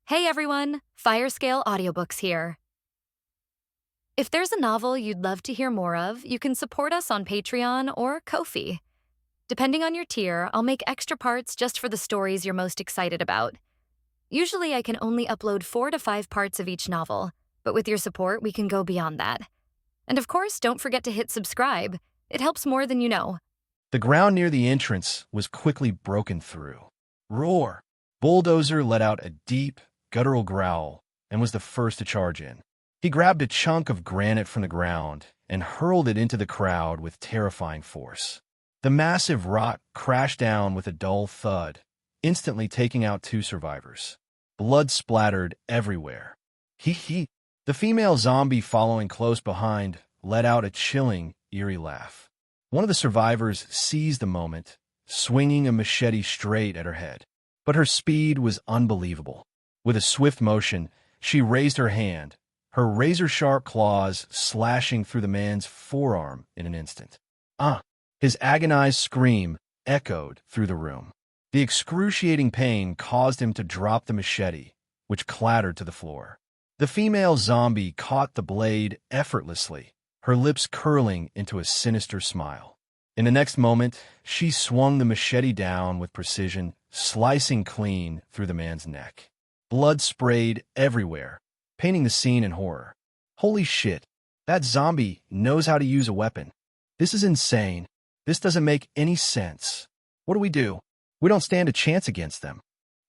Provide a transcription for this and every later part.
Hey everyone, Firescale Audiobooks here. If there's a novel you'd love to hear more of, you can support us on Patreon or Ko-fi. Depending on your tier, I'll make extra parts just for the stories you're most excited about. Usually I can only upload 4 to 5 parts of each novel, but with your support, we can go beyond that. And of course, don't forget to hit subscribe. It helps more than you know. The ground near the entrance was quickly broken through. Roar! Bulldozer let out a deep, guttural growl and was the first to charge in. He grabbed a chunk of granite from the ground and hurled it into the crowd with terrifying force. The massive rock crashed down with a dull thud, instantly taking out 2 survivors. Blood splattered everywhere. Hee. The female zombie following close behind let out a chilling, eerie laugh. One of the survivors seized the moment, swinging a machete straight at her head. But her speed was unbelievable. With a swift motion, she raised her hand, her razor-sharp claws slashing through the man's forearm in an instant. His agonized scream echoed through the room. The excruciating pain caused him to drop the machete, which clattered to the floor. The female zombie caught the blade effortlessly, her lips curling into a sinister smile. In the next moment, she swung the machete down with precision, slicing clean through the man's neck. Blood sprayed everywhere, painting the scene in horror. Holy shit, that zombie knows how to use a weapon. This is insane. This doesn't make any sense. What do? We don't stand a chance against them.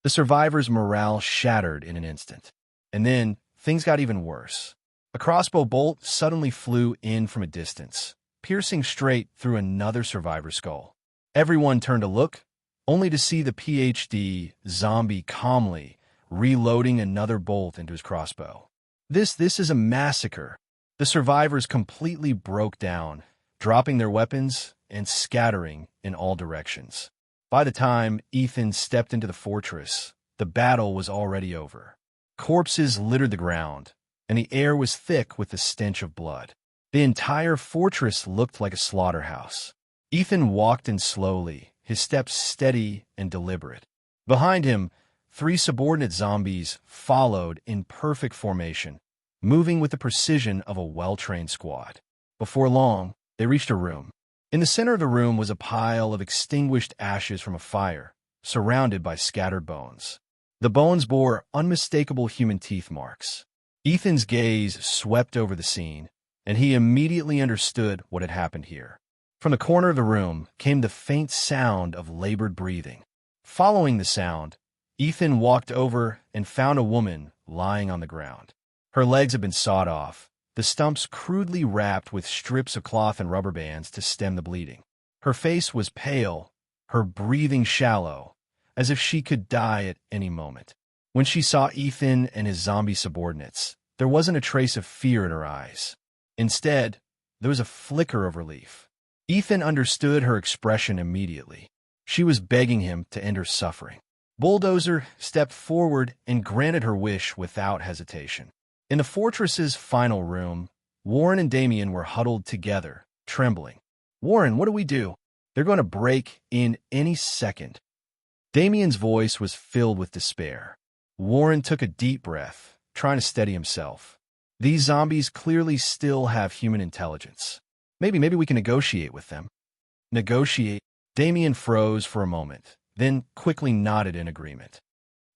The survivors' morale shattered in an instant. And then, things got even worse. A crossbow bolt suddenly flew in from a distance, piercing straight through another survivor's skull. Everyone turned to look, only to see the PhD zombie calmly reloading another bolt into his crossbow. This is a massacre. The survivors completely broke down, dropping their weapons and scattering in all directions. By the time Ethan stepped into the fortress, the battle was already over. Corpses littered the ground, and the air was thick with the stench of blood. The entire fortress looked like a slaughterhouse. Ethan walked in slowly, his steps steady and deliberate. Behind him, 3 subordinate zombies followed in perfect formation, moving with the precision of a well-trained squad. Before long, they reached a room. In the center of the room was a pile of extinguished ashes from a fire, surrounded by scattered bones. The bones bore unmistakable human teeth marks. Ethan's gaze swept over the scene, and he immediately understood what had happened here. From the corner of the room came the faint sound of labored breathing. Following the sound, Ethan walked over and found a woman lying on the ground. Her legs had been sawed off, the stumps crudely wrapped with strips of cloth and rubber bands to stem the bleeding. Her face was pale, her breathing shallow, as if she could die at any moment. When she saw Ethan and his zombie subordinates, there wasn't a trace of fear in her eyes. Instead, there was a flicker of relief. Ethan understood her expression immediately. She was begging him to end her suffering. Bulldozer stepped forward and granted her wish without hesitation. In the fortress's final room, Warren and Damien were huddled together, trembling. "Warren, what do? They're going to break in any second." Damien's voice was filled with despair. Warren took a deep breath, trying to steady himself. These zombies clearly still have human intelligence. Maybe we can negotiate with them. Negotiate? Damien froze for a moment, then quickly nodded in agreement.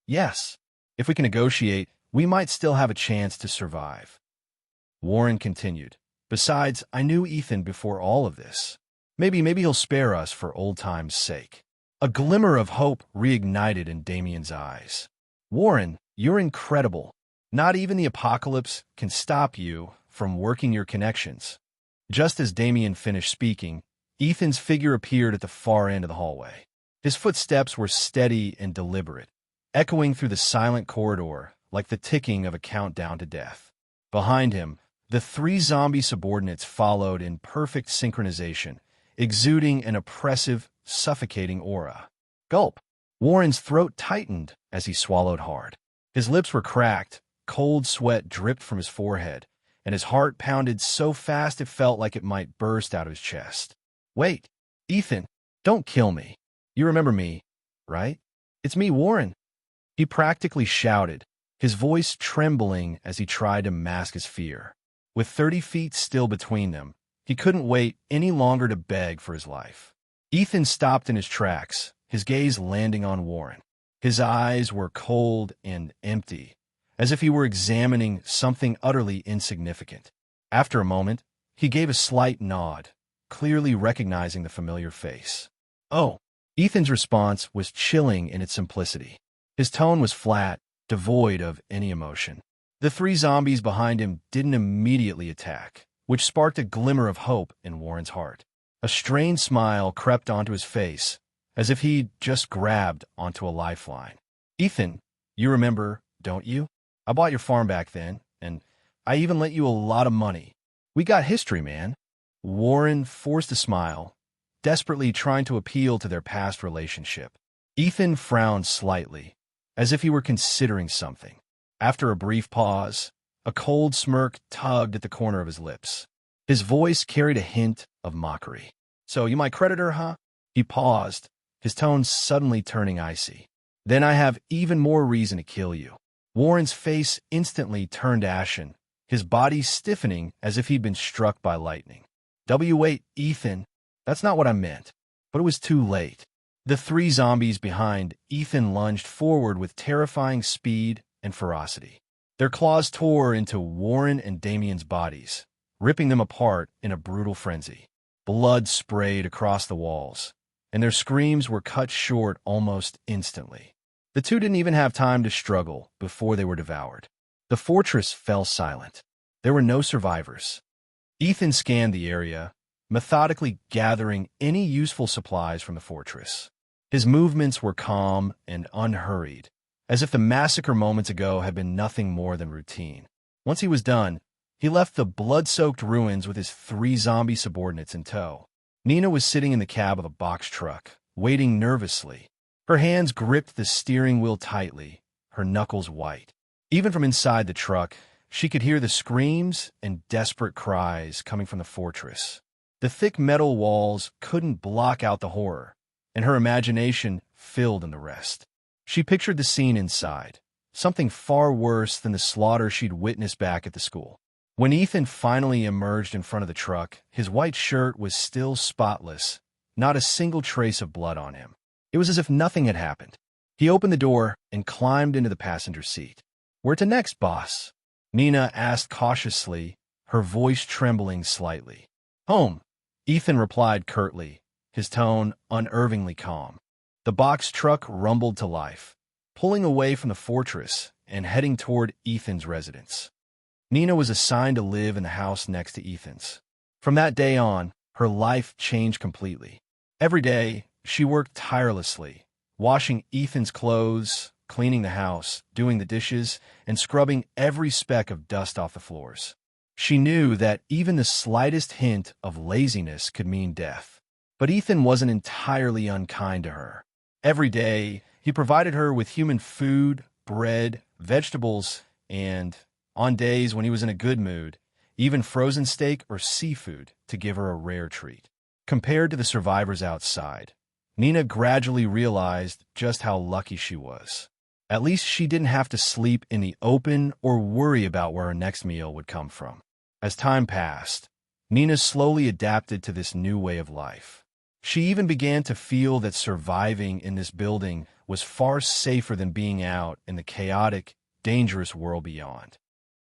Yes, if we can negotiate, we might still have a chance to survive. Warren continued. Besides, I knew Ethan before all of this. Maybe he'll spare us for old time's sake. A glimmer of hope reignited in Damien's eyes. Warren, you're incredible. Not even the apocalypse can stop you from working your connections. Just as Damien finished speaking, Ethan's figure appeared at the far end of the hallway. His footsteps were steady and deliberate, echoing through the silent corridor like the ticking of a countdown to death. Behind him, the 3 zombie subordinates followed in perfect synchronization, exuding an oppressive, suffocating aura. Gulp! Warren's throat tightened as he swallowed hard. His lips were cracked, cold sweat dripped from his forehead, and his heart pounded so fast it felt like it might burst out of his chest. Wait, Ethan, don't kill me. You remember me, right? It's me, Warren. He practically shouted, his voice trembling as he tried to mask his fear. With 30 feet still between them, he couldn't wait any longer to beg for his life. Ethan stopped in his tracks, his gaze landing on Warren. His eyes were cold and empty, as if he were examining something utterly insignificant. After a moment, he gave a slight nod, clearly recognizing the familiar face. "Oh." Ethan's response was chilling in its simplicity. His tone was flat, devoid of any emotion. The three zombies behind him didn't immediately attack, which sparked a glimmer of hope in Warren's heart. A strained smile crept onto his face, as if he'd just grabbed onto a lifeline. "Ethan, you remember, don't you? I bought your farm back then, and I even lent you a lot of money. We got history, man." Warren forced a smile, desperately trying to appeal to their past relationship. Ethan frowned slightly, as if he were considering something. After a brief pause, a cold smirk tugged at the corner of his lips. His voice carried a hint of mockery. "So you my creditor, huh?" He paused, his tone suddenly turning icy. "Then I have even more reason to kill you." Warren's face instantly turned ashen, his body stiffening as if he'd been struck by lightning. "Wait, Ethan. That's not what I meant." But it was too late. The three zombies behind Ethan lunged forward with terrifying speed and ferocity. Their claws tore into Warren and Damien's bodies, ripping them apart in a brutal frenzy. Blood sprayed across the walls, and their screams were cut short almost instantly. The two didn't even have time to struggle before they were devoured. The fortress fell silent. There were no survivors. Ethan scanned the area, methodically gathering any useful supplies from the fortress. His movements were calm and unhurried, as if the massacre moments ago had been nothing more than routine. Once he was done, he left the blood-soaked ruins with his three zombie subordinates in tow. Nina was sitting in the cab of a box truck, waiting nervously. Her hands gripped the steering wheel tightly, her knuckles white. Even from inside the truck, she could hear the screams and desperate cries coming from the fortress. The thick metal walls couldn't block out the horror, and her imagination filled in the rest. She pictured the scene inside, something far worse than the slaughter she'd witnessed back at the school. When Ethan finally emerged in front of the truck, his white shirt was still spotless, not a single trace of blood on him. It was as if nothing had happened. He opened the door and climbed into the passenger seat. "Where to next, boss?" Nina asked cautiously, her voice trembling slightly. "Home," Ethan replied curtly, his tone unnervingly calm. The box truck rumbled to life, pulling away from the fortress and heading toward Ethan's residence. Nina was assigned to live in the house next to Ethan's. From that day on, her life changed completely. Every day, she worked tirelessly, washing Ethan's clothes, cleaning the house, doing the dishes, and scrubbing every speck of dust off the floors. She knew that even the slightest hint of laziness could mean death. But Ethan wasn't entirely unkind to her. Every day, he provided her with human food, bread, vegetables, and, on days when he was in a good mood, even frozen steak or seafood to give her a rare treat. Compared to the survivors outside, Nina gradually realized just how lucky she was. At least she didn't have to sleep in the open or worry about where her next meal would come from. As time passed, Nina slowly adapted to this new way of life. She even began to feel that surviving in this building was far safer than being out in the chaotic, dangerous world beyond.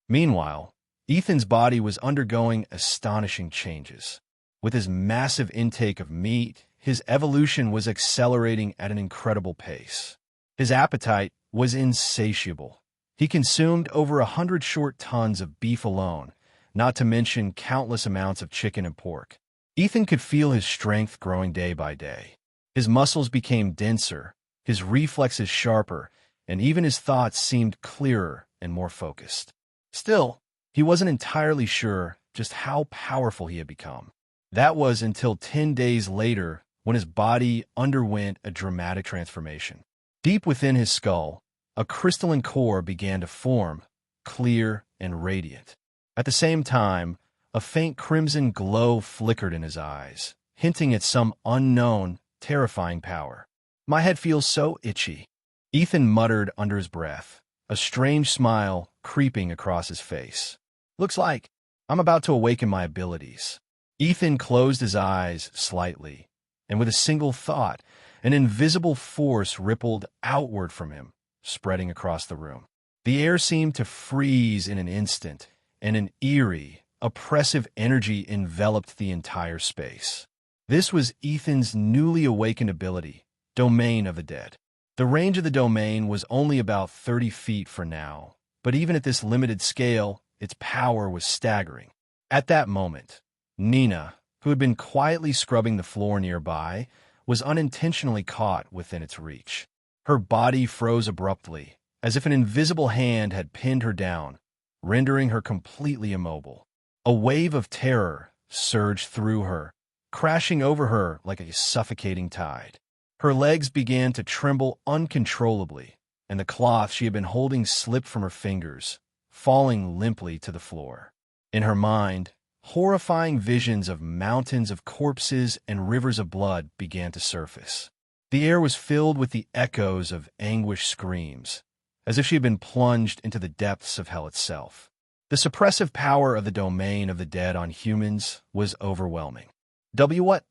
Meanwhile, Ethan's body was undergoing astonishing changes. With his massive intake of meat, his evolution was accelerating at an incredible pace. His appetite was insatiable. He consumed over 100 short tons of beef alone, not to mention countless amounts of chicken and pork. Ethan could feel his strength growing day by day. His muscles became denser, his reflexes sharper, and even his thoughts seemed clearer and more focused. Still, he wasn't entirely sure just how powerful he had become. That was until 10 days later when his body underwent a dramatic transformation. Deep within his skull, a crystalline core began to form, clear and radiant. At the same time, a faint crimson glow flickered in his eyes, hinting at some unknown, terrifying power. "My head feels so itchy," Ethan muttered under his breath, a strange smile creeping across his face. "Looks like I'm about to awaken my abilities." Ethan closed his eyes slightly, and with a single thought, an invisible force rippled outward from him, spreading across the room. The air seemed to freeze in an instant, and an eerie, oppressive energy enveloped the entire space. This was Ethan's newly awakened ability, Domain of the Dead. The range of the domain was only about 30 feet for now, but even at this limited scale, its power was staggering. At that moment, Nina, who had been quietly scrubbing the floor nearby, was unintentionally caught within its reach. Her body froze abruptly, as if an invisible hand had pinned her down, rendering her completely immobile. A wave of terror surged through her, crashing over her like a suffocating tide. Her legs began to tremble uncontrollably, and the cloth she had been holding slipped from her fingers, falling limply to the floor. In her mind, horrifying visions of mountains of corpses and rivers of blood began to surface. The air was filled with the echoes of anguished screams, as if she had been plunged into the depths of hell itself. The suppressive power of the domain of the dead on humans was overwhelming.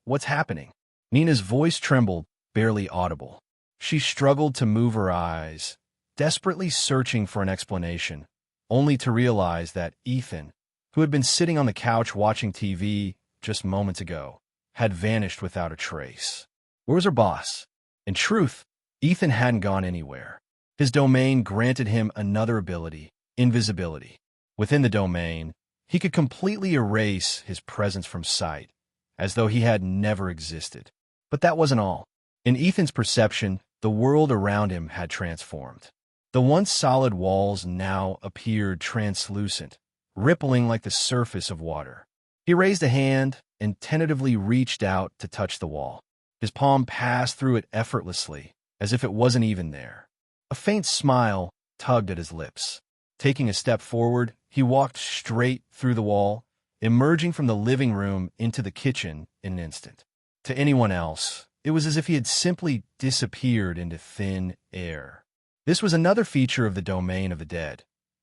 What's happening?" Nina's voice trembled, barely audible. She struggled to move her eyes, desperately searching for an explanation, only to realize that Ethan, who had been sitting on the couch watching TV just moments ago, had vanished without a trace. Where was her boss? In truth, Ethan hadn't gone anywhere. His domain granted him another ability, invisibility. Within the domain, he could completely erase his presence from sight, as though he had never existed. But that wasn't all. In Ethan's perception, the world around him had transformed. The once solid walls now appeared translucent, rippling like the surface of water. He raised a hand and tentatively reached out to touch the wall. His palm passed through it effortlessly, as if it wasn't even there. A faint smile tugged at his lips. Taking a step forward, he walked straight through the wall, emerging from the living room into the kitchen in an instant. To anyone else, it was as if he had simply disappeared into thin air. This was another feature of the domain of the dead.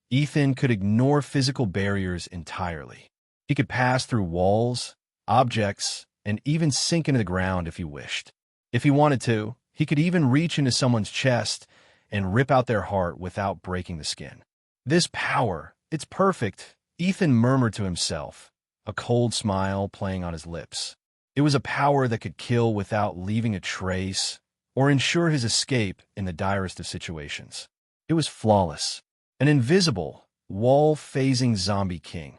Ethan could ignore physical barriers entirely. He could pass through walls, objects, and even sink into the ground if he wished. If he wanted to, he could even reach into someone's chest and rip out their heart without breaking the skin. This power, it's perfect, Ethan murmured to himself, a cold smile playing on his lips. It was a power that could kill without leaving a trace or ensure his escape in the direst of situations. It was flawless, an invisible, wall-phasing zombie king.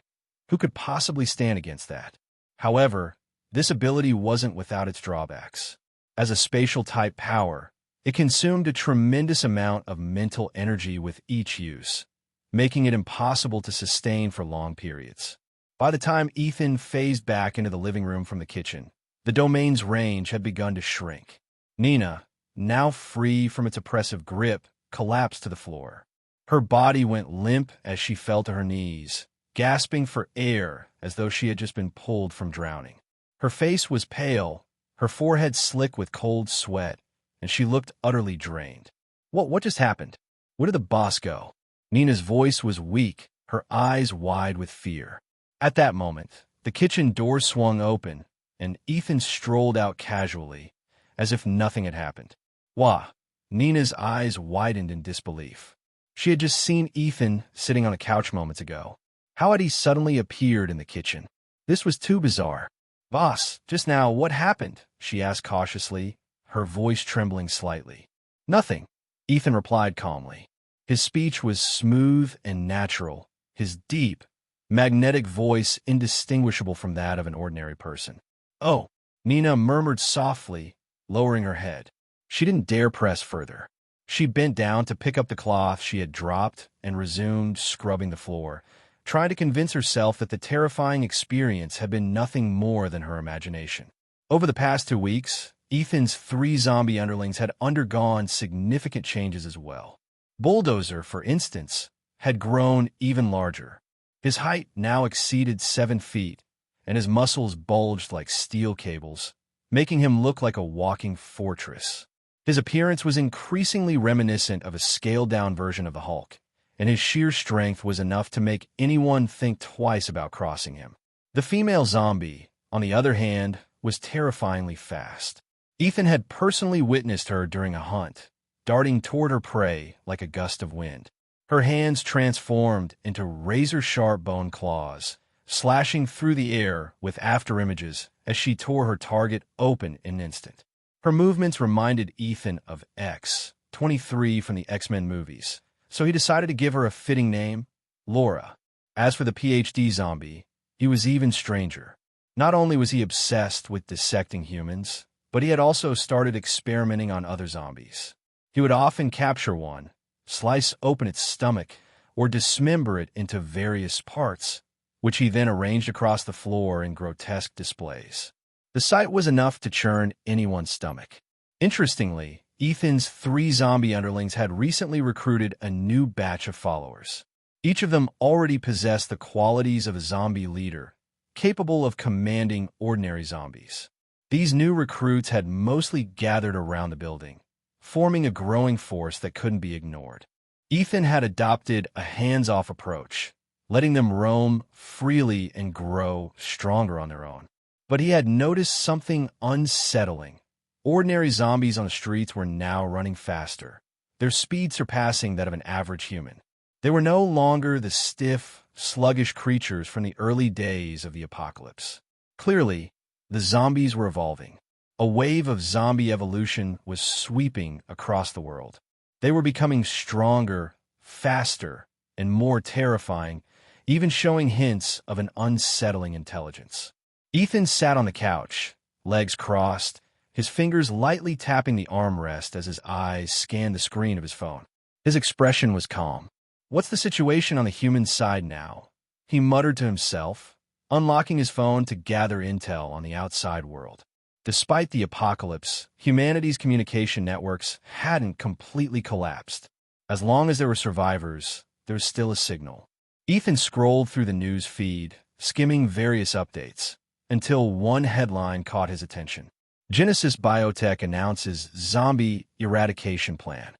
Who could possibly stand against that? However, this ability wasn't without its drawbacks. As a spatial-type power, it consumed a tremendous amount of mental energy with each use, making it impossible to sustain for long periods. By the time Ethan phased back into the living room from the kitchen, the domain's range had begun to shrink. Nina, now free from its oppressive grip, collapsed to the floor. Her body went limp as she fell to her knees, gasping for air as though she had just been pulled from drowning. Her face was pale, her forehead slick with cold sweat, and she looked utterly drained. What just happened? Where did the boss go?" Nina's voice was weak, her eyes wide with fear. At that moment, the kitchen door swung open, and Ethan strolled out casually, as if nothing had happened. Wah! Nina's eyes widened in disbelief. She had just seen Ethan sitting on a couch moments ago. How had he suddenly appeared in the kitchen? This was too bizarre. "Boss, just now, what happened?" she asked cautiously, her voice trembling slightly. "Nothing," Ethan replied calmly. His speech was smooth and natural, his deep, magnetic voice indistinguishable from that of an ordinary person. "Oh," Nina murmured softly, lowering her head. She didn't dare press further. She bent down to pick up the cloth she had dropped and resumed scrubbing the floor, trying to convince herself that the terrifying experience had been nothing more than her imagination. Over the past 2 weeks, Ethan's 3 zombie underlings had undergone significant changes as well. Bulldozer, for instance, had grown even larger. His height now exceeded 7 feet, and his muscles bulged like steel cables, making him look like a walking fortress. His appearance was increasingly reminiscent of a scaled-down version of the Hulk, and his sheer strength was enough to make anyone think twice about crossing him. The female zombie, on the other hand, was terrifyingly fast. Ethan had personally witnessed her during a hunt, darting toward her prey like a gust of wind. Her hands transformed into razor-sharp bone claws, slashing through the air with afterimages as she tore her target open in an instant. Her movements reminded Ethan of X-23 from the X-Men movies, so he decided to give her a fitting name, Laura. As for the PhD zombie, he was even stranger. Not only was he obsessed with dissecting humans, but he had also started experimenting on other zombies. He would often capture one, slice open its stomach, or dismember it into various parts, which he then arranged across the floor in grotesque displays. The sight was enough to churn anyone's stomach. Interestingly, Ethan's 3 zombie underlings had recently recruited a new batch of followers. Each of them already possessed the qualities of a zombie leader, capable of commanding ordinary zombies. These new recruits had mostly gathered around the building, forming a growing force that couldn't be ignored. Ethan had adopted a hands-off approach, letting them roam freely and grow stronger on their own. But he had noticed something unsettling. Ordinary zombies on the streets were now running faster, their speed surpassing that of an average human. They were no longer the stiff, sluggish creatures from the early days of the apocalypse. Clearly, the zombies were evolving. A wave of zombie evolution was sweeping across the world. They were becoming stronger, faster, and more terrifying, even showing hints of an unsettling intelligence. Ethan sat on the couch, legs crossed, his fingers lightly tapping the armrest as his eyes scanned the screen of his phone. His expression was calm. "What's the situation on the human side now?" he muttered to himself, unlocking his phone to gather intel on the outside world. Despite the apocalypse, humanity's communication networks hadn't completely collapsed. As long as there were survivors, there was still a signal. Ethan scrolled through the news feed, skimming various updates, until one headline caught his attention. Genesis Biotech announces zombie eradication plan.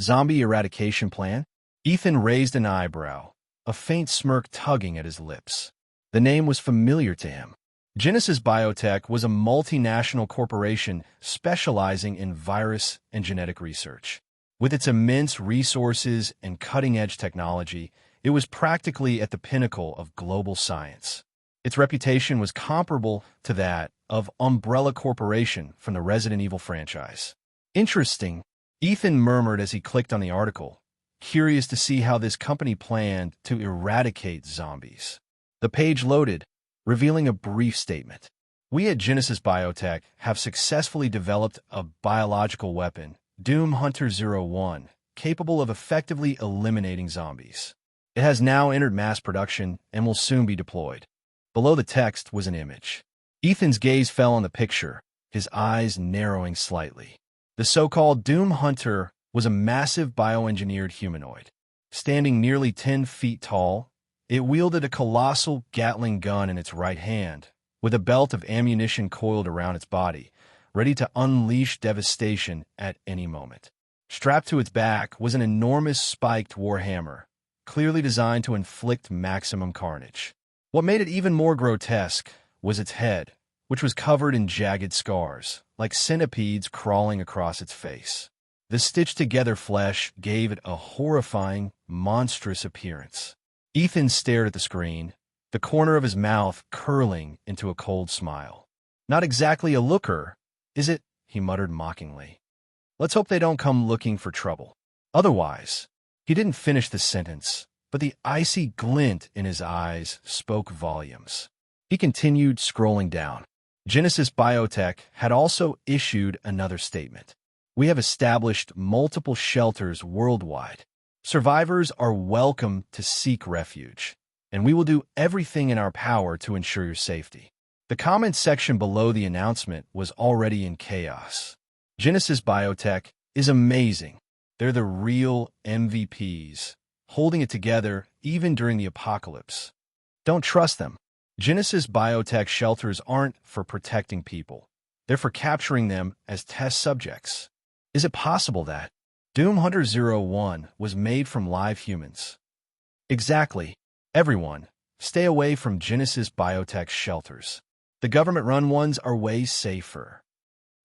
Zombie eradication plan? Ethan raised an eyebrow, a faint smirk tugging at his lips. The name was familiar to him. Genesis Biotech was a multinational corporation specializing in virus and genetic research. With its immense resources and cutting-edge technology, it was practically at the pinnacle of global science. Its reputation was comparable to that of Umbrella Corporation from the Resident Evil franchise. Interesting, Ethan murmured as he clicked on the article, curious to see how this company planned to eradicate zombies. The page loaded, revealing a brief statement. "We at Genesis Biotech have successfully developed a biological weapon, Doom Hunter 01, capable of effectively eliminating zombies. It has now entered mass production and will soon be deployed." Below the text was an image. Ethan's gaze fell on the picture, his eyes narrowing slightly. The so-called Doom Hunter was a massive bioengineered humanoid. Standing nearly 10 feet tall, it wielded a colossal Gatling gun in its right hand, with a belt of ammunition coiled around its body, ready to unleash devastation at any moment. Strapped to its back was an enormous spiked warhammer, clearly designed to inflict maximum carnage. What made it even more grotesque was its head, which was covered in jagged scars, like centipedes crawling across its face. The stitched-together flesh gave it a horrifying, monstrous appearance. Ethan stared at the screen, the corner of his mouth curling into a cold smile. "Not exactly a looker, is it?" he muttered mockingly. "Let's hope they don't come looking for trouble. Otherwise," he didn't finish the sentence, but the icy glint in his eyes spoke volumes. He continued scrolling down. Genesis Biotech had also issued another statement. "We have established multiple shelters worldwide. Survivors are welcome to seek refuge, and we will do everything in our power to ensure your safety." The comment section below the announcement was already in chaos. Genesis Biotech is amazing. They're the real MVPs, holding it together even during the apocalypse. Don't trust them. Genesis Biotech shelters aren't for protecting people. They're for capturing them as test subjects. Is it possible that Doom Hunter 01 was made from live humans. Exactly. Everyone, stay away from Genesis Biotech's shelters. The government-run ones are way safer.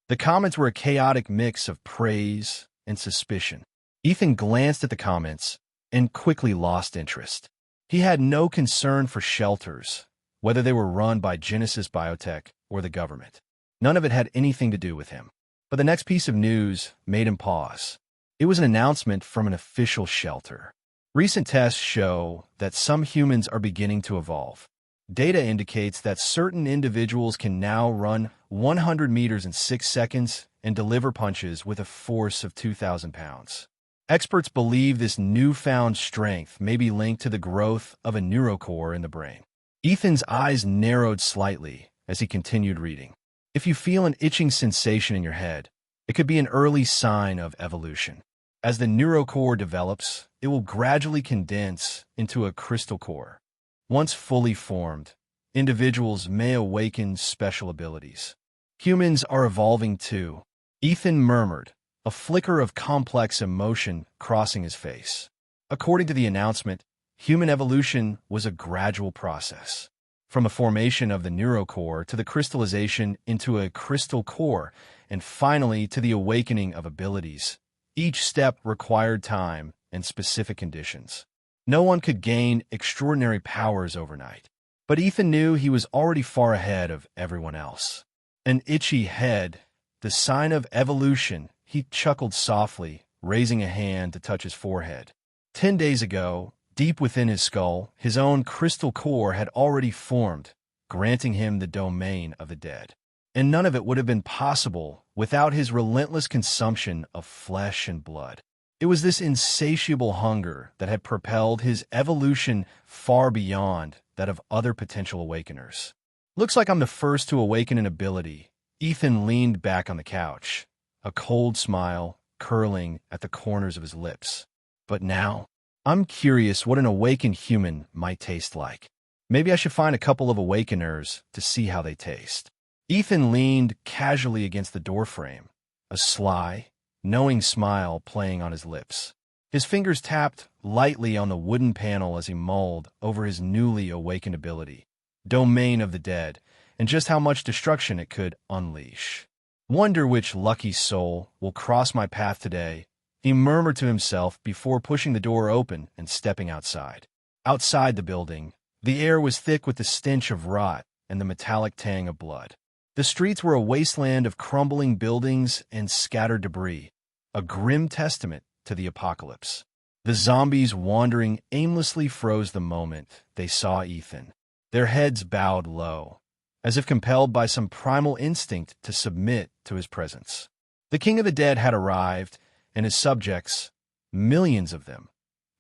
The comments were a chaotic mix of praise and suspicion. Ethan glanced at the comments and quickly lost interest. He had no concern for shelters, whether they were run by Genesis Biotech or the government. None of it had anything to do with him. But the next piece of news made him pause. It was an announcement from an official shelter. Recent tests show that some humans are beginning to evolve. Data indicates that certain individuals can now run 100 meters in 6 seconds and deliver punches with a force of 2,000 pounds. Experts believe this newfound strength may be linked to the growth of a neurocore in the brain. Ethan's eyes narrowed slightly as he continued reading. If you feel an itching sensation in your head, it could be an early sign of evolution. As the neurocore develops, it will gradually condense into a crystal core. Once fully formed, individuals may awaken special abilities. Humans are evolving too, Ethan murmured, a flicker of complex emotion crossing his face. According to the announcement, human evolution was a gradual process. From the formation of the neurocore to the crystallization into a crystal core, and finally to the awakening of abilities. Each step required time and specific conditions. No one could gain extraordinary powers overnight. But Ethan knew he was already far ahead of everyone else. An itchy head, the sign of evolution, he chuckled softly, raising a hand to touch his forehead. 10 days ago, deep within his skull, his own crystal core had already formed, granting him the domain of the dead. And none of it would have been possible without his relentless consumption of flesh and blood. It was this insatiable hunger that had propelled his evolution far beyond that of other potential awakeners. Looks like I'm the first to awaken an ability. Ethan leaned back on the couch, a cold smile curling at the corners of his lips. But now, I'm curious what an awakened human might taste like. Maybe I should find a couple of awakeners to see how they taste. Ethan leaned casually against the doorframe, a sly, knowing smile playing on his lips. His fingers tapped lightly on the wooden panel as he mulled over his newly awakened ability, Domain of the Dead, and just how much destruction it could unleash. Wonder which lucky soul will cross my path today, he murmured to himself before pushing the door open and stepping outside. Outside the building, the air was thick with the stench of rot and the metallic tang of blood. The streets were a wasteland of crumbling buildings and scattered debris, a grim testament to the apocalypse. The zombies wandering aimlessly froze the moment they saw Ethan, their heads bowed low, as if compelled by some primal instinct to submit to his presence. The King of the Dead had arrived, and his subjects, millions of them,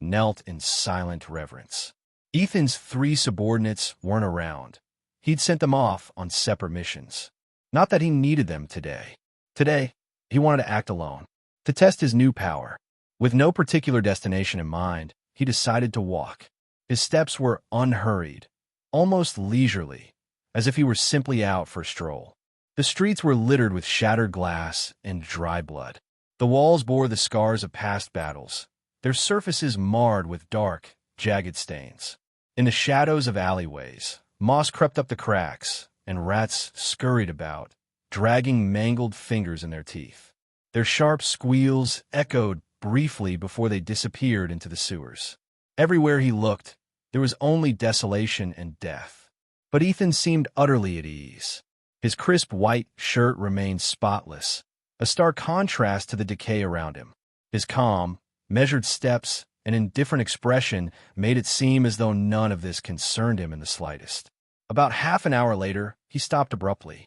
knelt in silent reverence. Ethan's 3 subordinates weren't around. He'd sent them off on separate missions. Not that he needed them today. Today, he wanted to act alone, to test his new power. With no particular destination in mind, he decided to walk. His steps were unhurried, almost leisurely, as if he were simply out for a stroll. The streets were littered with shattered glass and dry blood. The walls bore the scars of past battles, their surfaces marred with dark, jagged stains. In the shadows of alleyways, moss crept up the cracks, and rats scurried about, dragging mangled fingers in their teeth. Their sharp squeals echoed briefly before they disappeared into the sewers. Everywhere he looked, there was only desolation and death. But Ethan seemed utterly at ease. His crisp white shirt remained spotless, a stark contrast to the decay around him. His calm, measured steps and indifferent expression made it seem as though none of this concerned him in the slightest. About half an hour later, he stopped abruptly.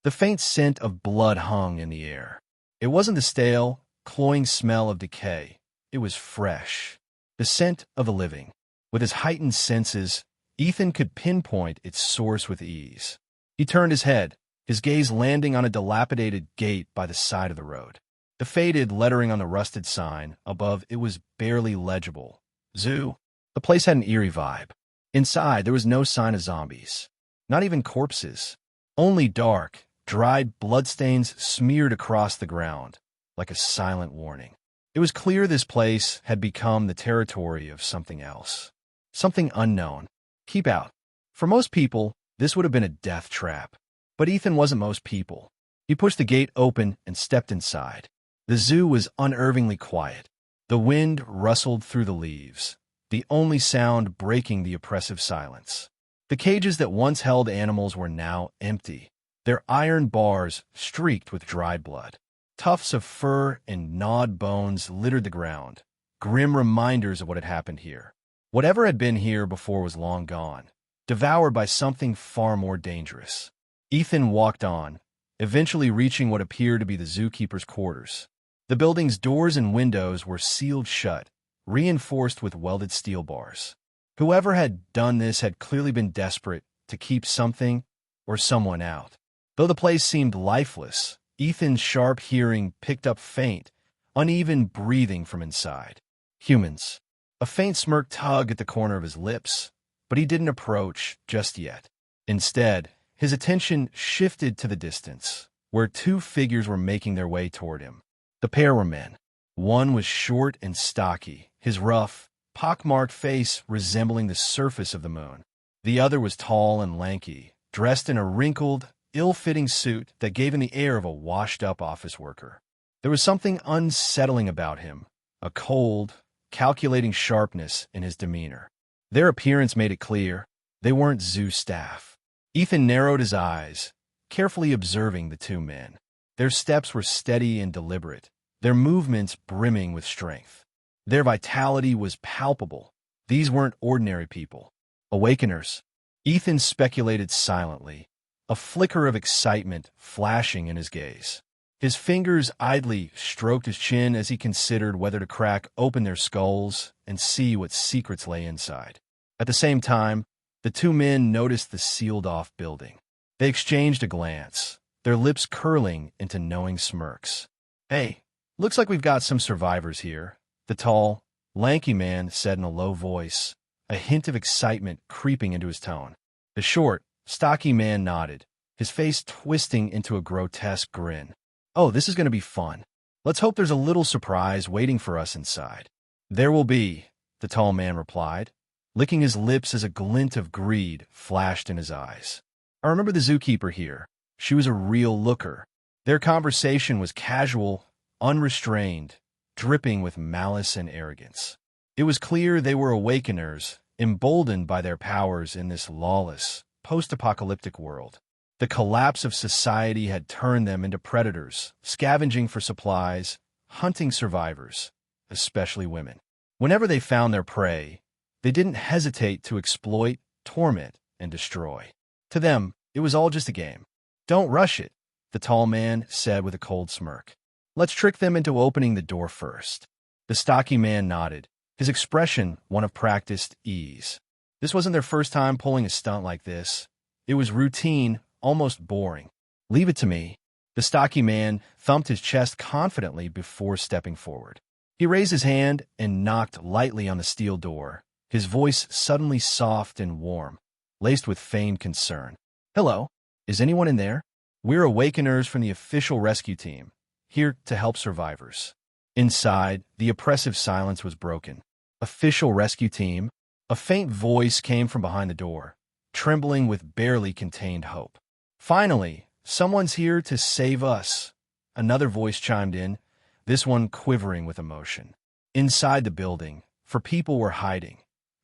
The faint scent of blood hung in the air. It wasn't the stale, cloying smell of decay. It was fresh, the scent of the living. With his heightened senses, Ethan could pinpoint its source with ease. He turned his head, his gaze landing on a dilapidated gate by the side of the road. The faded lettering on the rusted sign above it was barely legible. Zoo. The place had an eerie vibe. Inside, there was no sign of zombies. Not even corpses. Only dark, dried bloodstains smeared across the ground, like a silent warning. It was clear this place had become the territory of something else. Something unknown. Keep out. For most people, this would have been a death trap. But Ethan wasn't most people. He pushed the gate open and stepped inside. The zoo was unnervingly quiet. The wind rustled through the leaves, the only sound breaking the oppressive silence. The cages that once held animals were now empty, their iron bars streaked with dried blood. Tufts of fur and gnawed bones littered the ground, grim reminders of what had happened here. Whatever had been here before was long gone, devoured by something far more dangerous. Ethan walked on, eventually reaching what appeared to be the zookeeper's quarters. The building's doors and windows were sealed shut, reinforced with welded steel bars. Whoever had done this had clearly been desperate to keep something or someone out. Though the place seemed lifeless, Ethan's sharp hearing picked up faint, uneven breathing from inside. Humans. A faint smirk tugged at the corner of his lips, but he didn't approach just yet. Instead, his attention shifted to the distance, where two figures were making their way toward him. The pair were men. One was short and stocky, his rough, pockmarked face resembling the surface of the moon. The other was tall and lanky, dressed in a wrinkled, ill-fitting suit that gave him the air of a washed-up office worker. There was something unsettling about him, a cold, calculating sharpness in his demeanor. Their appearance made it clear they weren't zoo staff. Ethan narrowed his eyes, carefully observing the two men. Their steps were steady and deliberate, their movements brimming with strength. Their vitality was palpable. These weren't ordinary people. Awakeners. Ethan speculated silently, a flicker of excitement flashing in his gaze. His fingers idly stroked his chin as he considered whether to crack open their skulls and see what secrets lay inside. At the same time, the two men noticed the sealed-off building. They exchanged a glance, their lips curling into knowing smirks. "Hey, looks like we've got some survivors here," the tall, lanky man said in a low voice, a hint of excitement creeping into his tone. The short, stocky man nodded, his face twisting into a grotesque grin. "Oh, this is going to be fun. Let's hope there's a little surprise waiting for us inside." "There will be," the tall man replied, licking his lips as a glint of greed flashed in his eyes. "I remember the zookeeper here. She was a real looker." Their conversation was casual, unrestrained, dripping with malice and arrogance. It was clear they were awakeners, emboldened by their powers in this lawless, post-apocalyptic world. The collapse of society had turned them into predators, scavenging for supplies, hunting survivors, especially women. Whenever they found their prey, they didn't hesitate to exploit, torment, and destroy. To them, it was all just a game. "Don't rush it," the tall man said with a cold smirk. "Let's trick them into opening the door first." The stocky man nodded, his expression one of practiced ease. This wasn't their first time pulling a stunt like this. It was routine, almost boring. "Leave it to me." The stocky man thumped his chest confidently before stepping forward. He raised his hand and knocked lightly on the steel door, his voice suddenly soft and warm, laced with feigned concern. "Hello, is anyone in there? We're awakeners from the official rescue team, here to help survivors." Inside, the oppressive silence was broken. "Official rescue team?" A faint voice came from behind the door, trembling with barely contained hope. "Finally, someone's here to save us," another voice chimed in, this one quivering with emotion. Inside the building, for people were hiding.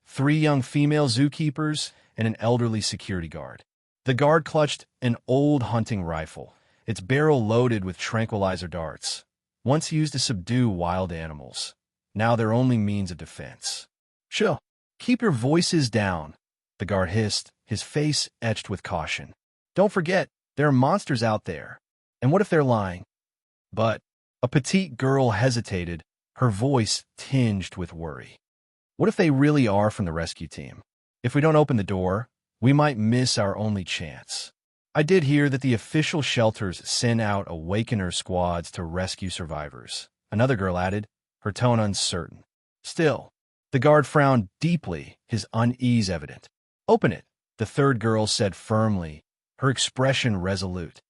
3 young female zookeepers and an elderly security guard. The guard clutched an old hunting rifle, its barrel loaded with tranquilizer darts, once used to subdue wild animals, now their only means of defense. "Chill. Keep your voices down," the guard hissed, his face etched with caution. "Don't forget, there are monsters out there. And what if they're lying?" But a petite girl hesitated, her voice tinged with worry. "What if they really are from the rescue team? If we don't open the door, we might miss our only chance. I did hear that the official shelters send out awakener squads to rescue survivors," another girl added, her tone uncertain. Still, the guard frowned deeply, his unease evident. "Open it," the third girl said firmly, her expression resolute.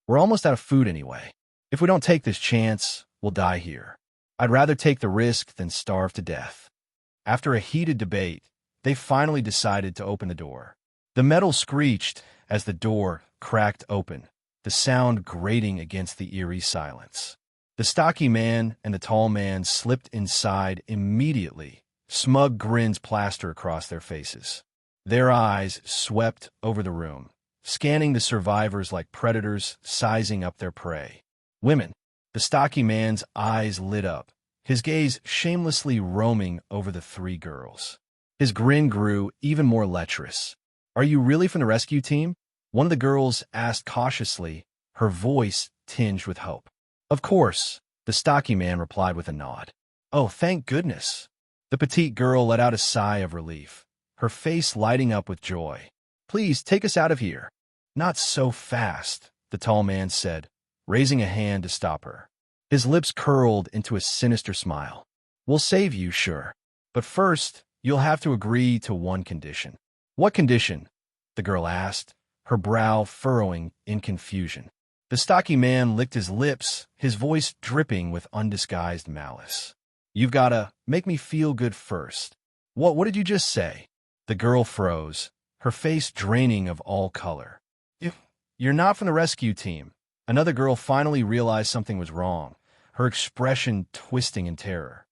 "We're almost out of food anyway. If we don't take this chance, we'll die here." I'd rather take the risk than starve to death. After a heated debate, they finally decided to open the door. The metal screeched as the door cracked open, the sound grating against the eerie silence. The stocky man and the tall man slipped inside immediately, smug grins plastered across their faces. Their eyes swept over the room, scanning the survivors like predators sizing up their prey. Women. The stocky man's eyes lit up, his gaze shamelessly roaming over the three girls. His grin grew even more lecherous. "Are you really from the rescue team?" One of the girls asked cautiously, her voice tinged with hope. "Of course," the stocky man replied with a nod. "Oh, thank goodness." The petite girl let out a sigh of relief, her face lighting up with joy. "Please take us out of here." "Not so fast," the tall man said, raising a hand to stop her. His lips curled into a sinister smile. "We'll save you, sure. But first, you'll have to agree to one condition." "What condition?" the girl asked, her brow furrowing in confusion. The stocky man licked his lips, his voice dripping with undisguised malice. "You've gotta make me feel good first." What did you just say?" The girl froze, her face draining of all color. You're not from the rescue team." Another girl finally realized something was wrong, her expression twisting in terror.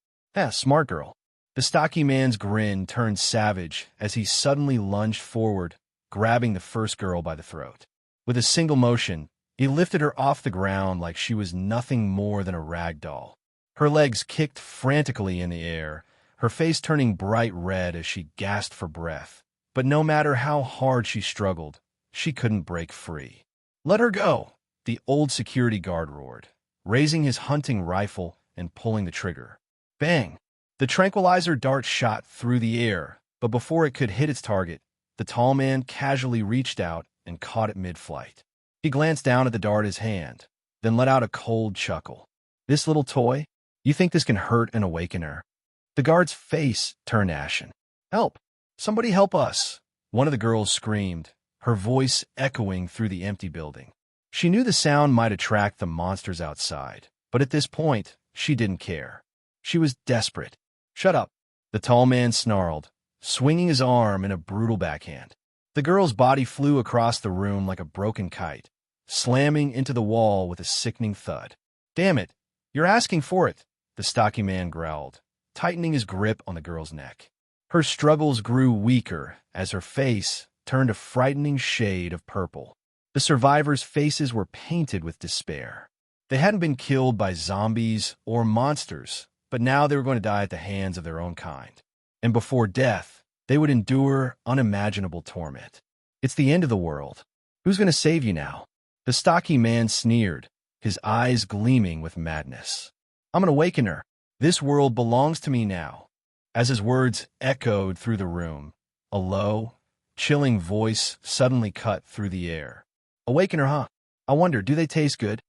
Smart girl." The stocky man's grin turned savage as he suddenly lunged forward, grabbing the first girl by the throat. With a single motion, he lifted her off the ground like she was nothing more than a rag doll. Her legs kicked frantically in the air, her face turning bright red as she gasped for breath. But no matter how hard she struggled, she couldn't break free. "Let her go!" the old security guard roared, raising his hunting rifle and pulling the trigger. Bang! The tranquilizer dart shot through the air, but before it could hit its target, the tall man casually reached out and caught it mid-flight. He glanced down at the dart in his hand, then let out a cold chuckle. "This little toy? You think this can hurt and awaken her?" The guard's face turned ashen. "Help! Somebody help us!" One of the girls screamed, her voice echoing through the empty building. She knew the sound might attract the monsters outside, but at this point, she didn't care. She was desperate. "Shut up," the tall man snarled, swinging his arm in a brutal backhand. The girl's body flew across the room like a broken kite, slamming into the wall with a sickening thud. "Damn it, you're asking for it," the stocky man growled, tightening his grip on the girl's neck. Her struggles grew weaker as her face turned a frightening shade of purple. The survivors' faces were painted with despair. They hadn't been killed by zombies or monsters, but now they were going to die at the hands of their own kind. And before death, they would endure unimaginable torment. "It's the end of the world. Who's going to save you now?" The stocky man sneered, his eyes gleaming with madness. "I'm going to awaken her. This world belongs to me now." As his words echoed through the room, a low, chilling voice suddenly cut through the air. "Awaken her, huh? I wonder, do they taste good?"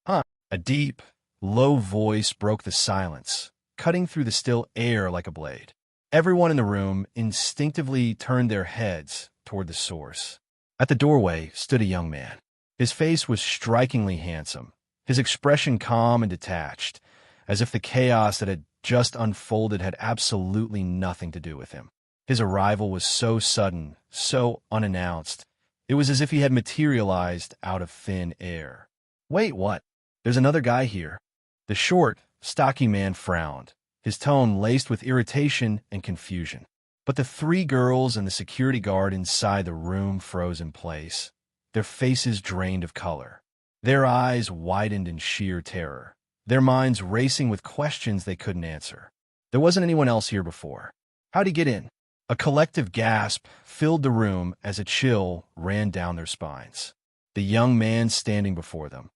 "Huh?" A deep, low voice broke the silence, cutting through the still air like a blade. Everyone in the room instinctively turned their heads toward the source. At the doorway stood a young man. His face was strikingly handsome, his expression calm and detached, as if the chaos that had just unfolded had absolutely nothing to do with him. His arrival was so sudden, so unannounced. It was as if he had materialized out of thin air. "Wait, what? There's another guy here." The short, stocky man frowned, his tone laced with irritation and confusion. But the three girls and the security guard inside the room froze in place, their faces drained of color. Their eyes widened in sheer terror, their minds racing with questions they couldn't answer. There wasn't anyone else here before. How'd he get in? A collective gasp filled the room as a chill ran down their spines. The young man standing before them.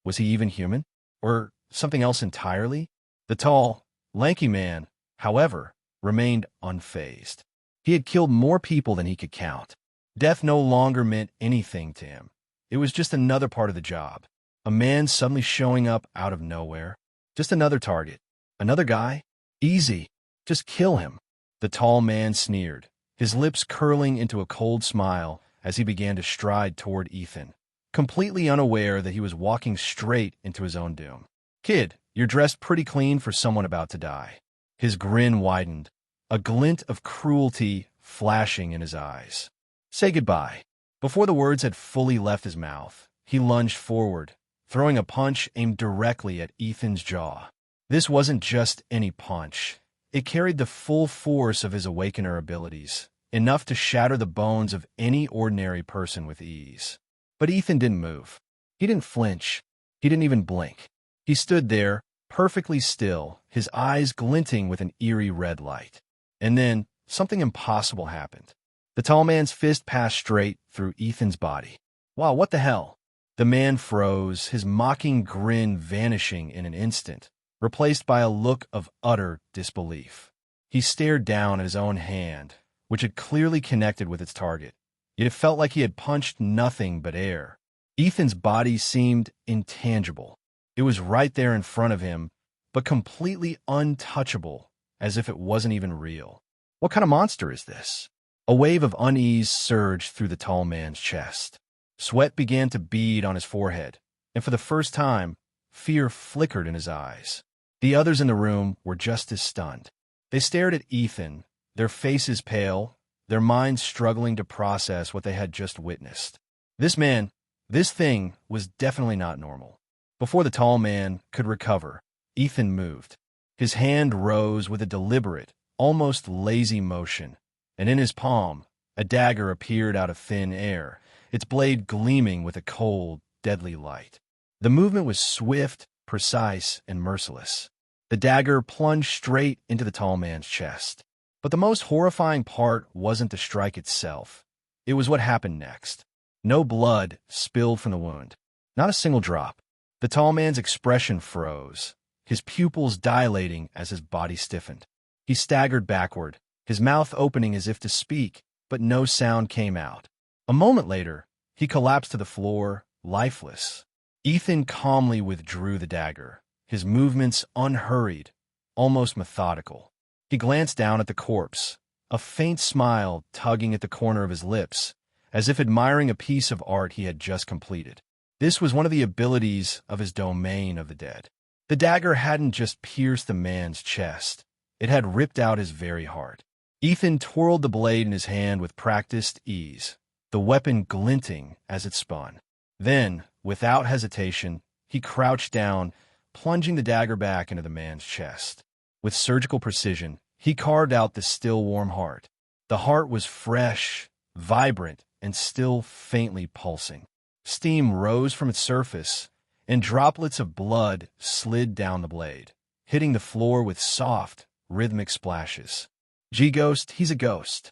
Was he even human? Or something else entirely? The tall, lanky man, however, remained unfazed. He had killed more people than he could count. Death no longer meant anything to him. It was just another part of the job. A man suddenly showing up out of nowhere. Just another target. Another guy? Easy. Just kill him. The tall man sneered, his lips curling into a cold smile as he began to stride toward Ethan, completely unaware that he was walking straight into his own doom. "Kid, You're dressed pretty clean for someone about to die." His grin widened, a glint of cruelty flashing in his eyes. "Say goodbye." Before the words had fully left his mouth, he lunged forward, throwing a punch aimed directly at Ethan's jaw. This wasn't just any punch. It carried the full force of his Awakener abilities, enough to shatter the bones of any ordinary person with ease. But Ethan didn't move. He didn't flinch. He didn't even blink. He stood there, perfectly still, his eyes glinting with an eerie red light. And then, something impossible happened. The tall man's fist passed straight through Ethan's body. "Wow, what the hell?" The man froze, his mocking grin vanishing in an instant, replaced by a look of utter disbelief. He stared down at his own hand, which had clearly connected with its target, yet it felt like he had punched nothing but air. Ethan's body seemed intangible. It was right there in front of him, but completely untouchable, as if it wasn't even real. What kind of monster is this? A wave of unease surged through the tall man's chest. Sweat began to bead on his forehead, and for the first time, fear flickered in his eyes. The others in the room were just as stunned. They stared at Ethan, their faces pale, their minds struggling to process what they had just witnessed. This man, this thing, was definitely not normal. Before the tall man could recover, Ethan moved. His hand rose with a deliberate, almost lazy motion, and in his palm, a dagger appeared out of thin air, its blade gleaming with a cold, deadly light. The movement was swift, precise, and merciless. The dagger plunged straight into the tall man's chest. But the most horrifying part wasn't the strike itself. It was what happened next. No blood spilled from the wound. Not a single drop. The tall man's expression froze, his pupils dilating as his body stiffened. He staggered backward, his mouth opening as if to speak, but no sound came out. A moment later, he collapsed to the floor, lifeless. Ethan calmly withdrew the dagger, his movements unhurried, almost methodical. He glanced down at the corpse, a faint smile tugging at the corner of his lips, as if admiring a piece of art he had just completed. This was one of the abilities of his domain of the dead. The dagger hadn't just pierced the man's chest, it had ripped out his very heart. Ethan twirled the blade in his hand with practiced ease, the weapon glinting as it spun. Then, without hesitation, he crouched down, plunging the dagger back into the man's chest. With surgical precision, he carved out the still warm heart. The heart was fresh, vibrant, and still faintly pulsing. Steam rose from its surface, and droplets of blood slid down the blade, hitting the floor with soft, rhythmic splashes. G-Ghost, he's a ghost.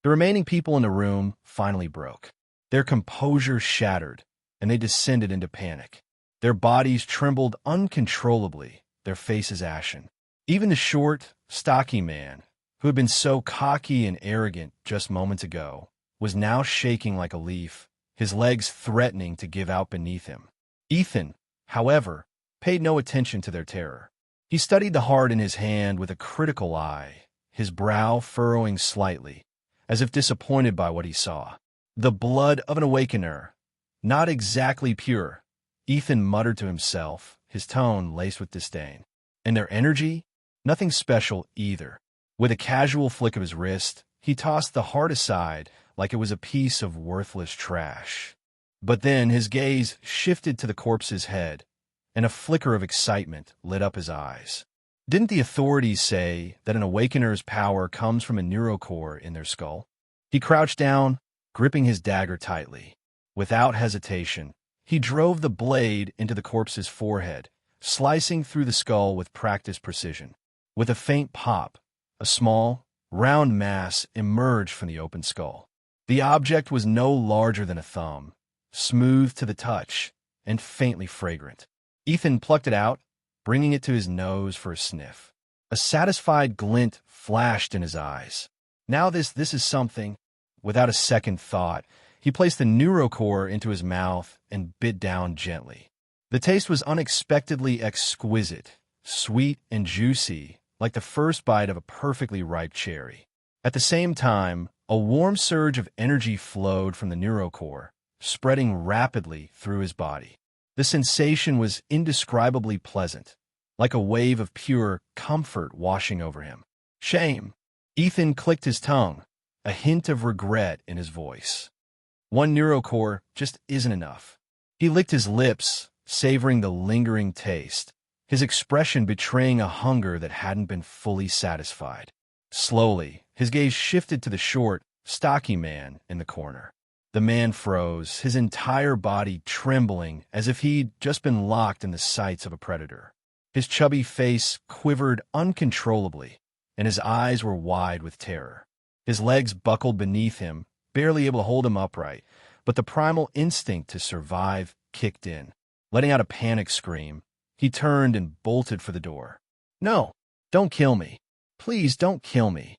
The remaining people in the room finally broke. Their composure shattered, and they descended into panic. Their bodies trembled uncontrollably, their faces ashen. Even the short, stocky man, who had been so cocky and arrogant just moments ago, was now shaking like a leaf, his legs threatening to give out beneath him. Ethan, however, paid no attention to their terror. He studied the heart in his hand with a critical eye, his brow furrowing slightly, as if disappointed by what he saw. The blood of an Awakener. Not exactly pure, Ethan muttered to himself, his tone laced with disdain. And their energy? Nothing special either. With a casual flick of his wrist, he tossed the heart aside like it was a piece of worthless trash. But then his gaze shifted to the corpse's head, and a flicker of excitement lit up his eyes. Didn't the authorities say that an Awakener's power comes from a neurocore in their skull? He crouched down, gripping his dagger tightly. Without hesitation, he drove the blade into the corpse's forehead, slicing through the skull with practiced precision. With a faint pop, a small, round mass emerged from the open skull. The object was no larger than a thumb, smooth to the touch, and faintly fragrant. Ethan plucked it out, bringing it to his nose for a sniff. A satisfied glint flashed in his eyes. Now this is something. Without a second thought, he placed the neurocore into his mouth and bit down gently. The taste was unexpectedly exquisite, sweet and juicy, like the first bite of a perfectly ripe cherry. At the same time, a warm surge of energy flowed from the neurocore, spreading rapidly through his body. The sensation was indescribably pleasant, like a wave of pure comfort washing over him. Shame. Ethan clicked his tongue, a hint of regret in his voice. One neurocore just isn't enough. He licked his lips, savoring the lingering taste, his expression betraying a hunger that hadn't been fully satisfied. Slowly, his gaze shifted to the short, stocky man in the corner. The man froze, his entire body trembling as if he'd just been locked in the sights of a predator. His chubby face quivered uncontrollably, and his eyes were wide with terror. His legs buckled beneath him, barely able to hold him upright, but the primal instinct to survive kicked in. Letting out a panic scream, he turned and bolted for the door. "No, don't kill me. Please don't kill me."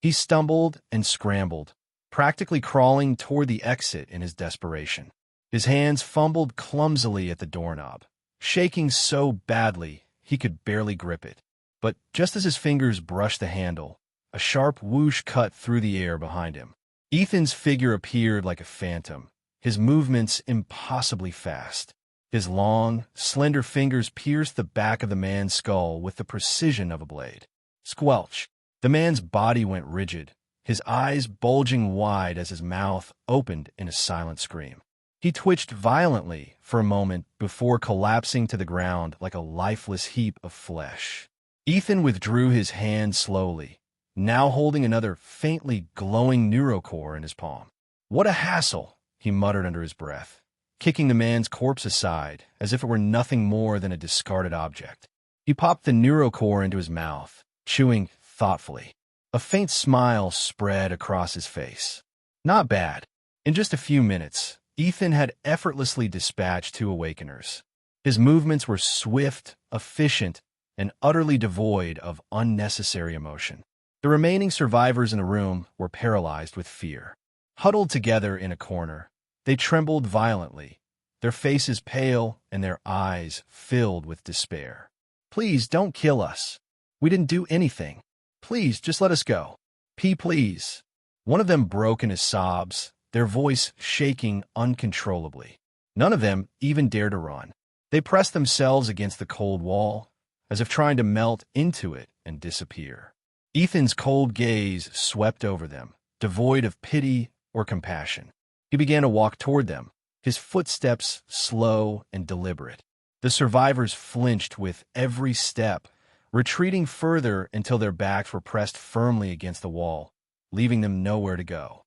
He stumbled and scrambled, practically crawling toward the exit in his desperation. His hands fumbled clumsily at the doorknob, shaking so badly he could barely grip it. But just as his fingers brushed the handle, a sharp whoosh cut through the air behind him. Ethan's figure appeared like a phantom, his movements impossibly fast. His long, slender fingers pierced the back of the man's skull with the precision of a blade. Squelch! The man's body went rigid, his eyes bulging wide as his mouth opened in a silent scream. He twitched violently for a moment before collapsing to the ground like a lifeless heap of flesh. Ethan withdrew his hand slowly, now holding another faintly glowing neurocore in his palm. "What a hassle," he muttered under his breath, kicking the man's corpse aside as if it were nothing more than a discarded object. He popped the neurocore into his mouth, chewing thoughtfully. A faint smile spread across his face. Not bad. In just a few minutes, Ethan had effortlessly dispatched 2 awakeners. His movements were swift, efficient, and utterly devoid of unnecessary emotion. The remaining survivors in the room were paralyzed with fear. Huddled together in a corner, they trembled violently, their faces pale and their eyes filled with despair. "Please don't kill us. We didn't do anything. Please just let us go. Please." One of them broke into sobs, their voice shaking uncontrollably. None of them even dared to run. They pressed themselves against the cold wall, as if trying to melt into it and disappear. Ethan's cold gaze swept over them, devoid of pity or compassion. He began to walk toward them, his footsteps slow and deliberate. The survivors flinched with every step, retreating further until their backs were pressed firmly against the wall, leaving them nowhere to go.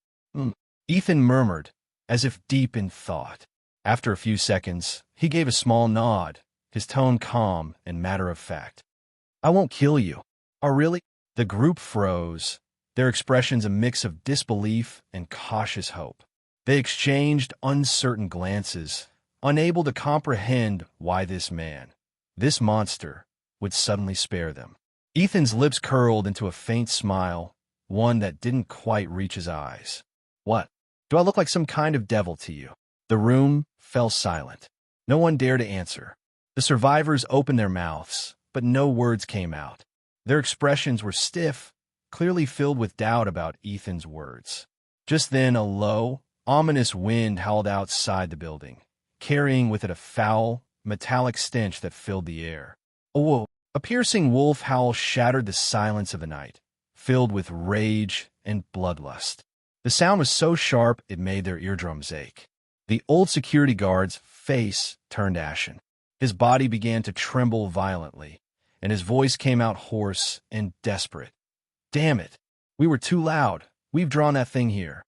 Ethan murmured, as if deep in thought. After a few seconds, he gave a small nod, his tone calm and matter-of-fact. "I won't kill you." "Oh, really?" The group froze, their expressions a mix of disbelief and cautious hope. They exchanged uncertain glances, unable to comprehend why this man, this monster, would suddenly spare them. Ethan's lips curled into a faint smile, one that didn't quite reach his eyes. "What? Do I look like some kind of devil to you?" The room fell silent. No one dared to answer. The survivors opened their mouths, but no words came out. Their expressions were stiff, clearly filled with doubt about Ethan's words. Just then, a low, ominous wind howled outside the building, carrying with it a foul, metallic stench that filled the air. A piercing wolf howl shattered the silence of the night, filled with rage and bloodlust. The sound was so sharp it made their eardrums ache. The old security guard's face turned ashen. His body began to tremble violently, and his voice came out hoarse and desperate. "Damn it! We were too loud. We've drawn that thing here."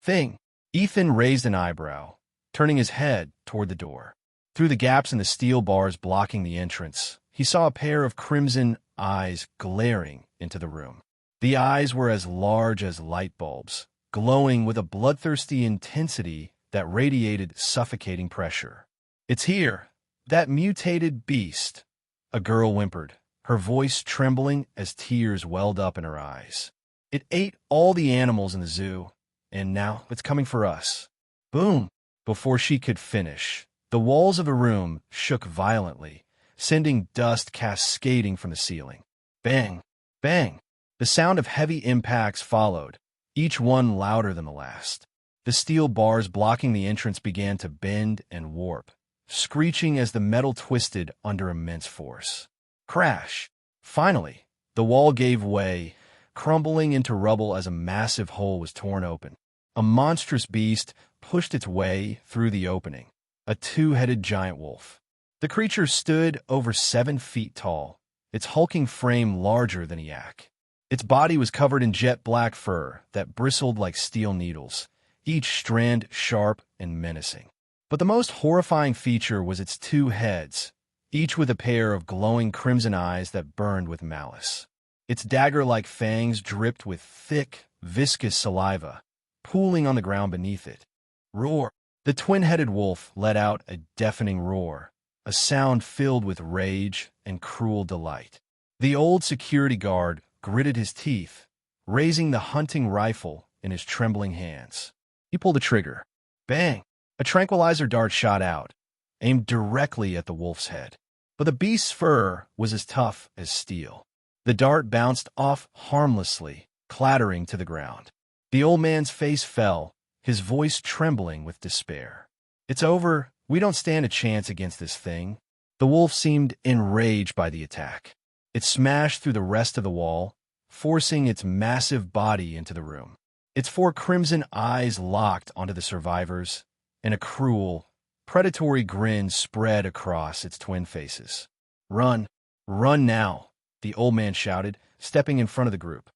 "Thing?" Ethan raised an eyebrow, turning his head toward the door. Through the gaps in the steel bars blocking the entrance, he saw a pair of crimson eyes glaring into the room. The eyes were as large as light bulbs, glowing with a bloodthirsty intensity that radiated suffocating pressure. "It's here! That mutated beast!" A girl whimpered, her voice trembling as tears welled up in her eyes. "It ate all the animals in the zoo, and now it's coming for us." Boom! Before she could finish, the walls of the room shook violently, sending dust cascading from the ceiling. Bang! Bang! The sound of heavy impacts followed, each one louder than the last. The steel bars blocking the entrance began to bend and warp, screeching as the metal twisted under immense force. Crash! Finally, the wall gave way, crumbling into rubble as a massive hole was torn open. A monstrous beast pushed its way through the opening, a two-headed giant wolf. The creature stood over 7 feet tall, its hulking frame larger than a yak. Its body was covered in jet black fur that bristled like steel needles, each strand sharp and menacing. But the most horrifying feature was its 2 heads, each with a pair of glowing crimson eyes that burned with malice. Its dagger-like fangs dripped with thick, viscous saliva, pooling on the ground beneath it. Roar! The twin-headed wolf let out a deafening roar, a sound filled with rage and cruel delight. The old security guard gritted his teeth, raising the hunting rifle in his trembling hands. He pulled the trigger. Bang! A tranquilizer dart shot out, aimed directly at the wolf's head. But the beast's fur was as tough as steel. The dart bounced off harmlessly, clattering to the ground. The old man's face fell, his voice trembling with despair. It's over. We don't stand a chance against this thing. The wolf seemed enraged by the attack. It smashed through the rest of the wall, forcing its massive body into the room. Its 4 crimson eyes locked onto the survivors, and a cruel, predatory grin spread across its twin faces. Run! Run now! The old man shouted, stepping in front of the group.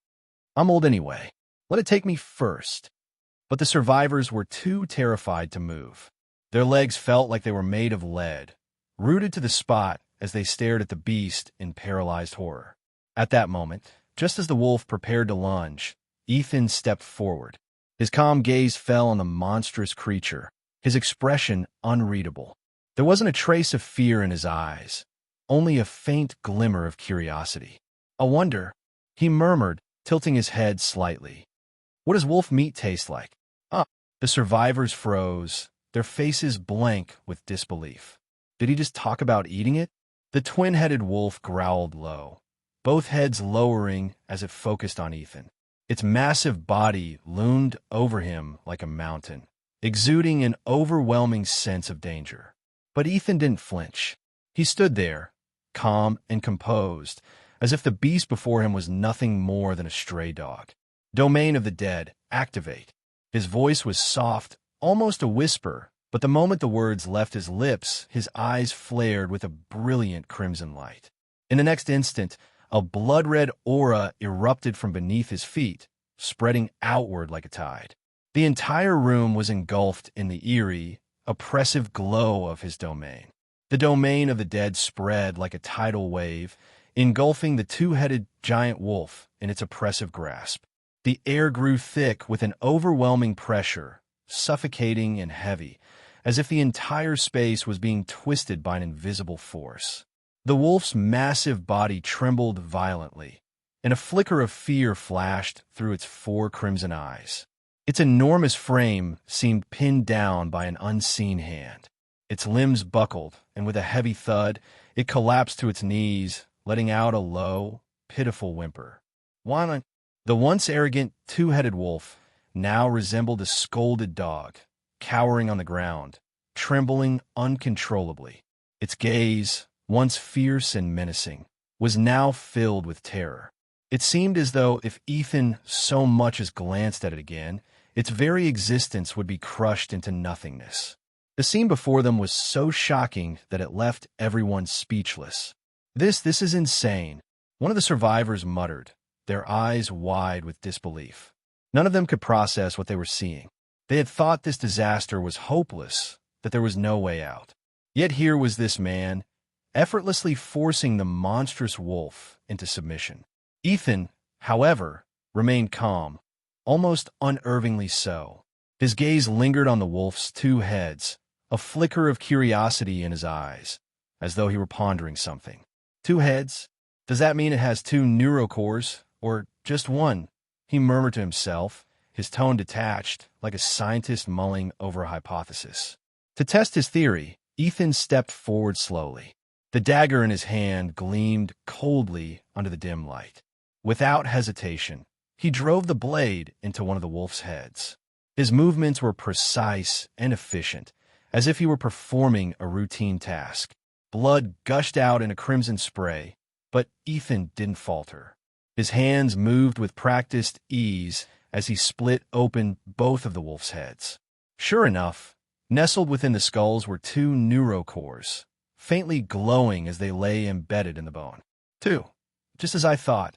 I'm old anyway. Let it take me first. But the survivors were too terrified to move. Their legs felt like they were made of lead, rooted to the spot as they stared at the beast in paralyzed horror. At that moment, just as the wolf prepared to lunge, Ethan stepped forward. His calm gaze fell on the monstrous creature, his expression unreadable. There wasn't a trace of fear in his eyes, only a faint glimmer of curiosity. A wonder, he murmured, tilting his head slightly. What does wolf meat taste like? The survivors froze, their faces blank with disbelief. Did he just talk about eating it? The twin-headed wolf growled low, both heads lowering as it focused on Ethan. Its massive body loomed over him like a mountain, exuding an overwhelming sense of danger. But Ethan didn't flinch. He stood there, calm and composed, as if the beast before him was nothing more than a stray dog. Domain of the dead, activate. His voice was soft, almost a whisper, but the moment the words left his lips, his eyes flared with a brilliant crimson light. In the next instant, a blood-red aura erupted from beneath his feet, spreading outward like a tide. The entire room was engulfed in the eerie, oppressive glow of his domain. The domain of the dead spread like a tidal wave, engulfing the 2-headed giant wolf in its oppressive grasp. The air grew thick with an overwhelming pressure, suffocating and heavy, as if the entire space was being twisted by an invisible force. The wolf's massive body trembled violently, and a flicker of fear flashed through its 4 crimson eyes. Its enormous frame seemed pinned down by an unseen hand. Its limbs buckled, and with a heavy thud, it collapsed to its knees, letting out a low, pitiful whimper. The once arrogant 2-headed wolf now resembled a scolded dog, cowering on the ground, trembling uncontrollably. Its gaze, once fierce and menacing, was now filled with terror. It seemed as though if Ethan so much as glanced at it again, its very existence would be crushed into nothingness. The scene before them was so shocking that it left everyone speechless. This is insane," one of the survivors muttered, their eyes wide with disbelief. None of them could process what they were seeing. They had thought this disaster was hopeless, that there was no way out. Yet here was this man, effortlessly forcing the monstrous wolf into submission. Ethan, however, remained calm, almost unnervingly so. His gaze lingered on the wolf's 2 heads, a flicker of curiosity in his eyes, as though he were pondering something. 2 heads? Does that mean it has 2 neurocores, or just 1? He murmured to himself, his tone detached, like a scientist mulling over a hypothesis. To test his theory, Ethan stepped forward slowly. The dagger in his hand gleamed coldly under the dim light. Without hesitation, he drove the blade into one of the wolf's heads. His movements were precise and efficient, as if he were performing a routine task. Blood gushed out in a crimson spray, But Ethan didn't falter. His hands moved with practiced ease as he split open both of the wolf's heads. Sure enough, nestled within the skulls were two neurocores, faintly glowing as they lay embedded in the bone. Two, just as I thought,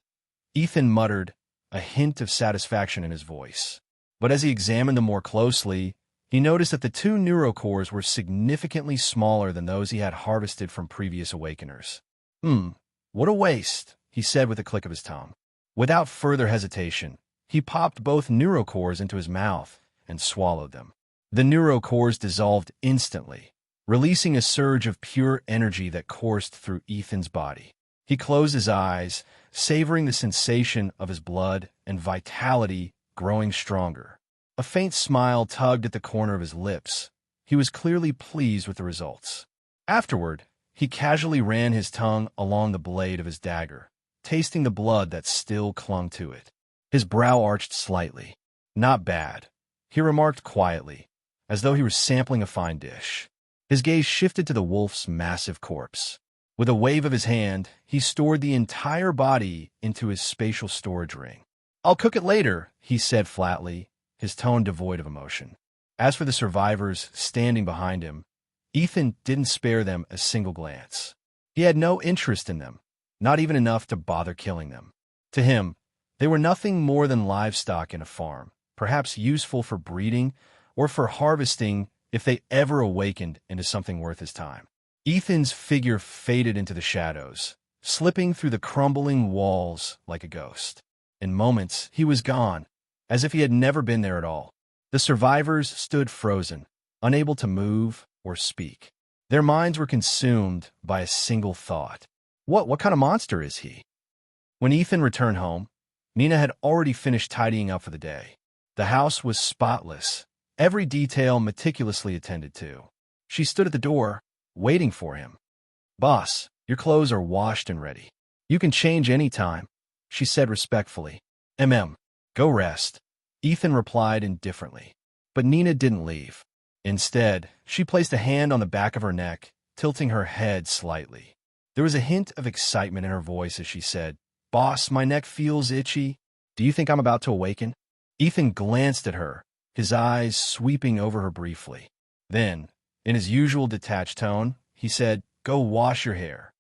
Ethan muttered, a hint of satisfaction in his voice. But as he examined them more closely, he noticed that the two neurocores were significantly smaller than those he had harvested from previous awakeners. What a waste, he said with a click of his tongue. Without further hesitation, he popped both neurocores into his mouth and swallowed them. The neurocores dissolved instantly, releasing a surge of pure energy that coursed through Ethan's body. He closed his eyes, savoring the sensation of his blood and vitality growing stronger. A faint smile tugged at the corner of his lips. He was clearly pleased with the results. Afterward, he casually ran his tongue along the blade of his dagger, tasting the blood that still clung to it. His brow arched slightly. Not bad, he remarked quietly, as though he were sampling a fine dish. His gaze shifted to the wolf's massive corpse. With a wave of his hand, he stored the entire body into his spatial storage ring. "I'll cook it later," he said flatly, his tone devoid of emotion. As for the survivors standing behind him, Ethan didn't spare them a single glance. He had no interest in them, not even enough to bother killing them. To him, they were nothing more than livestock in a farm, perhaps useful for breeding or for harvesting if they ever awakened into something worth his time. Ethan's figure faded into the shadows, slipping through the crumbling walls like a ghost. In moments, he was gone, as if he had never been there at all. The survivors stood frozen, unable to move or speak. Their minds were consumed by a single thought. What kind of monster is he? When Ethan returned home, Nina had already finished tidying up for the day. The house was spotless, every detail meticulously attended to. She stood at the door, waiting for him. "Boss, your clothes are washed and ready. You can change any time," she said respectfully. Go rest," Ethan replied indifferently. But Nina didn't leave. Instead, she placed a hand on the back of her neck, tilting her head slightly. There was a hint of excitement in her voice as she said, "Boss, my neck feels itchy. Do you think I'm about to awaken?" Ethan glanced at her, his eyes sweeping over her briefly. Then, in his usual detached tone, he said, "Go wash your hair."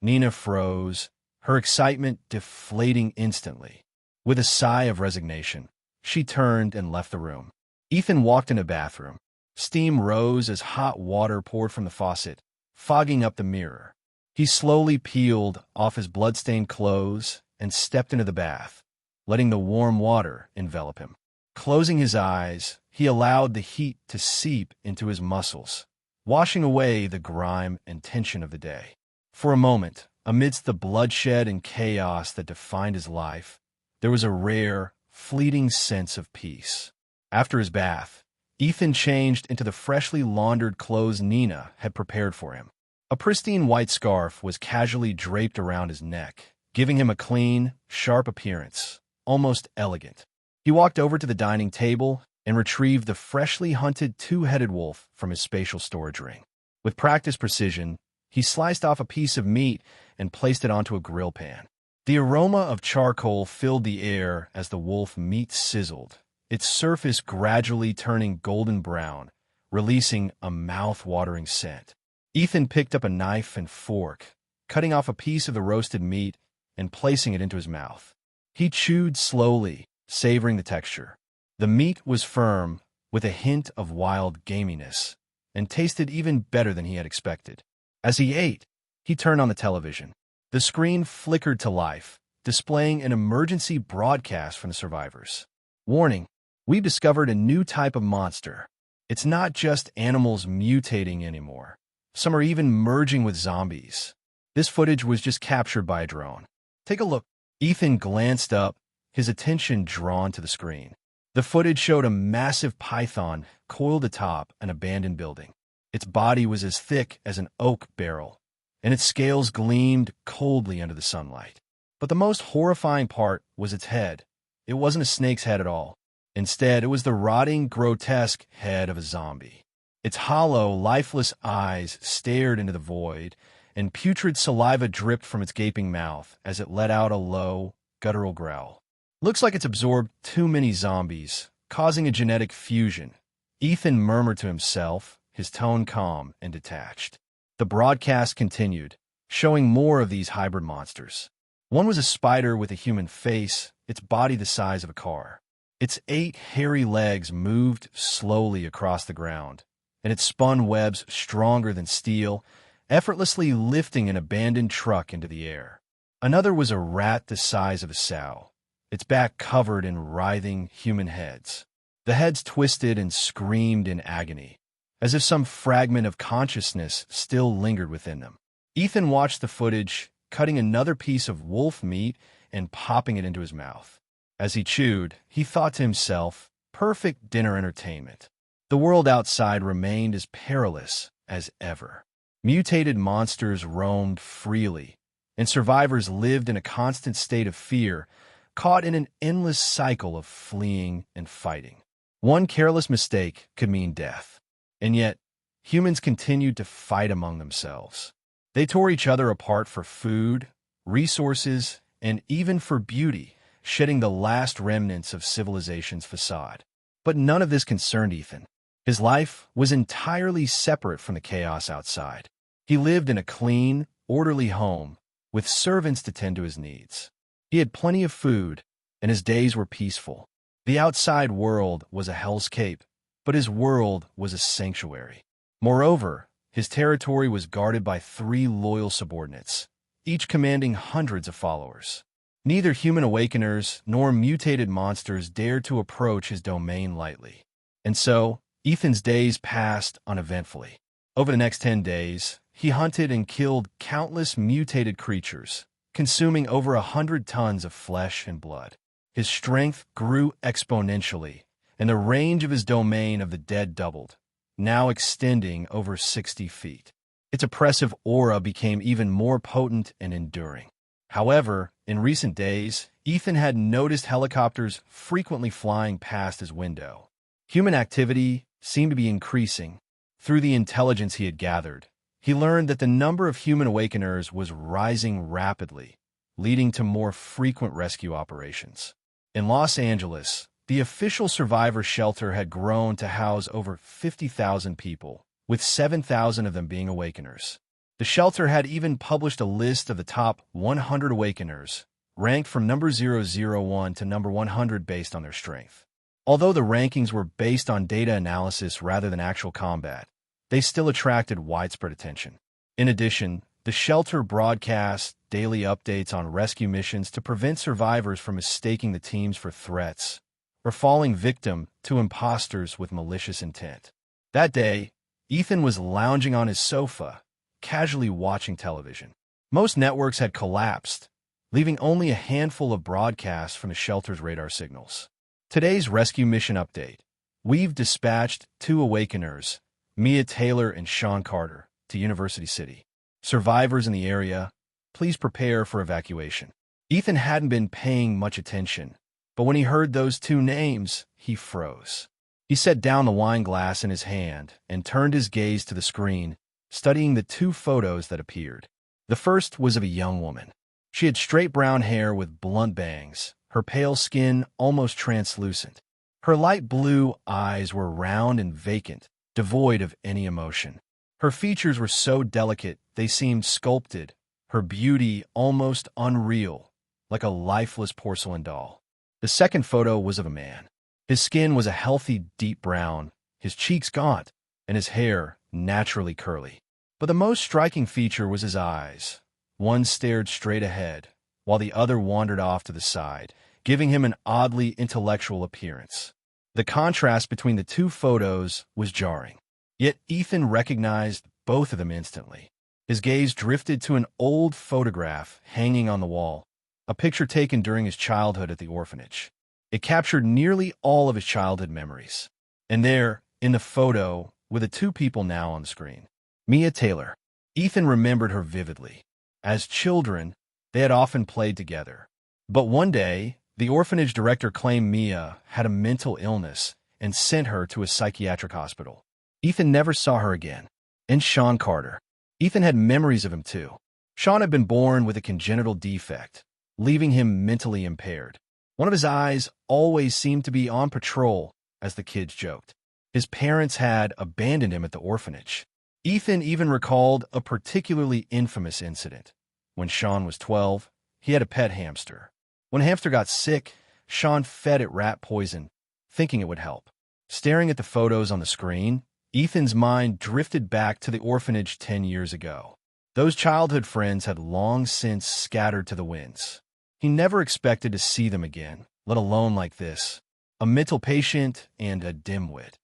Nina froze, her excitement deflating instantly. With a sigh of resignation, she turned and left the room. Ethan walked in a bathroom. Steam rose as hot water poured from the faucet, fogging up the mirror. He slowly peeled off his blood-stained clothes and stepped into the bath, letting the warm water envelop him. Closing his eyes, he allowed the heat to seep into his muscles, washing away the grime and tension of the day. For a moment, amidst the bloodshed and chaos that defined his life, there was a rare, fleeting sense of peace. After his bath, Ethan changed into the freshly laundered clothes Nina had prepared for him. A pristine white scarf was casually draped around his neck, giving him a clean, sharp appearance, almost elegant. He walked over to the dining table and retrieved the freshly hunted two-headed wolf from his spatial storage ring. With practiced precision, he sliced off a piece of meat and placed it onto a grill pan. The aroma of charcoal filled the air as the wolf meat sizzled, its surface gradually turning golden brown, releasing a mouth-watering scent. Ethan picked up a knife and fork, cutting off a piece of the roasted meat and placing it into his mouth. He chewed slowly, savoring the texture. The meat was firm, with a hint of wild gaminess, and tasted even better than he had expected. As he ate, he turned on the television. The screen flickered to life, displaying an emergency broadcast from the survivors. "Warning, we've discovered a new type of monster. It's not just animals mutating anymore. Some are even merging with zombies. This footage was just captured by a drone. Take a look." Ethan glanced up, his attention drawn to the screen. The footage showed a massive python coiled atop an abandoned building. Its body was as thick as an oak barrel, and its scales gleamed coldly under the sunlight. But the most horrifying part was its head. It wasn't a snake's head at all. Instead, it was the rotting, grotesque head of a zombie. Its hollow, lifeless eyes stared into the void, and putrid saliva dripped from its gaping mouth as it let out a low, guttural growl. "Looks like it's absorbed too many zombies, causing a genetic fusion," Ethan murmured to himself, his tone calm and detached. The broadcast continued, showing more of these hybrid monsters. One was a spider with a human face, its body the size of a car. Its 8 hairy legs moved slowly across the ground, and it spun webs stronger than steel, effortlessly lifting an abandoned truck into the air. Another was a rat the size of a sow, its back covered in writhing human heads. The heads twisted and screamed in agony, as if some fragment of consciousness still lingered within them. Ethan watched the footage, cutting another piece of wolf meat and popping it into his mouth. As he chewed, he thought to himself, perfect dinner entertainment. The world outside remained as perilous as ever. Mutated monsters roamed freely, and survivors lived in a constant state of fear, caught in an endless cycle of fleeing and fighting. One careless mistake could mean death. And yet, humans continued to fight among themselves. They tore each other apart for food, resources, and even for beauty, shedding the last remnants of civilization's facade. But none of this concerned Ethan. His life was entirely separate from the chaos outside. He lived in a clean, orderly home, with servants to tend to his needs. He had plenty of food, and his days were peaceful. The outside world was a hellscape, but his world was a sanctuary. Moreover, his territory was guarded by 3 loyal subordinates, each commanding hundreds of followers. Neither human awakeners nor mutated monsters dared to approach his domain lightly. And so, Ethan's days passed uneventfully. Over the next 10 days, he hunted and killed countless mutated creatures, consuming over 100 tons of flesh and blood. His strength grew exponentially, and the range of his domain of the dead doubled, now extending over 60 feet. Its oppressive aura became even more potent and enduring. However, in recent days, Ethan had noticed helicopters frequently flying past his window. Human activity seemed to be increasing. Through the intelligence he had gathered, he learned that the number of human awakeners was rising rapidly, leading to more frequent rescue operations. In Los Angeles, the official survivor shelter had grown to house over 50,000 people, with 7,000 of them being awakeners. The shelter had even published a list of the top 100 awakeners, ranked from number 001 to number 100 based on their strength. Although the rankings were based on data analysis rather than actual combat, they still attracted widespread attention. In addition, the shelter broadcast daily updates on rescue missions to prevent survivors from mistaking the teams for threats or falling victim to imposters with malicious intent. That day, Ethan was lounging on his sofa, casually watching television. Most networks had collapsed, leaving only a handful of broadcasts from the shelter's radar signals. Today's rescue mission update. We've dispatched 2 awakeners, Mia Taylor and Sean Carter, to University City. Survivors in the area, please prepare for evacuation. Ethan hadn't been paying much attention, but when he heard those 2 names, he froze. He set down the wine glass in his hand and turned his gaze to the screen, studying the 2 photos that appeared. The first was of a young woman. She had straight brown hair with blunt bangs, her pale skin almost translucent. Her light blue eyes were round and vacant, devoid of any emotion. Her features were so delicate they seemed sculpted, her beauty almost unreal, like a lifeless porcelain doll. The second photo was of a man. His skin was a healthy deep brown, his cheeks gaunt, and his hair naturally curly. But the most striking feature was his eyes. One stared straight ahead, while the other wandered off to the side, giving him an oddly intellectual appearance. The contrast between the 2 photos was jarring. Yet Ethan recognized both of them instantly. His gaze drifted to an old photograph hanging on the wall, a picture taken during his childhood at the orphanage. It captured nearly all of his childhood memories. And there, in the photo, were the 2 people now on the screen. Mia Taylor. Ethan remembered her vividly. As children, they had often played together. But one day, the orphanage director claimed Mia had a mental illness and sent her to a psychiatric hospital. Ethan never saw her again. And Sean Carter. Ethan had memories of him too. Sean had been born with a congenital defect, leaving him mentally impaired. One of his eyes always seemed to be on patrol, as the kids joked. His parents had abandoned him at the orphanage. Ethan even recalled a particularly infamous incident. When Sean was 12, he had a pet hamster. When a hamster got sick, Sean fed it rat poison, thinking it would help. Staring at the photos on the screen, Ethan's mind drifted back to the orphanage 10 years ago. Those childhood friends had long since scattered to the winds. He never expected to see them again, let alone like this. A mental patient and a dimwit.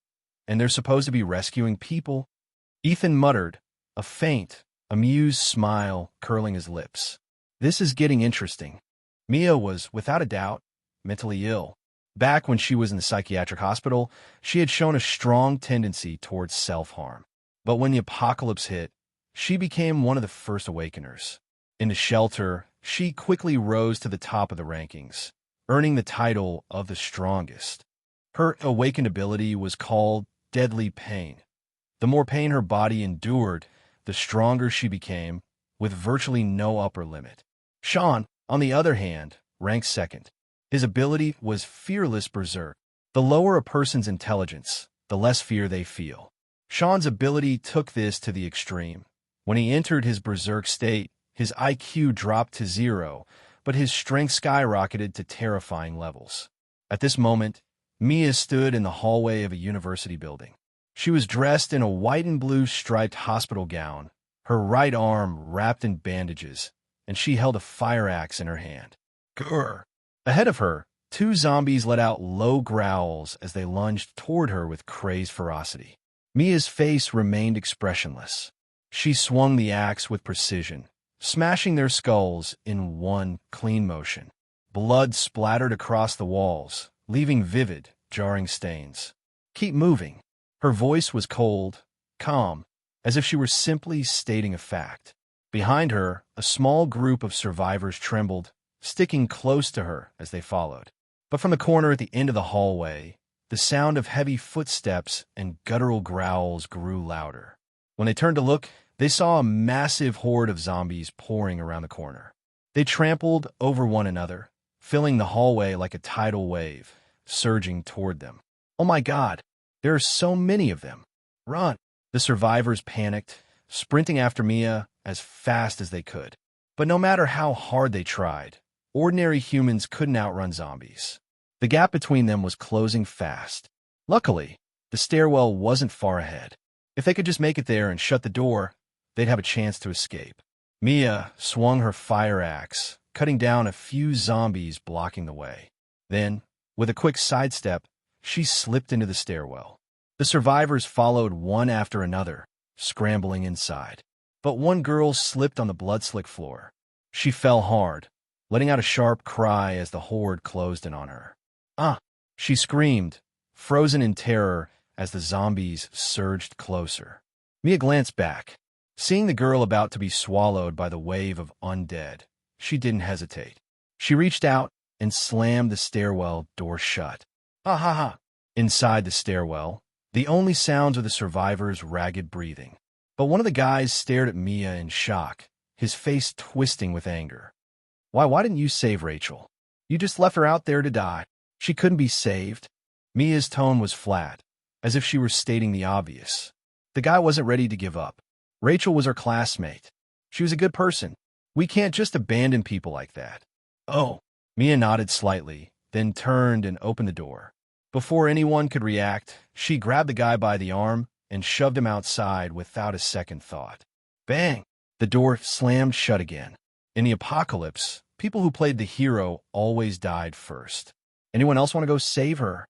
And they're supposed to be rescuing people? Ethan muttered, a faint, amused smile curling his lips. This is getting interesting. Mia was, without a doubt, mentally ill. Back when she was in the psychiatric hospital, she had shown a strong tendency towards self-harm. But when the apocalypse hit, she became one of the first awakeners. In the shelter, she quickly rose to the top of the rankings, earning the title of the strongest. Her awakened ability was called deadly pain. The more pain her body endured, the stronger she became, with virtually no upper limit. Sean, on the other hand, ranked second. His ability was fearless berserk. The lower a person's intelligence, the less fear they feel. Sean's ability took this to the extreme. When he entered his berserk state, his IQ dropped to 0, but his strength skyrocketed to terrifying levels. At this moment, Mia stood in the hallway of a university building. She was dressed in a white and blue striped hospital gown, her right arm wrapped in bandages, and she held a fire axe in her hand. Grr! Ahead of her, 2 zombies let out low growls as they lunged toward her with crazed ferocity. Mia's face remained expressionless. She swung the axe with precision, smashing their skulls in one clean motion. Blood splattered across the walls, leaving vivid, jarring stains. Keep moving. Her voice was cold, calm, as if she were simply stating a fact. Behind her, a small group of survivors trembled, sticking close to her as they followed. But from the corner at the end of the hallway, the sound of heavy footsteps and guttural growls grew louder. When they turned to look, they saw a massive horde of zombies pouring around the corner. They trampled over one another, filling the hallway like a tidal wave, surging toward them. Oh my God, there are so many of them. Run! The survivors panicked, sprinting after Mia as fast as they could. But no matter how hard they tried, ordinary humans couldn't outrun zombies. The gap between them was closing fast. Luckily, the stairwell wasn't far ahead. If they could just make it there and shut the door, they'd have a chance to escape. Mia swung her fire axe, cutting down a few zombies blocking the way. Then, with a quick sidestep, she slipped into the stairwell. The survivors followed one after another, scrambling inside. But one girl slipped on the blood-slick floor. She fell hard, letting out a sharp cry as the horde closed in on her. Ah! She screamed, frozen in terror as the zombies surged closer. Mia glanced back. Seeing the girl about to be swallowed by the wave of undead, she didn't hesitate. She reached out and slammed the stairwell door shut. Ha ha ha! Inside the stairwell, the only sounds were the survivors' ragged breathing. But one of the guys stared at Mia in shock, his face twisting with anger. Why didn't you save Rachel? You just left her out there to die. She couldn't be saved. Mia's tone was flat, as if she were stating the obvious. The guy wasn't ready to give up. Rachel was her classmate. She was a good person. We can't just abandon people like that. Oh. Mia nodded slightly, then turned and opened the door. Before anyone could react, she grabbed the guy by the arm and shoved him outside without a second thought. Bang! The door slammed shut again. In the apocalypse, people who played the hero always died first. Anyone else want to go save her?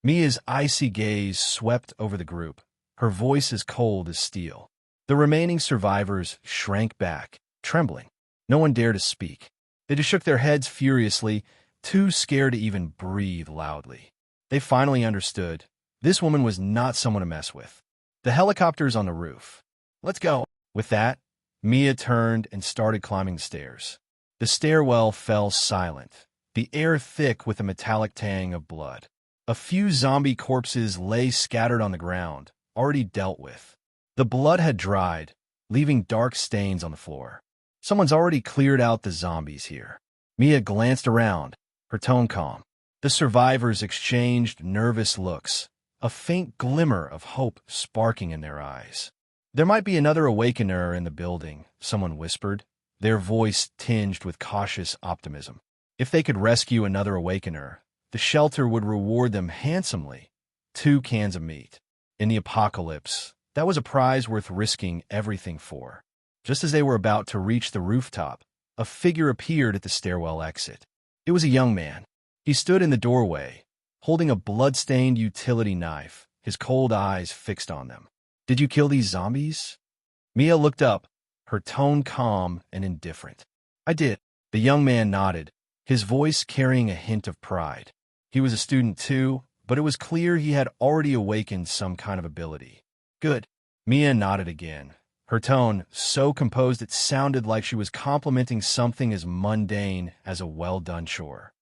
Mia's icy gaze swept over the group, her voice as cold as steel. The remaining survivors shrank back, trembling. No one dared to speak. They just shook their heads furiously, too scared to even breathe loudly. They finally understood. This woman was not someone to mess with. The helicopter's on the roof. Let's go. With that, Mia turned and started climbing the stairs. The stairwell fell silent, the air thick with a metallic tang of blood. A few zombie corpses lay scattered on the ground, already dealt with. The blood had dried, leaving dark stains on the floor. Someone's already cleared out the zombies here. Mia glanced around, her tone calm. The survivors exchanged nervous looks, a faint glimmer of hope sparking in their eyes. There might be another awakener in the building, someone whispered, their voice tinged with cautious optimism. If they could rescue another awakener, the shelter would reward them handsomely. 2 cans of meat. In the apocalypse, that was a prize worth risking everything for. Just as they were about to reach the rooftop, a figure appeared at the stairwell exit. It was a young man. He stood in the doorway, holding a blood-stained utility knife, his cold eyes fixed on them. "Did you kill these zombies?" Mia looked up, her tone calm and indifferent. "I did." The young man nodded, his voice carrying a hint of pride. He was a student too, but it was clear he had already awakened some kind of ability. "Good." Mia nodded again, her tone so composed it sounded like she was complimenting something as mundane as a well-done chore.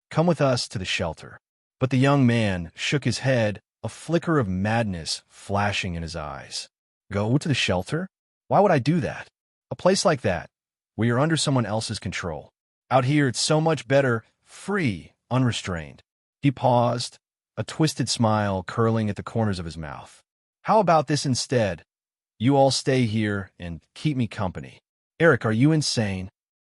"Come with us to the shelter." But the young man shook his head, a flicker of madness flashing in his eyes. "Go to the shelter? Why would I do that? A place like that, where you're under someone else's control. Out here, it's so much better, free, unrestrained." He paused, a twisted smile curling at the corners of his mouth. "How about this instead? You all stay here and keep me company." "Eric, are you insane?"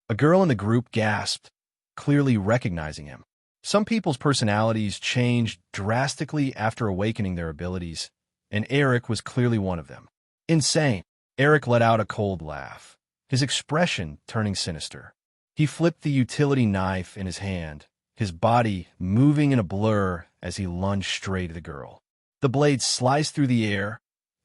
A girl in the group gasped, clearly recognizing him. Some people's personalities changed drastically after awakening their abilities, and Eric was clearly one of them. "Insane." Eric let out a cold laugh, his expression turning sinister. He flipped the utility knife in his hand, his body moving in a blur as he lunged straight at the girl. The blade sliced through the air,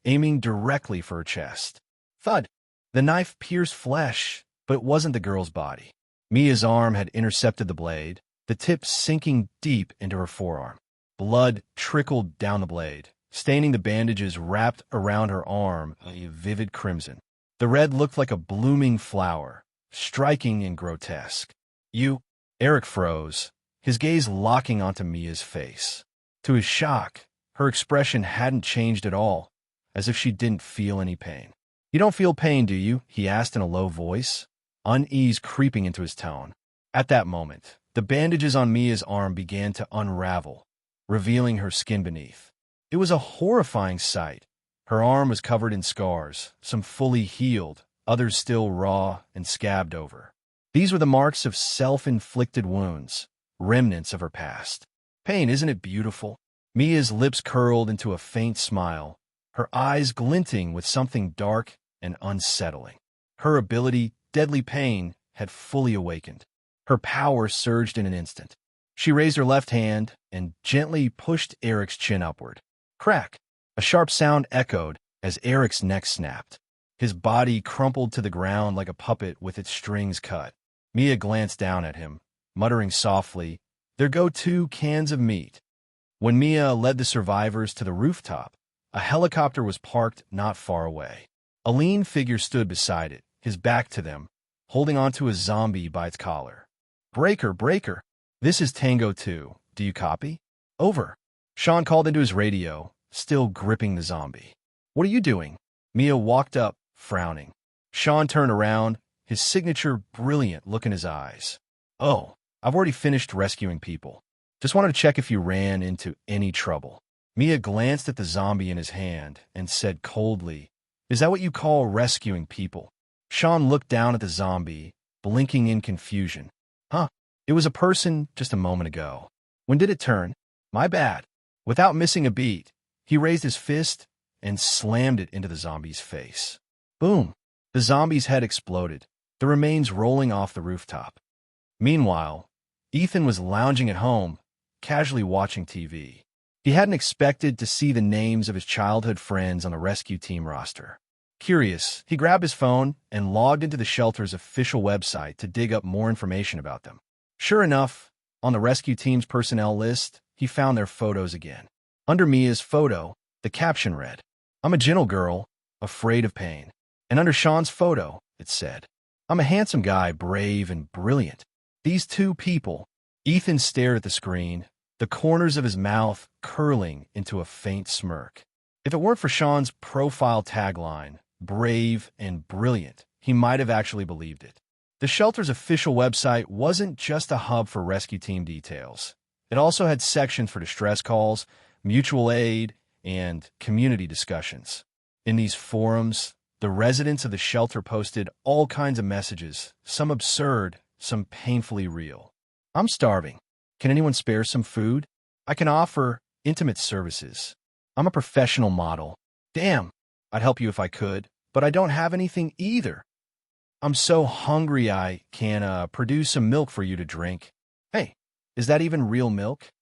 aiming directly for her chest. Thud! The knife pierced flesh, but it wasn't the girl's body. Mia's arm had intercepted the blade, the tip sinking deep into her forearm. Blood trickled down the blade, staining the bandages wrapped around her arm a vivid crimson. The red looked like a blooming flower, striking and grotesque. "You—" Eric froze, his gaze locking onto Mia's face. To his shock, her expression hadn't changed at all, as if she didn't feel any pain. "You don't feel pain, do you?" he asked in a low voice, unease creeping into his tone. At that moment, the bandages on Mia's arm began to unravel, revealing her skin beneath. It was a horrifying sight. Her arm was covered in scars, some fully healed, others still raw and scabbed over. These were the marks of self-inflicted wounds, remnants of her past. "Pain, isn't it beautiful?" Mia's lips curled into a faint smile, her eyes glinting with something dark and unsettling. Her ability, Deadly Pain, had fully awakened. Her power surged in an instant. She raised her left hand and gently pushed Eric's chin upward. Crack! A sharp sound echoed as Eric's neck snapped. His body crumpled to the ground like a puppet with its strings cut. Mia glanced down at him, muttering softly, "There go 2 cans of meat." When Mia led the survivors to the rooftop, a helicopter was parked not far away. A lean figure stood beside it, his back to them, holding onto a zombie by its collar. "Breaker, breaker. This is Tango 2. Do you copy?" "Over." Sean called into his radio, still gripping the zombie. "What are you doing?" Mia walked up, frowning. Sean turned around, his signature brilliant look in his eyes. "Oh, I've already finished rescuing people. Just wanted to check if you ran into any trouble." Mia glanced at the zombie in his hand and said coldly, "Is that what you call rescuing people?" Sean looked down at the zombie, blinking in confusion. "Huh, it was a person just a moment ago. When did it turn? My bad." Without missing a beat, he raised his fist and slammed it into the zombie's face. Boom! The zombie's head exploded, the remains rolling off the rooftop. Meanwhile, Ethan was lounging at home, casually watching TV. He hadn't expected to see the names of his childhood friends on the rescue team roster. Curious, he grabbed his phone and logged into the shelter's official website to dig up more information about them. Sure enough, on the rescue team's personnel list, he found their photos again. Under Mia's photo, the caption read, "I'm a gentle girl, afraid of pain." And under Sean's photo, it said, "I'm a handsome guy, brave and brilliant." These 2 people. Ethan stared at the screen, the corners of his mouth curling into a faint smirk. If it weren't for Sean's profile tagline, brave, and brilliant, he might have actually believed it. The shelter's official website wasn't just a hub for rescue team details. It also had sections for distress calls, mutual aid, and community discussions. In these forums, the residents of the shelter posted all kinds of messages, some absurd, some painfully real. "I'm starving. Can anyone spare some food? I can offer intimate services. I'm a professional model. Damn, I'd help you if I could, but I don't have anything either. I'm so hungry I can produce some milk for you to drink. Hey, is that even real milk?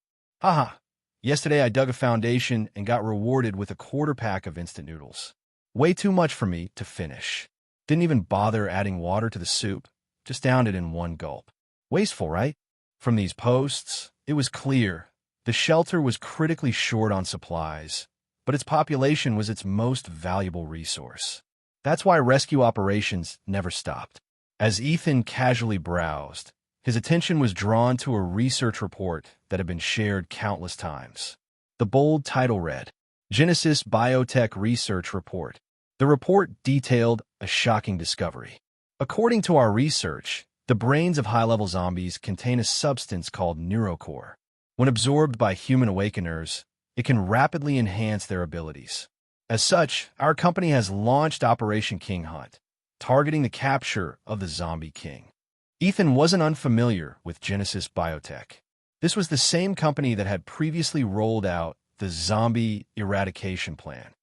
Haha. Yesterday I dug a foundation and got rewarded with a quarter pack of instant noodles. Way too much for me to finish. Didn't even bother adding water to the soup, just downed it in one gulp. Wasteful, right?" From these posts, it was clear the shelter was critically short on supplies, but its population was its most valuable resource. That's why rescue operations never stopped. As Ethan casually browsed, his attention was drawn to a research report that had been shared countless times. The bold title read, Genesis Biotech Research Report. The report detailed a shocking discovery. According to our research, the brains of high-level zombies contain a substance called neurocore. When absorbed by human awakeners, it can rapidly enhance their abilities. As such, our company has launched Operation King Hunt, targeting the capture of the Zombie King. Ethan wasn't unfamiliar with Genesis Biotech. This was the same company that had previously rolled out the Zombie Eradication Plan.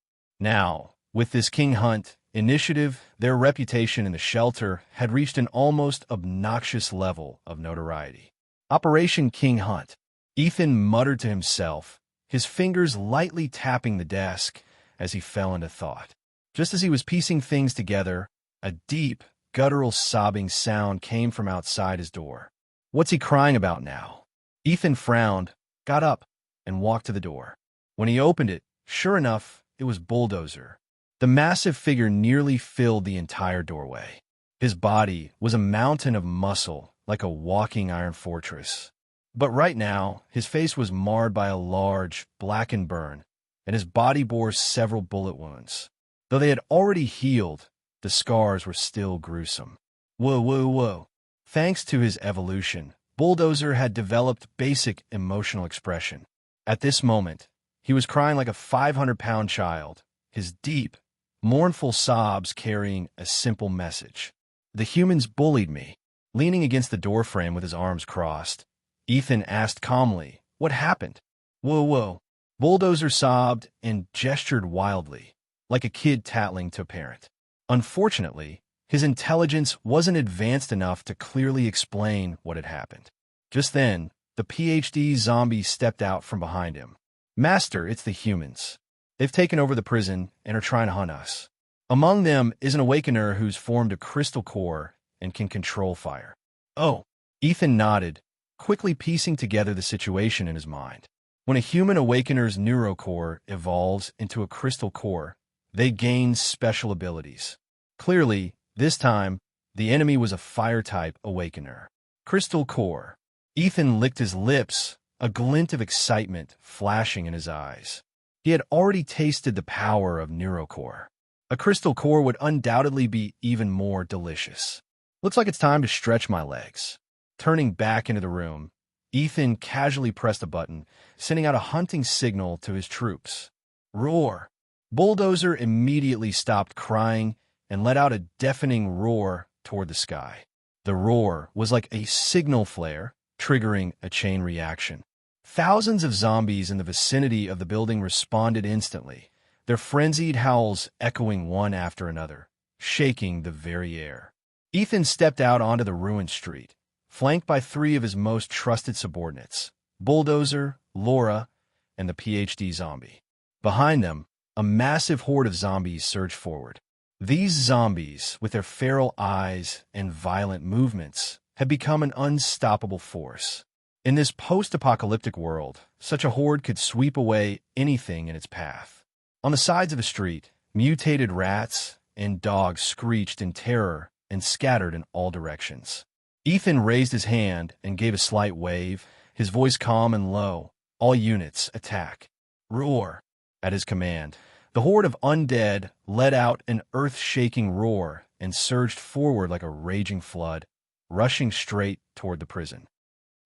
Now, with this King Hunt initiative, their reputation in the shelter had reached an almost obnoxious level of notoriety. Operation King Hunt. Ethan muttered to himself, his fingers lightly tapping the desk as he fell into thought. Just as he was piecing things together, a deep, guttural sobbing sound came from outside his door. What's he crying about now? Ethan frowned, got up, and walked to the door. When he opened it, sure enough, it was Bulldozer. The massive figure nearly filled the entire doorway. His body was a mountain of muscle, like a walking iron fortress. But right now, his face was marred by a large, blackened burn, and his body bore several bullet wounds. Though they had already healed, the scars were still gruesome. Whoa, whoa, whoa. Thanks to his evolution, Bulldozer had developed basic emotional expression. At this moment, he was crying like a 500-pound child, his deep, mournful sobs carrying a simple message. "The humans bullied me." Leaning against the doorframe with his arms crossed, Ethan asked calmly, "What happened?" "Whoa, whoa." Bulldozer sobbed and gestured wildly, like a kid tattling to a parent. Unfortunately, his intelligence wasn't advanced enough to clearly explain what had happened. Just then, the PhD zombie stepped out from behind him. "Master, it's the humans. They've taken over the prison and are trying to hunt us. Among them is an awakener who's formed a crystal core and can control fire." "Oh." Ethan nodded, quickly piecing together the situation in his mind. When a human awakener's neurocore evolves into a crystal core, they gain special abilities. Clearly, this time, the enemy was a fire-type awakener. Crystal core. Ethan licked his lips, a glint of excitement flashing in his eyes. He had already tasted the power of neurocore. A crystal core would undoubtedly be even more delicious. Looks like it's time to stretch my legs. Turning back into the room, Ethan casually pressed a button, sending out a hunting signal to his troops. Roar! Bulldozer immediately stopped crying and let out a deafening roar toward the sky. The roar was like a signal flare, triggering a chain reaction. Thousands of zombies in the vicinity of the building responded instantly, their frenzied howls echoing one after another, shaking the very air. Ethan stepped out onto the ruined street, flanked by three of his most trusted subordinates, Bulldozer, Laura, and the PhD zombie. Behind them, a massive horde of zombies surged forward. These zombies, with their feral eyes and violent movements, had become an unstoppable force. In this post-apocalyptic world, such a horde could sweep away anything in its path. On the sides of the street, mutated rats and dogs screeched in terror and scattered in all directions. Ethan raised his hand and gave a slight wave, his voice calm and low. "All units, attack." "Roar!" At his command, The horde of undead let out an earth-shaking roar and surged forward like a raging flood, rushing straight toward the prison.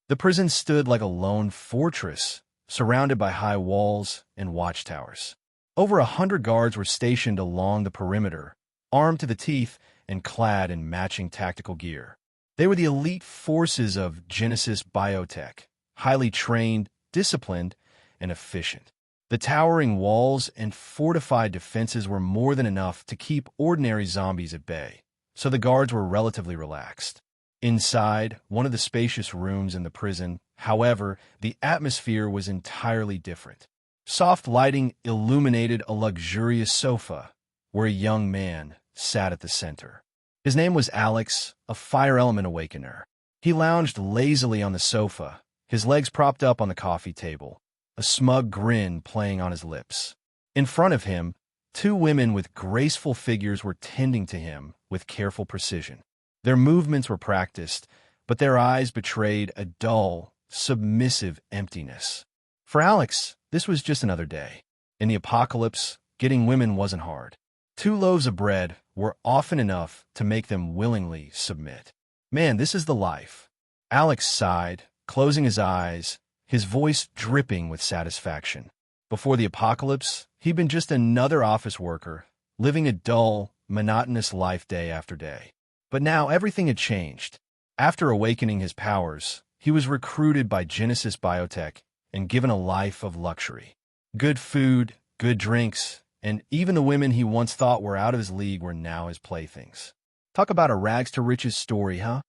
The prison stood like a lone fortress, surrounded by high walls and watchtowers. Over 100 guards were stationed along the perimeter, armed to the teeth and clad in matching tactical gear. They were the elite forces of Genesis Biotech, highly trained, disciplined, and efficient. The towering walls and fortified defenses were more than enough to keep ordinary zombies at bay, so the guards were relatively relaxed. Inside one of the spacious rooms in the prison, however, the atmosphere was entirely different. Soft lighting illuminated a luxurious sofa, where a young man sat at the center. His name was Alex, a Fire Element Awakener. He lounged lazily on the sofa, his legs propped up on the coffee table, a smug grin playing on his lips. In front of him, two women with graceful figures were tending to him with careful precision. Their movements were practiced, but their eyes betrayed a dull, submissive emptiness. For Alex, this was just another day. In the apocalypse, getting women wasn't hard. 2 loaves of bread were often enough to make them willingly submit. Man, this is the life. Alex sighed, closing his eyes, his voice dripping with satisfaction. Before the apocalypse, he'd been just another office worker, living a dull, monotonous life day after day. But now everything had changed. After awakening his powers, he was recruited by Genesis Biotech and given a life of luxury. Good food, good drinks, and even the women he once thought were out of his league were now his playthings. Talk about a rags-to-riches story, huh?